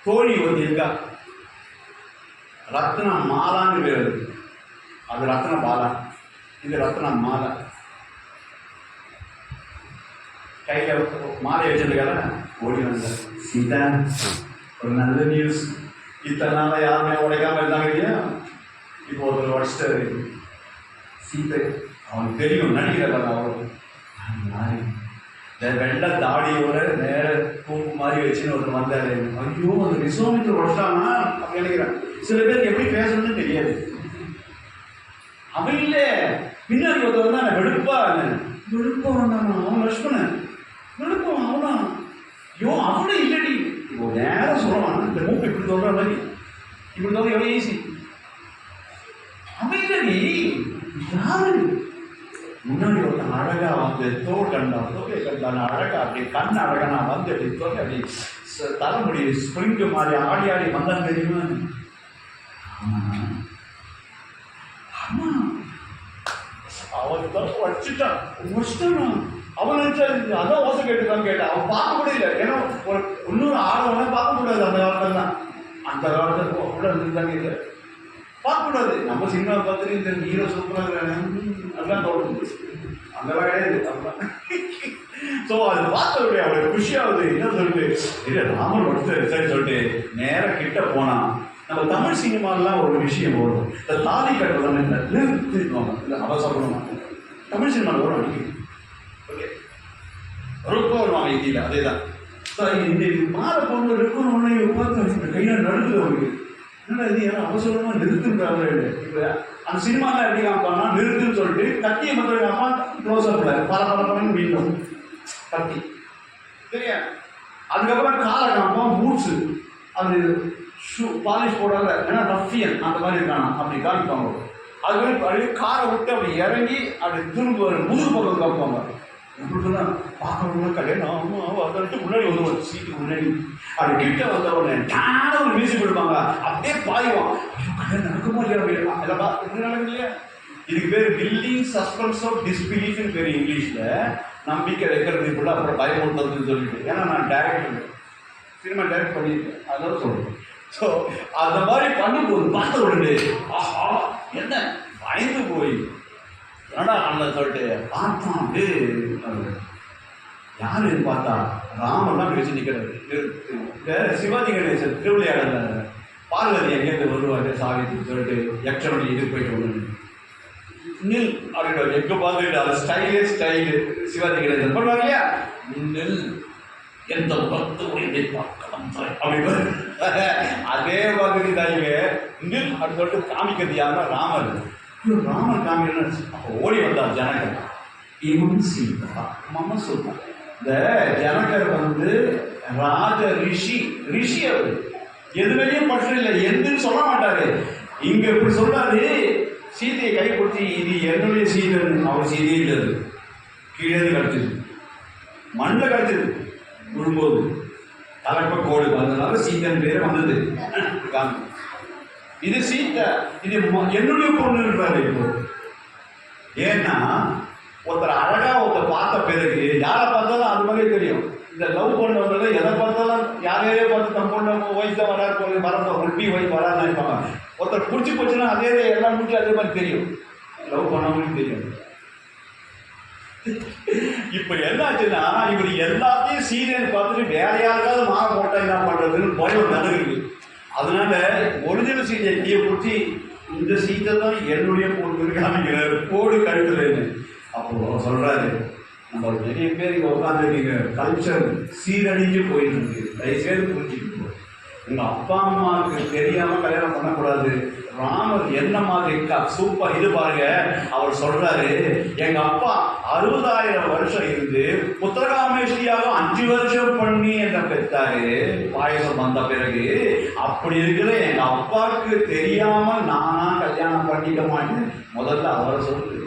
தோழி வந்து இருக்கா, ரத்ன மாலான்னு பேர். அது ரத்ன பாலா. இது ரத்னம் மாலை. கையில் மாலை வச்சிருக்கால ஓடி வந்தார். சீதா, ஒரு நல்ல நியூஸ். இத்தனை நாளாக யாருமே உடைக்காம இருந்தாங்க இல்லையா, இப்போ ஒருத்தர் உடச்சிட்டாரு. சீதை அவனுக்கு தெரியும் நடிக்கிறவன். அவன் இந்த வெள்ளை தாடியோட நேர பூப்பு மாதிரி வச்சுன்னு ஒருத்தர் வந்தாரு. ஐயோ அந்த விஸ்வாமித்திர உடச்சிட்டானா அப்படி நினைக்கிறேன். சில பேருக்கு எப்படி பேசணும்னு தெரியாது. அவன் இல்லை, பின்னாடி ஒருத்தர் வந்தா வெளுப்பா வந்தானா அவன் லட்சுமணன். வெளுப்பான் அவனா? ஐயோ அவனே இல்லடி. இப்போ நேரம் சொல்லுவான். இந்த மூப்பை இப்படி சொல்ற மாதிரி இப்படி சொல்ல எவ்வளோ ஈஸி. அவன் இல்லடி, யாரு? முன்னாடி ஒருத்தன் அழகா வந்து தோல் கண்டான், தோகை கண்டான் அழகா, அப்படி கண் அழகா நான் வந்து அப்படி தோகை அப்படி தலைமுடி ஸ்ப்ரிங்கு மாதிரி ஆடி ஆடி வந்தான் தெரியுமா? ஆமா அவன் தான் வச்சுட்டான். அவன் நினைச்சா அதான் ஓசை கேட்டுதான் கேட்டான். அவன் பார்க்க கூட இல்லை. ஏன்னா ஒரு இன்னொரு ஆடவனை பார்க்க கூடாது அந்த காலத்துல தான். அந்த காலத்துல கூட இருந்தாங்க இல்லை, பார்க்க கூடாது. நம்ம சினிமா பார்த்துட்டு இந்த ஹீரோ சூப்பராக அதெல்லாம் தோணுது. அதெல்லாம் கிடையாது. ஸோ அது பார்த்தவருடைய அவளுக்கு குஷியாகுது. என்ன சொல்லிட்டு இல்லை ராமன் ஒருத்தர் சரி சொல்லிட்டு நேரம் கிட்ட போனான். நம்ம தமிழ் சினிமாலாம் ஒரு விஷயம் வரும். இந்த தாலி கட்டுறதுன்னு நிறுத்திடுவாங்க, இல்லை அவசரமா தமிழ் சினிமாவில் வரும். அன்னைக்கு ஓகே ரொம்ப வருவாங்க இந்தியில். அதே தான் இந்த மாலை பொண்ணு இருக்கணும்னு பார்த்து கையில் நடுக்குது அவனுக்கு. என்னடா இது யாரும் அவசரமாக நிறுத்துன்றாங்க. இப்போ அந்த சினிமாலாம் எப்படி காமிப்பாங்கன்னா நிறுத்துன்னு சொல்லிட்டு கத்தியை மட்டும் அம்மா க்ளோஸ் அப்ல பல மீண்டும் கத்தி சரியா. அதுக்கப்புறம் காலை காமிப்பான் பூட்ஸு, அது ஷூ பாலிஷ் போடாத, ஏன்னா ரஃபியன் அந்த மாதிரி இருக்கானா அப்படி காமிப்பாங்க. அது மாதிரி அப்படியே காரை விட்டு அப்படி இறங்கி அப்படி திரும்ப முதுகு பக்கம் காமிப்பாங்க. எப்படின்னா பார்க்கணும் கல்யாணம் ஆமாம் வந்துட்டு முன்னாடி வந்து ஒரு சீட்டு முன்னாடி அப்படி கிட்ட வந்தவொடனே டான ஒரு மியூசிக் கொடுப்பாங்க. அப்படியே பாய்வான். கல்யாணம் நடக்குமா இல்லையா அப்படின்னா எல்லாம் எப்படி நடக்குது இல்லையா. இதுக்கு பேர் பில்டிங் சஸ்பென்ஸ் ஆஃப் டிஸ்பிலீஃப்னு பேர் இங்கிலீஷில். நம்பிக்கை வைக்கிறது இப்படி அப்புறம் பயமுறுத்துறதுன்னு சொல்லிட்டு. ஏன்னா நான் டைரக்டர், சினிமா டைரக்ட் பண்ணியிருக்கேன், அதனால சொல்கிறேன். ஸோ அந்த மாதிரி பண்ணும்போது பார்த்த உடனே ஆஹா என்ன பயந்து போய் என்னடா அந்த சொல்லிட்டு பார்த்தான். அப்படியே யாருன்னு பார்த்தா ராமன் வச்சு நிற்கிறாரு. சிவாஜி கணேசன் திருவிளையாடல பார்வதி எங்கேருந்து வருவாரு சாவித்து சொல்லிட்டு யக்ஷனுடைய இது போயிட்டு ஒன்று நில் அப்படின்னு எங்கே பார்த்துட்டு அது ஸ்டைலு சிவாஜி கணேசன் பண்ணுவாங்க இல்லையா. நில் எந்த பக்து உயிரை பார்க்க வந்தாய் அப்படின்னு அதே மாதிரி தான் இங்க நில் அப்படின்னு சொல்லிட்டு காமிக்கிறது யாருன்னா ராமர். ராமன் காமிக்கணும். அப்போ ஓடி வந்தார் ஜனகர். இவன் சீதா மம சொல்றான். இந்த ஜனகர் வந்து ராஜ ரிஷி அவர் எதுலையும் பற்று இல்லை, எதுன்னு சொல்ல மாட்டாரு. இங்க இப்படி சொல்றாரு, சீதையை கைப்பிடிச்சி இது என்னுடைய சீதன். அவர் சீதையே இல்லது, கீழே கிடைச்சது, மண்ணில் கிடைச்சது விழும்போது தலைப்ப கோடு வந்ததுனால சீதன் பேர் வந்தது. இது சீத்தை, இது என்னுடைய பொண்ணுன்றாரு. இப்போ ஏன்னா ஒருத்தர் அழகா ஒருத்தர் பார்த்த பிறகு யாரை பார்த்தாலும் அது மாதிரி தெரியும். இந்த லவ் பண்ண வந்தது எதை பார்த்தாலும் யாரையே பார்த்து தம் பொண்ணு வயசு தான் வராது வரப்போ ரிப்பி வயசு வராதுன்னு இருப்பாங்க. ஒருத்தர் பிடிச்சி போச்சுன்னா அதே எல்லாம் முடிச்சு அதே மாதிரி தெரியும், லவ் பண்ணவங்களுக்கு தெரியும். இப்ப என்னாச்சுன்னா இவர் எல்லாத்தையும் சீரியல் பார்த்துட்டு வேற யாருக்காவது மாற போட்டா என்ன பண்றதுன்னு பயம் நடக்குது. அதனால ஒரிஜினல் சீட்டை கீழே பிடிச்சி இந்த சீட்டை தான் என்னுடைய பொண்ணு காமிக்கிறாரு போடு கழுத்துலன்னு. அப்போ சொல்றாரு, நம்ம நிறைய பேர் இங்கே உட்காந்துருக்கீங்க, கல்ச்சர் சீரழிஞ்சு போயிட்டு இருக்கு, தயவுசெய்து புரிஞ்சுக்கிட்டு உங்க அப்பா அம்மாவுக்கு தெரியாம கல்யாணம் பண்ணக்கூடாது. ராமர் என்ன மாதிரி சூப்பர் இது பாருங்க. அவர் சொல்றாரு, எங்க அப்பா 60,000 வருஷம் இருந்து புத்திரகாமேஷ்டியாக 5 வருஷம் பண்ணி என்ன பெற்றாரு பாயசம் வந்த பிறகு. அப்படி இருக்கிற எங்க அப்பாவுக்கு தெரியாம நானா கல்யாணம் பண்ணிக்க மாட்டேன். முதல்ல அவரை சொல்லு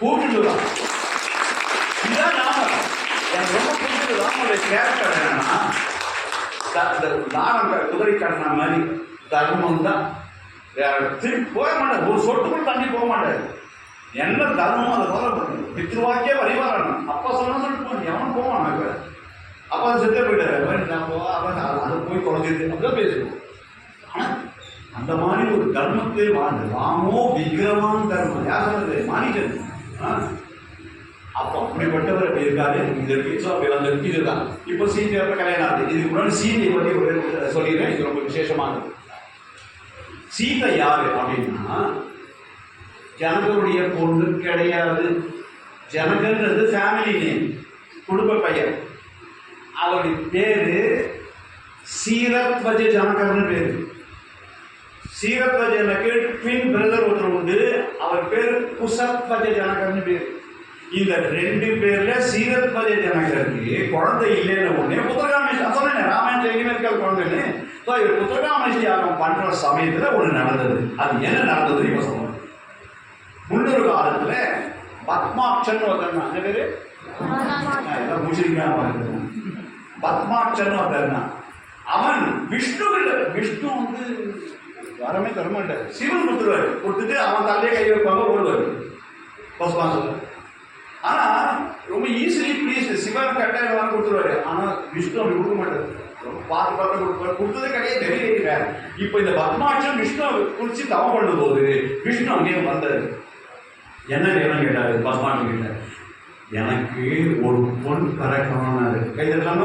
கூப்பிட்டுலாம். இதுதான் ராமர். எனக்கு ரொம்ப பிடிச்சது ராமருடைய கேரக்டர் என்னன்னா, தானம் குதிரை கட்டின மாதிரி தர்மம் தான். திருப்பி போக மாட்டார், ஒரு சொட்டு கூட தண்ணி போக மாட்டார். என்ன தர்மம் அதை ஃபாலோ பண்ணணும். பித்ருவாக்கே வழிவாரணும். அப்பா சொன்னா சொல்லிட்டு போய் எவனும் போவான். இப்போ அப்பா அதை செத்தே போயிட்டாரு. நான் அதை போய் குறைஞ்சிருக்கு அப்படிதான் பேசுவோம். ஆனால் அந்த மாதிரி ஒரு தர்மத்தை வாழ்ந்து ராமோ விக்கிரமான் தர்மம் யார் சொல்றது மாணிக்கன். அப்போ அப்படிப்பட்டவர் அப்படி இருக்காரு. அந்த இதுதான் இப்போ சீதை கல்யாணம் ஆகுது. இதுக்கு முன்னாடி சீதையை பற்றி ஒரு சொல்லிடுறேன். இது ரொம்ப விசேஷமானது. சீதை யாரு அப்படின்னா ஜனகருடைய பொண்ணு கிடையாது. ஜனகன்றது ஃபேமிலி நேம், குடும்ப பெயர். அவருடைய பேரு சீரத்வஜ ஜனகர்னு பேரு. சீரத்வஜனுக்கு ட்வின் பிரதர் ஒருத்தர் உண்டு. அவர் பேரு குசத்வஜ ஜனகர்னு பேரு. இந்த ரெண்டு பேர்ல சீரத்வஜ ஜனகருக்கு குழந்தை இல்லைன்னு உடனே புத்திரகாமேஷி சொன்னேன். ராமாயணம் எங்கேயுமே இருக்காது குழந்தைன்னு. இவர் புத்திரகாமேஷி யாகம் பண்ற சமயத்துல ஒண்ணு நடந்தது. அது என்ன நடந்தது இப்ப சொல்லுவாங்க. முன்னொரு காலத்துல பத்மாட்சன் ஒருத்தன் என்ன பேரு பத்மாட்சன் ஒருத்தன். அவன் விஷ்ணு வந்து வரமே தரமாட்டார். சிவன் கொடுத்துருவாரு. கொடுத்துட்டு அவன் தலையே கை வைப்பாங்க, ஓடுவாரு பஸ்மாசம். ஆனா ரொம்ப ஈஸிலி ப்ளீஸ் சிவன் கட்டாயம் வாங்க கொடுத்துருவாரு. ஆனா விஷ்ணு அப்படி கொடுக்க மாட்டாரு. பார்த்து பார்த்து கொடுப்பாரு. கொடுத்தது கிடையாது, தெரியல. இப்ப இந்த பத்மாட்சன் விஷ்ணு குடிச்சு தவம் பண்ணும் போது விஷ்ணு அங்கேயே வந்தாரு. என்ன வேணும் கேட்டாரு. பத்மாட்சன் கிட்ட எனக்கு ஒரு பொன் பிறக்கணும்னாரு. கைதல்லாம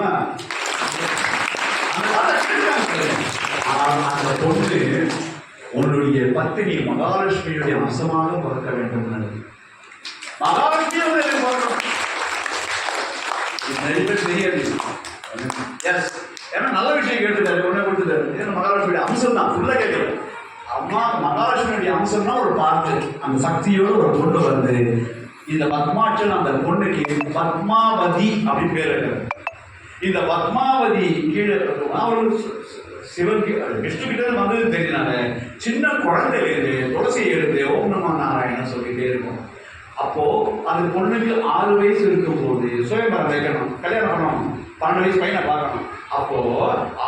அந்த பொண்ணு உன்னுடைய பத்தினி மகாலட்சுமியுடைய அம்சமாக பிறக்க வேண்டும். மகாலட்சுமி நிறைய பேர் தெரியாது. ஏன்னா நல்ல விஷயம் கேட்டுட்டாரு, உடனே கொடுத்துட்டாரு. ஏன்னா மகாலட்சுமியுடைய அம்சம் தான் ஃபுல்லா கேட்கல. அம்மா மகாலட்சுமியுடைய அம்சம்னா ஒரு பார்த்து அந்த சக்தியோடு ஒரு பொண்ணு வருது. இந்த பத்மாட்சன் அந்த பொண்ணுக்கு பத்மாவதி அப்படின்னு பேர் இருக்கு. இந்த பத்மாவதி கீழே அவருக்கு சிவன் விஷ்ணு கிட்ட வந்தது தெரிஞ்சினாங்க. சின்ன குழந்தையில இருந்து துளசி எழுந்து ஓம் நமோ நாராயணன் சொல்லிட்டே இருக்கும். அப்போ அந்த பொண்ணுக்கு 6 வயசு இருக்கும் போது சுயம்பரம் வைக்கணும், கல்யாணம் பண்ணணும். 12 வயசு பையனை பார்க்கணும். அப்போ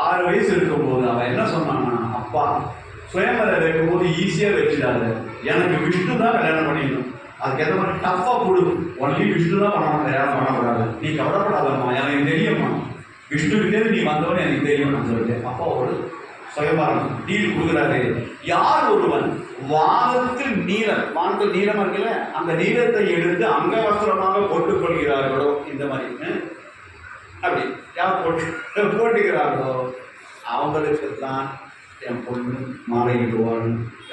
6 வயசு இருக்கும் போது அவன் என்ன சொன்னான்னா, அப்பா சுயம்பரம் வைக்கும் போது ஈஸியா வச்சுட்டாரு, எனக்கு விஷ்ணு தான் கல்யாணம் பண்ணிக்கணும். அதுக்கு எந்த மாதிரி டஃபா கொடு, ஒன்லி விஷ்ணு தான் பண்ணணும், கல்யாணம் பண்ணக்கூடாது. நீ கவலைப்படாதம்மா, எனக்கு தெரியுமா விஷ்ணு கிட்டே நீ வந்தவனே எனக்கு தெரியும் சொல்லிட்டு அப்பா ஒரு சுயம்பரம் டீல் கொடுக்குறாரு. யார் ஒருவன் வானத்தில் நீளம், வானத்தில் நீளம் இருக்குல்ல, அந்த நீளத்தை எடுத்து அங்கவஸ்திரமாக போட்டுக் கொள்கிறார்களோ, இந்த மாதிரி அப்படி யார் போட்டுக்கிறார்களோ அவங்களுக்கு தான் என் பொண்ணு மாலையிடுவாள்.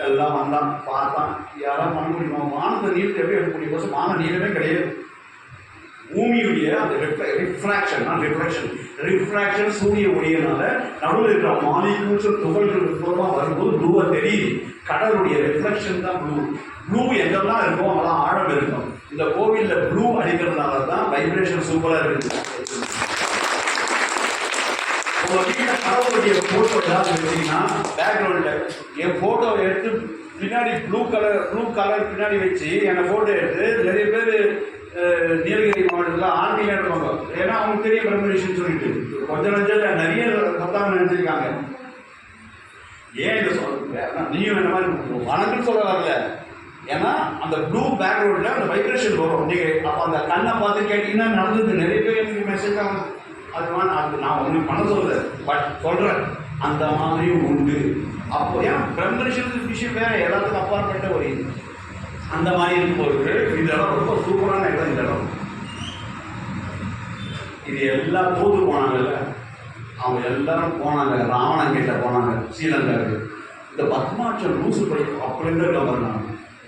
எல்லாம் வந்தான் பார்த்தான், யாரும் பண்ண முடியுமா? வானத்தை நீளத்தை எப்படி எடுக்க முடியும்? வான நீளமே கிடையாது. பூமியுடைய அந்த ரிஃப்ராக்ஷன் சூரிய ஒளியினால நடுவில் இருக்கிற மாலிகூல்ஸ் துகள்கள் மூலமா வரும்போது ப்ளூவா தெரியுது. கடலுடைய ரிஃப்ளெக்ஷன் தான் ப்ளூ. ப்ளூ எங்கெல்லாம் இருக்கும் அங்கெல்லாம் ஆழம் இருக்கும். இந்த கோவில்ல ப்ளூ அடிக்கிறதுனால தான் வைப்ரேஷன் சூப்பரா இருக்குது. உங்க வீட்டுல கடவுளுடைய போட்டோ ஏதாவது எடுத்தீங்கன்னா பேக்ரவுண்ட்ல என் போட்டோ எடுத்து பின்னாடி ப்ளூ கலர் பின்னாடி வச்சு என்னை போட்டோ எடுத்து நிறைய பேர் நீலகிரி மாவட்டத்தில் ஆன்மீகம் இருப்பாங்க. ஏன்னா அவங்களுக்கு தெரிய பிரம்மரிஷன் சொல்லிட்டு கொஞ்சம் நஞ்சல் நிறைய சத்தாங்க நினைச்சிருக்காங்க. ஏன் இதை சொல்ற நீயும் என்ன மாதிரி வணக்கம் சொல்ல வரல. ஏன்னா அந்த ப்ளூ பேக்ரவுண்ட்ல அந்த வைப்ரேஷன் வரும். நீங்க அப்போ அந்த கண்ணை பார்த்து கேட்டீங்கன்னா நடந்தது. நிறைய பேர் எனக்கு மெசேஜ் ஆகும். அது நான் ஒன்றும் பண்ண சொல்ல, பட் சொல்றேன் அந்த மாதிரியும் உண்டு. அப்போ ஏன் பிரம்மரிஷன் விஷயம் வேற, எல்லாத்துக்கும் அப்பாற்பட்ட ஒரு இது. அந்த மாதிரி இருக்கும்போது இந்த இடம் ரொம்ப சூப்பரான இடம். இந்த இடம் இது எல்லாம் தோது போனாங்கல்ல, அவங்க எல்லாரும் போனாங்க, ராவணன் கிட்ட போனாங்க ஸ்ரீலங்காவுக்கு. இந்த பத்மாட்சன் லூசு பையன் அப்படின்னு கவர்னாங்க.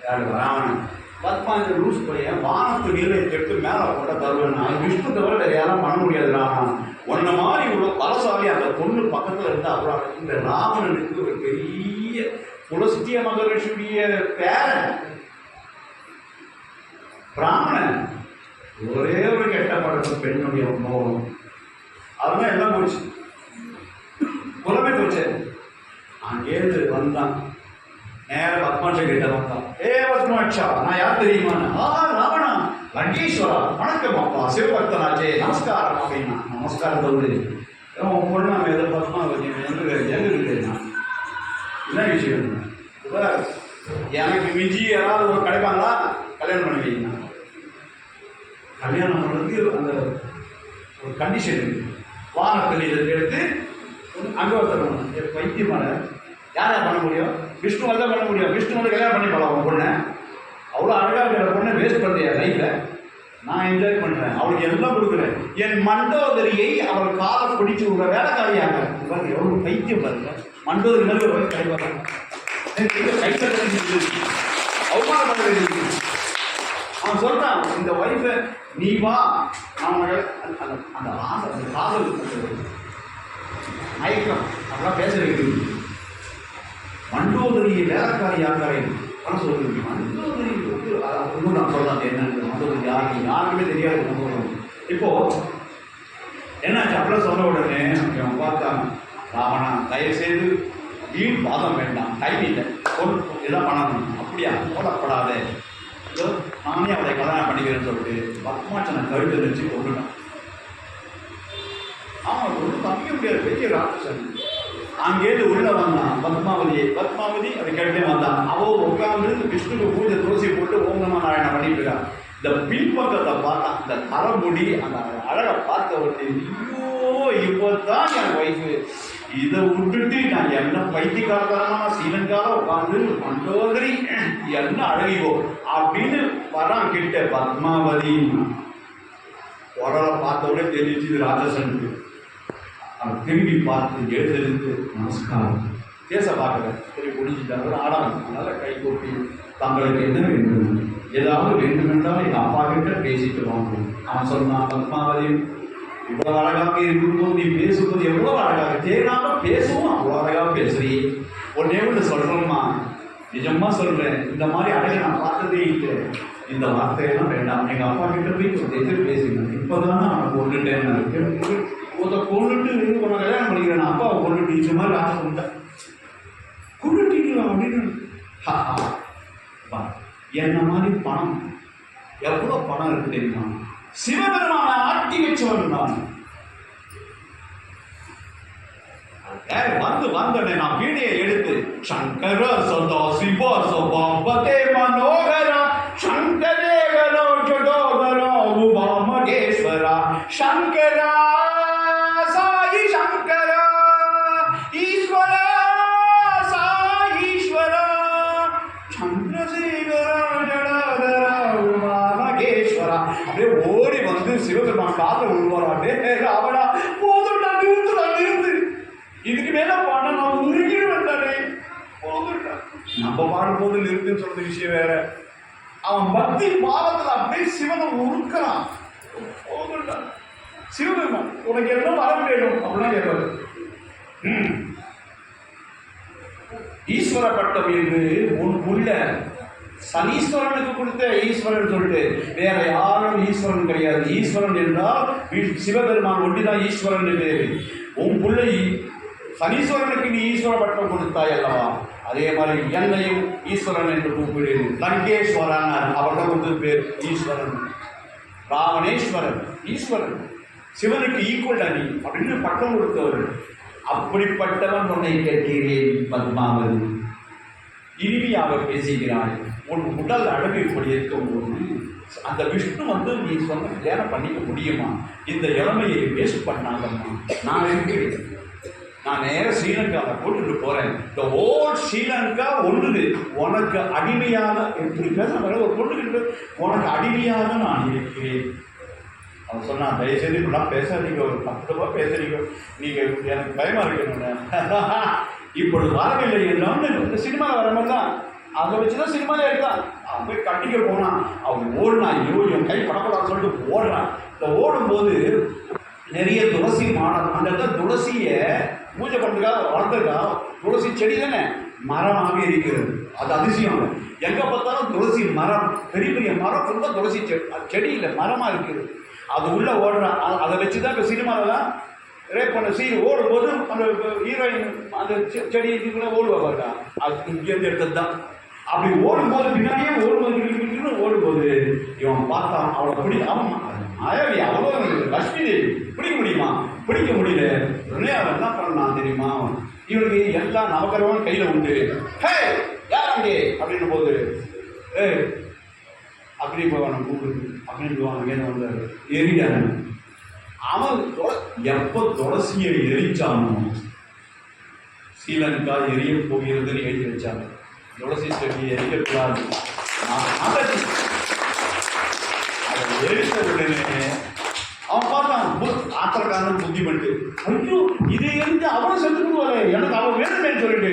யாரு? ராவணன். பத்மாட்சன் லூசு பையன் வானத்து நீரை கெட்டு மேலே போட்ட தருவேன்னா விஷ்ணு தவிர வேற யாரும் பண்ண முடியாது. ராவணன் ஒன்ன மாதிரி இவ்வளோ பலசாலி அந்த பொண்ணு பக்கத்தில் இருந்தா அப்புறம் இந்த ராவணனுக்கு ஒரு பெரிய புலஸ்திய மகரிஷியுடைய பேரன் பிராமணன். ஒரே ஒரு கெட்ட பழக்கம் பெண்ணுடைய மோகம். அதுதான் எல்லாம் போச்சு, புலமே போச்சு. அங்கேருந்து வந்தான் நேர பத்மாட்சா கிட்ட வந்தான். பத்மாட்சா நான் யார் தெரியுமா? ராவணா, லங்கேஸ்வரா, வணக்கம் அப்பா, சிவபக்தனாச்சே, நமஸ்காரம் அப்படின்னா. நமஸ்காரத்தை விடு, உன் பொண்ணு நம்ம எதை பத்மாவதி எங்க என்ன விஷயம்? எனக்கு மிஞ்சி யாராவது ஒரு கிடைப்பாங்களா? கல்யாணம் பண்ணி வைங்க. கல்யாணம் பண்ணுறதுக்கு அந்த ஒரு கண்டிஷன் இருக்கு. வானத்தில் இதை எடுத்து அங்கே ஒருத்தர் வைத்தியமான யாரை பண்ண முடியும்? விஷ்ணு தான் பண்ண முடியும். விஷ்ணு வந்து கல்யாணம் பண்ணி பழகும் பொண்ணை. அவ்வளோ அழகாக இருக்கிற பொண்ணை வேஸ்ட் பண்ணுறியா லைஃப்பில்? நான் என்ஜாய் பண்ணுறேன், அவளுக்கு எல்லாம் கொடுக்குறேன். என் மண்டோதரியை அவள் காலை பிடிச்சி விடுற வேலைக்காரியாக பாருங்க, எவ்வளோ பைத்தியம் பாருங்க. மண்டோதரி மாதிரி ஒரு வயசு கிடைப்பாங்க. அவமான பண்ண வேண்டியது. அவன் சொல்றான், இந்த ஒய்ஃபை நீ வா, அவன் அந்த ஆசை, அந்த காதல் மயக்கம் அப்படிலாம் பேச வைக்கிறது. மண்டோதரியை வேலைக்காரி யாருக்காரை பணம் சொல்லுங்க. மண்டோதரி ஒன்றும் நான் சொல்றேன் என்னன்னு. மண்டோதரி யாருக்குமே தெரியாது. இப்போ என்னாச்சு? அப்படிலாம் சொன்ன உடனே அவன் பார்த்தான், ராவணா தயவு செய்து வீண் வாதம் வேண்டாம், டைம் இல்லை, எல்லாம் பண்ணணும். அப்படியா? போடப்படாதே, இதோ நானே அவளை கல்யாணம் பண்ணிக்கிறேன்னு சொல்லிட்டு பத்மாச்சனை கழுத்தை வச்சு கொண்டுட்டான். அவன் ஒன்றும் தப்பிக்க முடியாது, பெரிய ராட்சசன். அங்கேருந்து உள்ள வந்தான் பத்மாவதி அதை கேட்டே வந்தான். அவள் உட்காந்து விஷ்ணுக்கு பூஜை துளசி போட்டு ஓம் நம நாராயண பண்ணிட்டு இருக்கான். இந்த பின்பக்கத்தை பார்த்தான், இந்த தலைமுடி, அந்த அழகை பார்த்த உடனே ஐயோ இப்போதான் என் ஒய்ஃபு, இதை விட்டுட்டு நான் என்ன பைத்தியக்காரத்தனமா ஸ்ரீலங்கால உட்காந்து மண்டோதரி என்ன அழகிவோ அப்படின்னு வரான் கிட்ட. பத்மாவதி உடலை பார்த்த உடனே தெரிஞ்சு ராட்சசனுக்கு. அவன் திரும்பி பார்த்து எழுந்திருந்து நமஸ்காரம் பேச பார்க்கல, சரி முடிஞ்சுட்டாங்க ஆடாங்க. அதனால கை கூப்பி தங்களுக்கு என்ன வேண்டும், ஏதாவது வேண்டுமென்றால் எங்கள் அப்பா கிட்ட பேசிட்டு வாங்க. அவன் சொன்னான், பத்மாவதி இவ்வளவு அழகாக இருக்கும்போது நீ பேசும்போது எவ்வளவு அழகாக தேனாக பேசுவோம், அவ்வளோ அழகாக பேசுறீ. ஒன்னே ஒன்று சொல்றோம்மா, நிஜமா சொல்றேன், இந்த மாதிரி அழகை நான் பார்த்ததே இல்லை. இந்த வார்த்தையெல்லாம் வேண்டாம், எங்கள் அப்பா கிட்ட போய் கொஞ்சம் பேசுங்க. இப்போதான் நான் கொண்டுட்டேன், ஒருத்த கொண்டுட்டு உன்னை கல்யாணம் பண்ணிக்கிறேன், அப்பாவை கொண்டுட்டு இந்த மாதிரி ஆசை கொண்டேன் கொண்டுட்டீங்களா அப்படின்னு. என்ன மாதிரி பணம், எவ்வளோ பணம் இருக்கு தெரியுமா? சிவபெருமான ஆட்டி வச்சவன் நான். வந்தனே நான் வீடியை எடுத்து சங்கர சதா சிவ சபாபதே மனோகரா சங்கரேகரோ ஜடோகரோ உமா மகேஸ்வரா சங்கரா சாயி சங்கரா ஈஸ்வரா சாயீஸ்வரா சந்திரசேகரா ஜடோகரா உமா மகேஸ்வரா. அப்படியே ஓடி வந்து சிவபெருமான் காத்த உருவாராட்டே, அவனா போதும் நிறுத்து, இதுக்கு மேல பாட நான் உருகிட்டு வந்தானே போதுட்டா. நம்ம பாடும்போது நிறுத்துன்னு சொல்ற விஷயம் வேற. அவன் பக்தி பாவத்தில் அப்படியே சிவனை உருக்கிறான். போதுட்டா சிவபெருமான் உனக்கு என்ன வர வேணும் அப்படின்னா கேட்பாரு. ஈஸ்வர பட்டம் என்று உன் உள்ள சனீஸ்வரனுக்கு கொடுத்த ஈஸ்வரன் சொல்லிட்டு வேற யாரும் ஈஸ்வரன் கிடையாது. ஈஸ்வரன் என்றால் சிவபெருமான் ஒன்றிதான் ஈஸ்வரன் என்று. உன் பிள்ளை சனீஸ்வரனுக்கு நீ ஈஸ்வர பட்டம் கொடுத்தாய் அல்லவா, அதே மாதிரி என்னையும் ஈஸ்வரன் என்று கூப்பிடு. லங்கேஸ்வரன் அவர்தான் கொடுத்த பேர் ஈஸ்வரன். ராவணேஸ்வரன் ஈஸ்வரன், சிவனுக்கு ஈக்குவல் நீ அப்படின்னு பட்டம் கொடுத்தவர். அப்படிப்பட்டவன் உன்னை கேட்கிறேன் பத்மாவதி, இனிமையாக பேசுகிறாய். உன் உடல் அழகு இப்படி இருக்கும்போது அந்த விஷ்ணு வந்து நீ சொன்ன கல்யாணம் பண்ணிக்க முடியுமா? இந்த இளமையை வேஸ்ட் பண்ணாங்கம்மா. நான் இருக்கிறேன், நான் நேரம் ஸ்ரீலங்காவில் போட்டுட்டு போறேன். இந்த ஓல் ஸ்ரீலங்கா ஒன்றுது உனக்கு அடிமையாக. எப்படி பேச ஒரு பொண்ணுக்கிட்டு உனக்கு அடிமையாக நான் இருக்கிறேன். அவன் சொன்னான், தயவுசெய்து இப்படிலாம் பேசாதீங்க, ஒரு 10 ரூபாய் பேசுறீங்க, நீங்கள் எனக்கு பயமா இருக்கணும்னு. இப்பொழுது வரவில்லை என்றால் இந்த சினிமாவில் வர மாதிரி தான், அதை வச்சுதான் சினிமாவில் எடுத்தான். அவன் போய் கட்டிக்க போனான், அவன் ஓடினான். ஐயோ என் கை படப்படான்னு சொல்லிட்டு ஓடுறான். இந்த ஓடும்போது நிறைய துளசி மாடம், அந்த இடத்துல துளசியை பூஜை பண்ணுறதுக்காக வளர்த்துருக்கா. துளசி செடி தானே மரமாக இருக்கிறது. அது அதிசயம். எங்க பார்த்தாலும் துளசி மரம், பெரிய பெரிய மரம் ஃபுல்லாக துளசி செடி இல்லை மரமாக இருக்குது. அது உள்ள ஓடுறான். அதை வச்சுதான் இப்போ சினிமாவெல்லாம் ரேப் பண்ண சீன் ஓடும்போது அந்த ஹீரோயின் அந்த செடிக்குள்ள ஓடுவா பாருக்கா, அது இங்கேருந்து எடுத்தது தான். அப்படி ஓடும்போது பின்னாடியே ஓடும்போது இவன் பார்த்தான். அவளை ஆமாம் அழகி அவ்வளோ லட்சுமி தேவி பிடிக்க முடியுமா? பிடிக்க முடியல. உடனே அவன் என்ன பண்ணான் தெரியுமா? இவனுக்கு எல்லாம் நவகரவன் கையில் உண்டு. ஹே யார் அங்கே அப்படின்னு போது அக்னி பகவானை கூப்பிடு, அக்னி பகவான் அங்கேன்னு வந்தார். எரிட்டான். அவன் எப்போ துளசியை எரிச்சானோ ஸ்ரீலங்கா எரிய போகிறதுன்னு எழுதி வச்சாங்க. துளசி செடி எரிக்கக்கூடாது. அதை எரித்த உடனே அவன் பார்த்தான், ஆத்திரக்காரன் புத்தி பண்ணிட்டு, ஐயோ இது எரிஞ்சு அவனை செத்துக்குவாரு, எனக்கு அவன் வேணுமேன்னு சொல்லிட்டு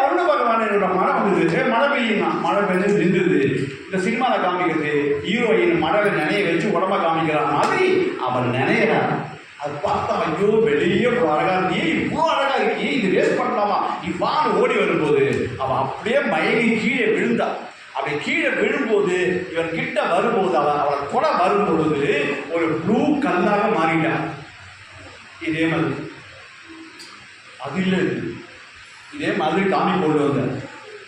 வருண பகவான் என்னோட மழை வந்தது, மழை பெய்யும்னா மழை பெய்ஞ்சு நின்றுது. இந்த சினிமாவில் காமிக்கிறது ஹீரோயின் மழை நினைய வச்சு உடம்ப காமிக்கிற மாதிரி அவன் நினைக்கிறான். அது பார்த்தா ஐயோ வெளியே அழகா இருக்கியே, இவ்வளோ அழகா இருக்கியே, இது வேஸ்ட் பண்ணலாமா இவ்வாறு ஓடி வரும்போது அவன் அப்படியே மயங்கி கீழே விழுந்தா. அப்படி கீழே விழும்போது இவன் கிட்ட வரும்போது அவளை கொடை வரும்பொழுது ஒரு ப்ளூ கல்லாக மாறிட்டான். இதே மாதிரி அது இல்லை, இதே மாதிரி காமி கொண்டு வந்த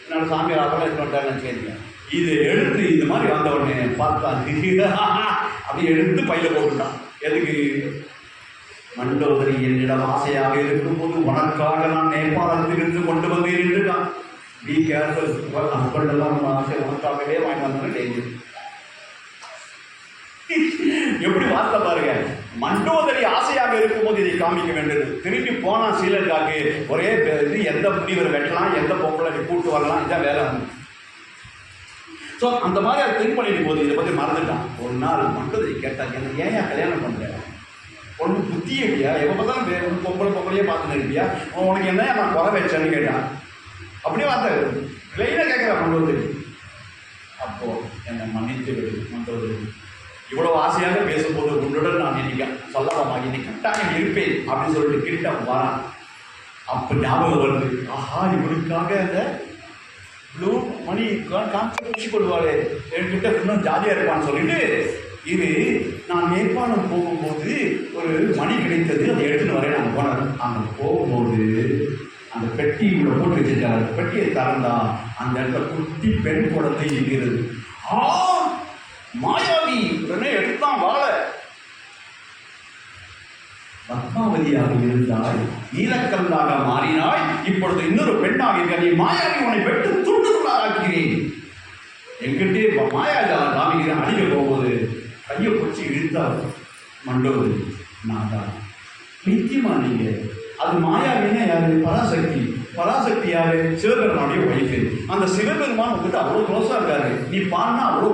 என்னோட சாமியார் அதெல்லாம் எடுத்து வந்தாங்கன்னு கேட்டேன். இதை எடுத்து இந்த மாதிரி வந்த உடனே பார்த்தான், அப்படி எடுத்து பையில போட்டுட்டான். எதுக்கு? மண்டோதரி என்னிடம் ஆசையாக இருக்கும்போது உனக்காக நான் நேபாளத்திலிருந்து கொண்டு வந்தேன் என்றுதான். பி கேர்ஃபுல், ஹஸ்பண்ட் எல்லாம் நம்ம ஆசை உனக்காகவே வாங்கி வந்தாங்க டேஞ்சர். எப்படி வார்த்தை பாருங்க, மண்டோதரி ஆசையாக இருக்கும்போது இதை காமிக்க வேண்டியது. திரும்பி போனா ஸ்ரீலங்காக்கு ஒரே இது, எந்த முடிவர் வெட்டலாம், எந்த பொம்பளை கூட்டு வரலாம், இதான் வேலை. ஸோ அந்த மாதிரி அதை திங்க் பண்ணிட்டு போது இதை பற்றி மறந்துட்டான். ஒரு நாள் மண்டோதரி கேட்டாங்க, எனக்கு ஏன் கல்யாணம் பண்ணுறேன், ஒன்று புத்தி இல்லையா, எப்போ பார்த்தாலும் பொம்பளையே பார்த்துன்னு இருப்பியா, உனக்கு என்ன நான் குறை வச்சேன்னு கேட்டான். அப்படியே வார்த்தை லைனாக கேட்குறேன் மண்டோதரி. அப்போ என்னை மன்னித்து விடு மண்டோதரி, இவ்வளோ ஆசையாக பேசும்போது உன்னுடன் நான் இன்னைக்கு சொல்லலாமா, இன்னைக்கு கட்டாயம் இருப்பேன் அப்படின்னு சொல்லிட்டு கிட்ட வரான். அப்போ ஞாபகம் வருது, ஆஹா இவனுக்காக அந்த ப்ளூ மணி காமிச்சு கொள்வாரு, என்கிட்ட இன்னும் ஜாலியாக இருப்பான்னு சொல்லிட்டு, இது நான் நேபாளம் போகும்போது ஒரு மணி கிடைத்தது, அதை எடுத்துன்னு வரேன். நான் போனேன். அங்கே போகும்போது அந்த பெட்டி உள்ள போட்டு வச்சிருக்காரு. பெட்டியை திறந்தா அந்த இடத்துல குட்டி பெண் குழந்தை இருக்கிறது. மாயாவி உடனே எடுத்தான் வாழ. பத்மாவதியாக இருந்தாய், நீலக்கல்லாக மாறினாய், இப்பொழுது இன்னொரு பெண்ணாக இருக்க, நீ மாயாவி, உன்னை வெட்டு துண்டுகளாக்கிறேன். எங்கிட்டே மாயாஜாலம் காமிக்கிறேன். அடிக்க போகும்போது கையை பிடிச்சி இழுத்தார் மண்டோதரி. நான் தான் நித்தியமா நீங்க அது மாயாவின்னா யாரு? பராசக்தி. பராசக்தி யாரு? சிவபெருமானுடைய ஒய்ஃபு. அந்த சிவபெருமான் உங்ககிட்ட அவ்வளோ க்ளோஸாக இருக்காரு, நீ பாடினா அவ்வளோ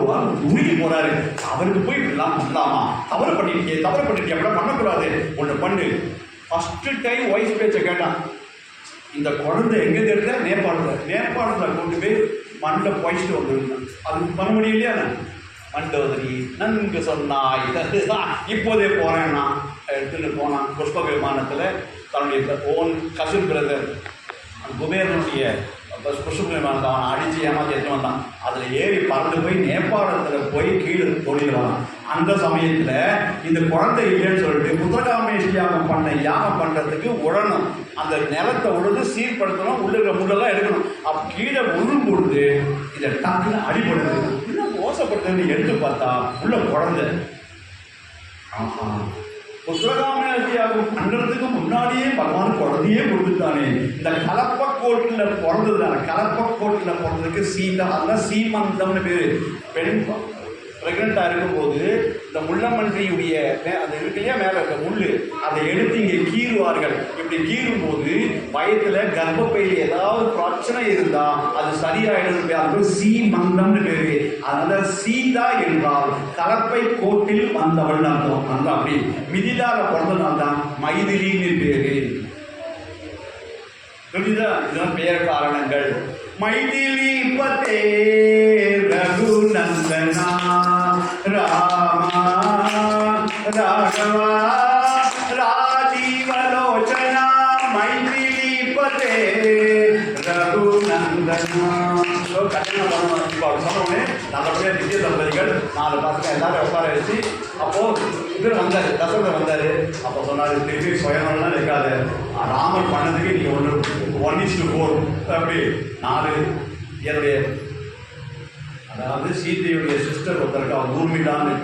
உருகி போறாரு. அவருக்கு போய் இப்படிலாம் பண்ணலாமா? தவறு பண்ணிருக்கே, தவறு பண்ணிருக்கே, அப்படிலாம் பண்ணக்கூடாது, ஒன்று பண்ணு. ஃபஸ்ட்டு டைம் ஒய்ஃப் பேச்சை கேட்டான். இந்த குழந்தை எங்கே தெரியுது? நேபாளத்தில் கொண்டு போய் மண்ணில் போயிட்டு வந்துருந்தான். அது பண்ண முடியலையா? மண்டோதரி நன்கு சொன்னாய், இப்போதே போறேன்னா எடுத்துட்டு போனான். புஷ்ப விமானத்தில் தன்னுடைய ஓன் கசின் பிரதர் குபேரனுடைய புஷ்ப விமானத்தை அவன் அடித்து ஏமாற்றி எடுத்து வந்தான். அதில் ஏறி பறந்து போய் நேபாளத்தில் போய் கீழே தொழிலான். அந்த சமயத்தில் இந்த குழந்தை இல்லைன்னு சொல்லிட்டு புத்திரகாமேஷ் யாகம் யாகம் பண்ணுறதுக்கு உடனும் அந்த நிலத்தை உழுது சீர்படுத்தணும், உள்ள இருக்கிற முள்ளெல்லாம் எடுக்கணும். அப்போ கீழே உழும் பொழுது இதை டக்குன்னு அடிபடுது. இன்னும் மோசப்படுதுன்னு எடுத்து பார்த்தா உள்ள குழந்தை. ஆஹா, புத்திரகாமேஷியாகம் பண்ணுறதுக்கு முன்னாடியே பகவான் குழந்தையே கொடுத்துட்டானே. இந்த கலப்பக்கோட்டில் பிறந்ததுனால, கலப்பக்கோட்டில் பிறந்ததுக்கு சீதா, அதுதான் சீமந்தம்னு பேர். பெண் ப்ரெக்னெண்ட்டாக இருக்கும்போது இந்த முள்ளமன்றியுடைய அது இருக்கு இல்லையா, மேலே இருக்க முள், அதை எடுத்து இங்கே கீறுவார்கள். இப்படி கீறும்போது வயத்தில் கர்ப்பப்பையில் ஏதாவது பிரச்சனை இருந்தால் அது சரியாயிடும். அது சீமந்தம்னு பேரு. அதனால சீதா என்றால் கலப்பை கோட்டில் வந்தவள் அர்த்தம். அந்த அப்படி மிதிலாக பிறந்ததால் தான் மைதிலின்னு பேரு. புரியுதா? இதுதான் பெயர் காரணங்கள். மைதிலி பதே ரகுநந்தனா ராமா ராகவா ராஜீவலோச்சனா மைதிலி பதே ரகுநந்தனா. கல்யாணம் பண்ணணும். இப்போ அவர் சொன்னோடனே நல்லபடியாக திவ்ய தம்பதிகள் 4 பசங்க எல்லாரும் உட்கார வச்சு, அப்போது இவர் வந்தார், தசரதர் வந்தார். அப்போ சொன்னார், திருப்பி சுயநலம் இருக்காது, ராமன் பண்ணதுக்கு நீங்கள் 1:4 அப்படி 4 என்னுடைய, அதாவது சீதையுடைய சிஸ்டர் ஒருத்தருக்கு அவன் ஊர்மிளான்னு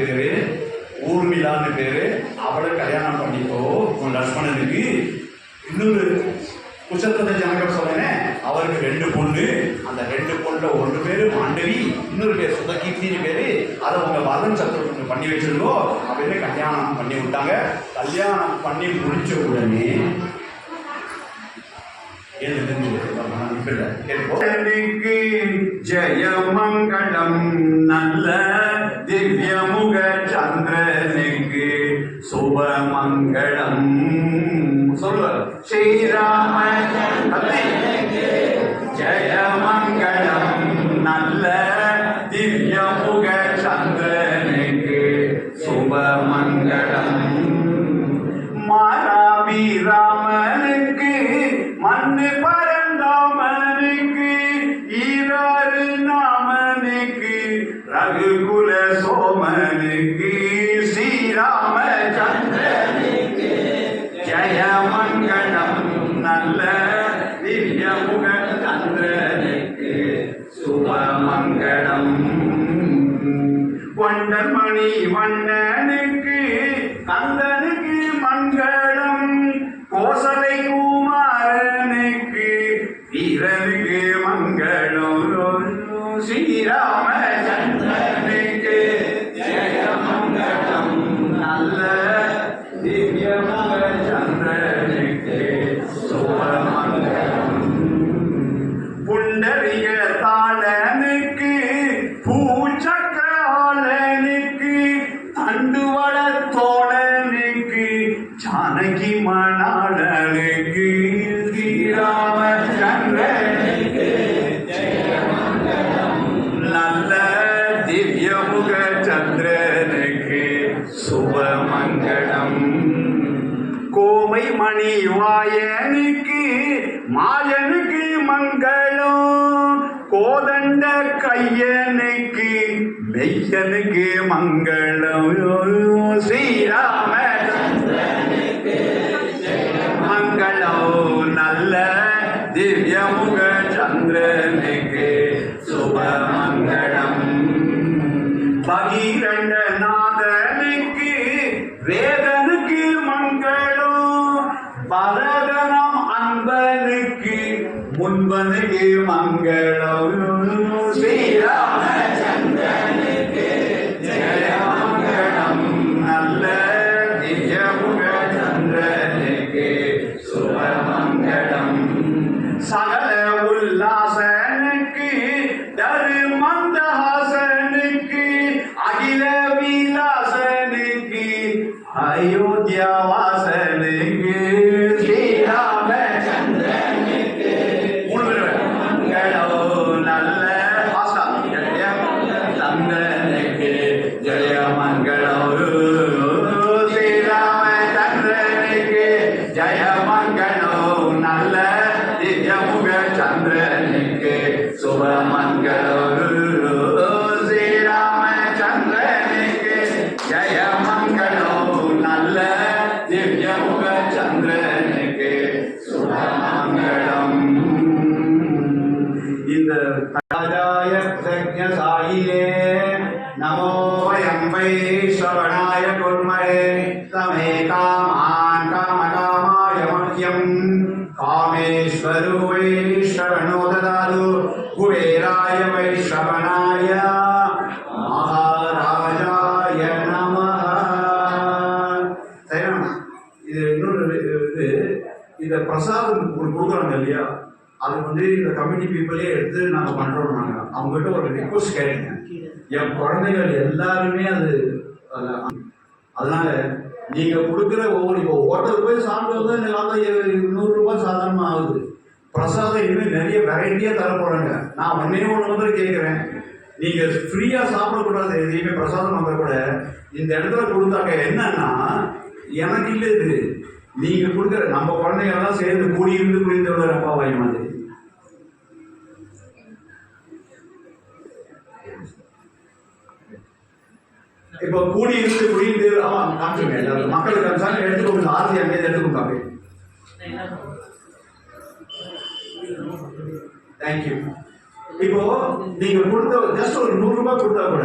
பேரு, அவளை கல்யாணம் பண்ணிக்கோ உன் லட்சுமணனுக்கு. இன்னொரு குஷத்திர ஜனகர் சொன்னேன், அவருக்கு 2 பொண்ணு. அந்த 2 பொண்ணுல ஒரு பேரு மாண்டவி, இன்னொரு பேர் சுதகீர்த்தின்னு பேரு. அதை உங்க பலன் சத்ரு பண்ணி வச்சிருக்கோ அப்படின்னு கல்யாணம் பண்ணி விட்டாங்க. கல்யாணம் பண்ணி முடிச்ச உடனே எனக்கு ஜெயமங்கலம் நல்ல திவ்யமுக சந்திரனுக்கு சுபமங்கலம் சொல்லுவார் ஸ்ரீராம ஜெயமங்கலம் நல்ல திவ்யமுக சந்திரனுக்கு சுபமங்கலம் மாராவி ராமனுக்கு மண்ணு பரந்தாமனுக்கு ஈராறு நாமனுக்கு ரகுகுல சோமனுக்கு ஸ்ரீராம சந்திரனுக்கு ஜெயமங்கலம் நல்ல திவ்யமுக சந்திரனுக்கு சுபமங்கலம் கொண்டமணி வண்ணனுக்கு கந்தனுக்கு மங்களம் கோசலை குமாரனுக்கு வீரனுக்கு மங்களம் ஸ்ரீராம சந்திரனுக்கு ஜெயமங்கலம் நல்ல திவ்யமுக சந்திரனுக்கு சுபமங்கலம் புண்டரிக தாளனுக்கு பூச்சக்கராளனுக்கு தண்டுவள தோழனுக்கு ஜானகி மணாளனுக்கு ஸ்ரீராமச்சந்திரனுக்கு ஜெயமங்கலம் நல்ல திவ்யமுக சந்திரனுக்கு சுபமங்கலம் கோமை மணி வாயனுக்கு மாயனுக்கு மங்களம் கோதண்ட கையனுக்கு மெய்யனுக்கு மங்களம் ஸ்ரீராம மங்களம் நல்ல திவ்யமுக சந்திரனுக்கு சுபமங்கலம் பகீரண்ட நாதனுக்கு வேதனுக்கு மங்களம் பரதனம் அன்பனுக்கு முன்பனுக்கு மங்களம் ஸ்ரீராம சந்திரனுக்கு ஜெயமங்கலம் நல்ல திவ்யமுக சந்திரனுக்கு சுபமங்கலம் சகல உல்லாசனுக்கு தருமந்தஹாசனுக்கு அகில விலாசனுக்கு அயோத்தியா வாசனுக்கு ஸ்ரீராம சந்திரனுக்கு மங்களம் நல்ல ஆசா சந்திரனுக்கு ஜெயமங்கலம் ஸ்ரீராம சந்திரனுக்கு ஜெயமங்கலம் நல்ல திவ்யமுக சந்திரனுக்கு சுபமங்கலம் ஸ்ரீராம சந்திரனுக்கு ஜெயமங்கலம் நல்ல திவ்யமுக சந்திரனுக்கு சுபமங்கலம் இந்த ராஜாய பிரஜ்ஞசாயினே நமோ வயம் வை ஸ்ரவணாய குர்மரே தமே காமான் காமகாமாய மஹ்யம் காமேஸ்வரோ வை ஸ்ரவணோ ததாது குபேராய வை ஸ்ரவணாய மகாராஜாய நமஹ. சரியா? இது இன்னொரு இது இதை பிரசாதம் கொடுக்குறாங்க இல்லையா, அது வந்து இந்த கம்யூனிட்டி பீப்புளே எடுத்து நாங்கள் பண்ணுறோம். நாங்கள் அவங்ககிட்ட ஒரு ரிக்வஸ்ட் கேட்டேன், என் குழந்தைகள் எல்லாருமே அது அதனால நீங்கள் கொடுக்குற ஒவ்வொரு இப்போ ஹோட்டல் போய் சாப்பிட்டு வந்து இந்த 100 ரூபாய் சாதாரணமாக ஆகுது. பிரசாதம் இனிமேல் நிறைய வெரைட்டியாக தர போகிறாங்க. நான் ஒன்னே ஒன்று வந்து கேட்குறேன், நீங்கள் ஃப்ரீயாக சாப்பிடக்கூடாது, எதையுமே பிரசாதம் வந்தால் கூட இந்த இடத்துல கொடுத்தாக்க என்னன்னா எனக்கு இல்லை, இது நீங்கள் கொடுக்குற நம்ம குழந்தைங்கள்லாம் சேர்ந்து கூடியிருந்து புரிந்தவர் அப்பா வாய் மாதிரி. இப்போ கூடியிருந்து புரிந்து ஆமாம் காமிச்சுங்க எல்லாரும் மக்களுக்கு காமிச்சாங்க, எடுத்துக்கோங்க ஆர்த்தி அங்கே எடுத்துக்கோங்க அப்படியே. தேங்க்யூ. இப்போ நீங்க கொடுத்த ஜஸ்ட் ஒரு 100 ரூபாய் கொடுத்தா கூட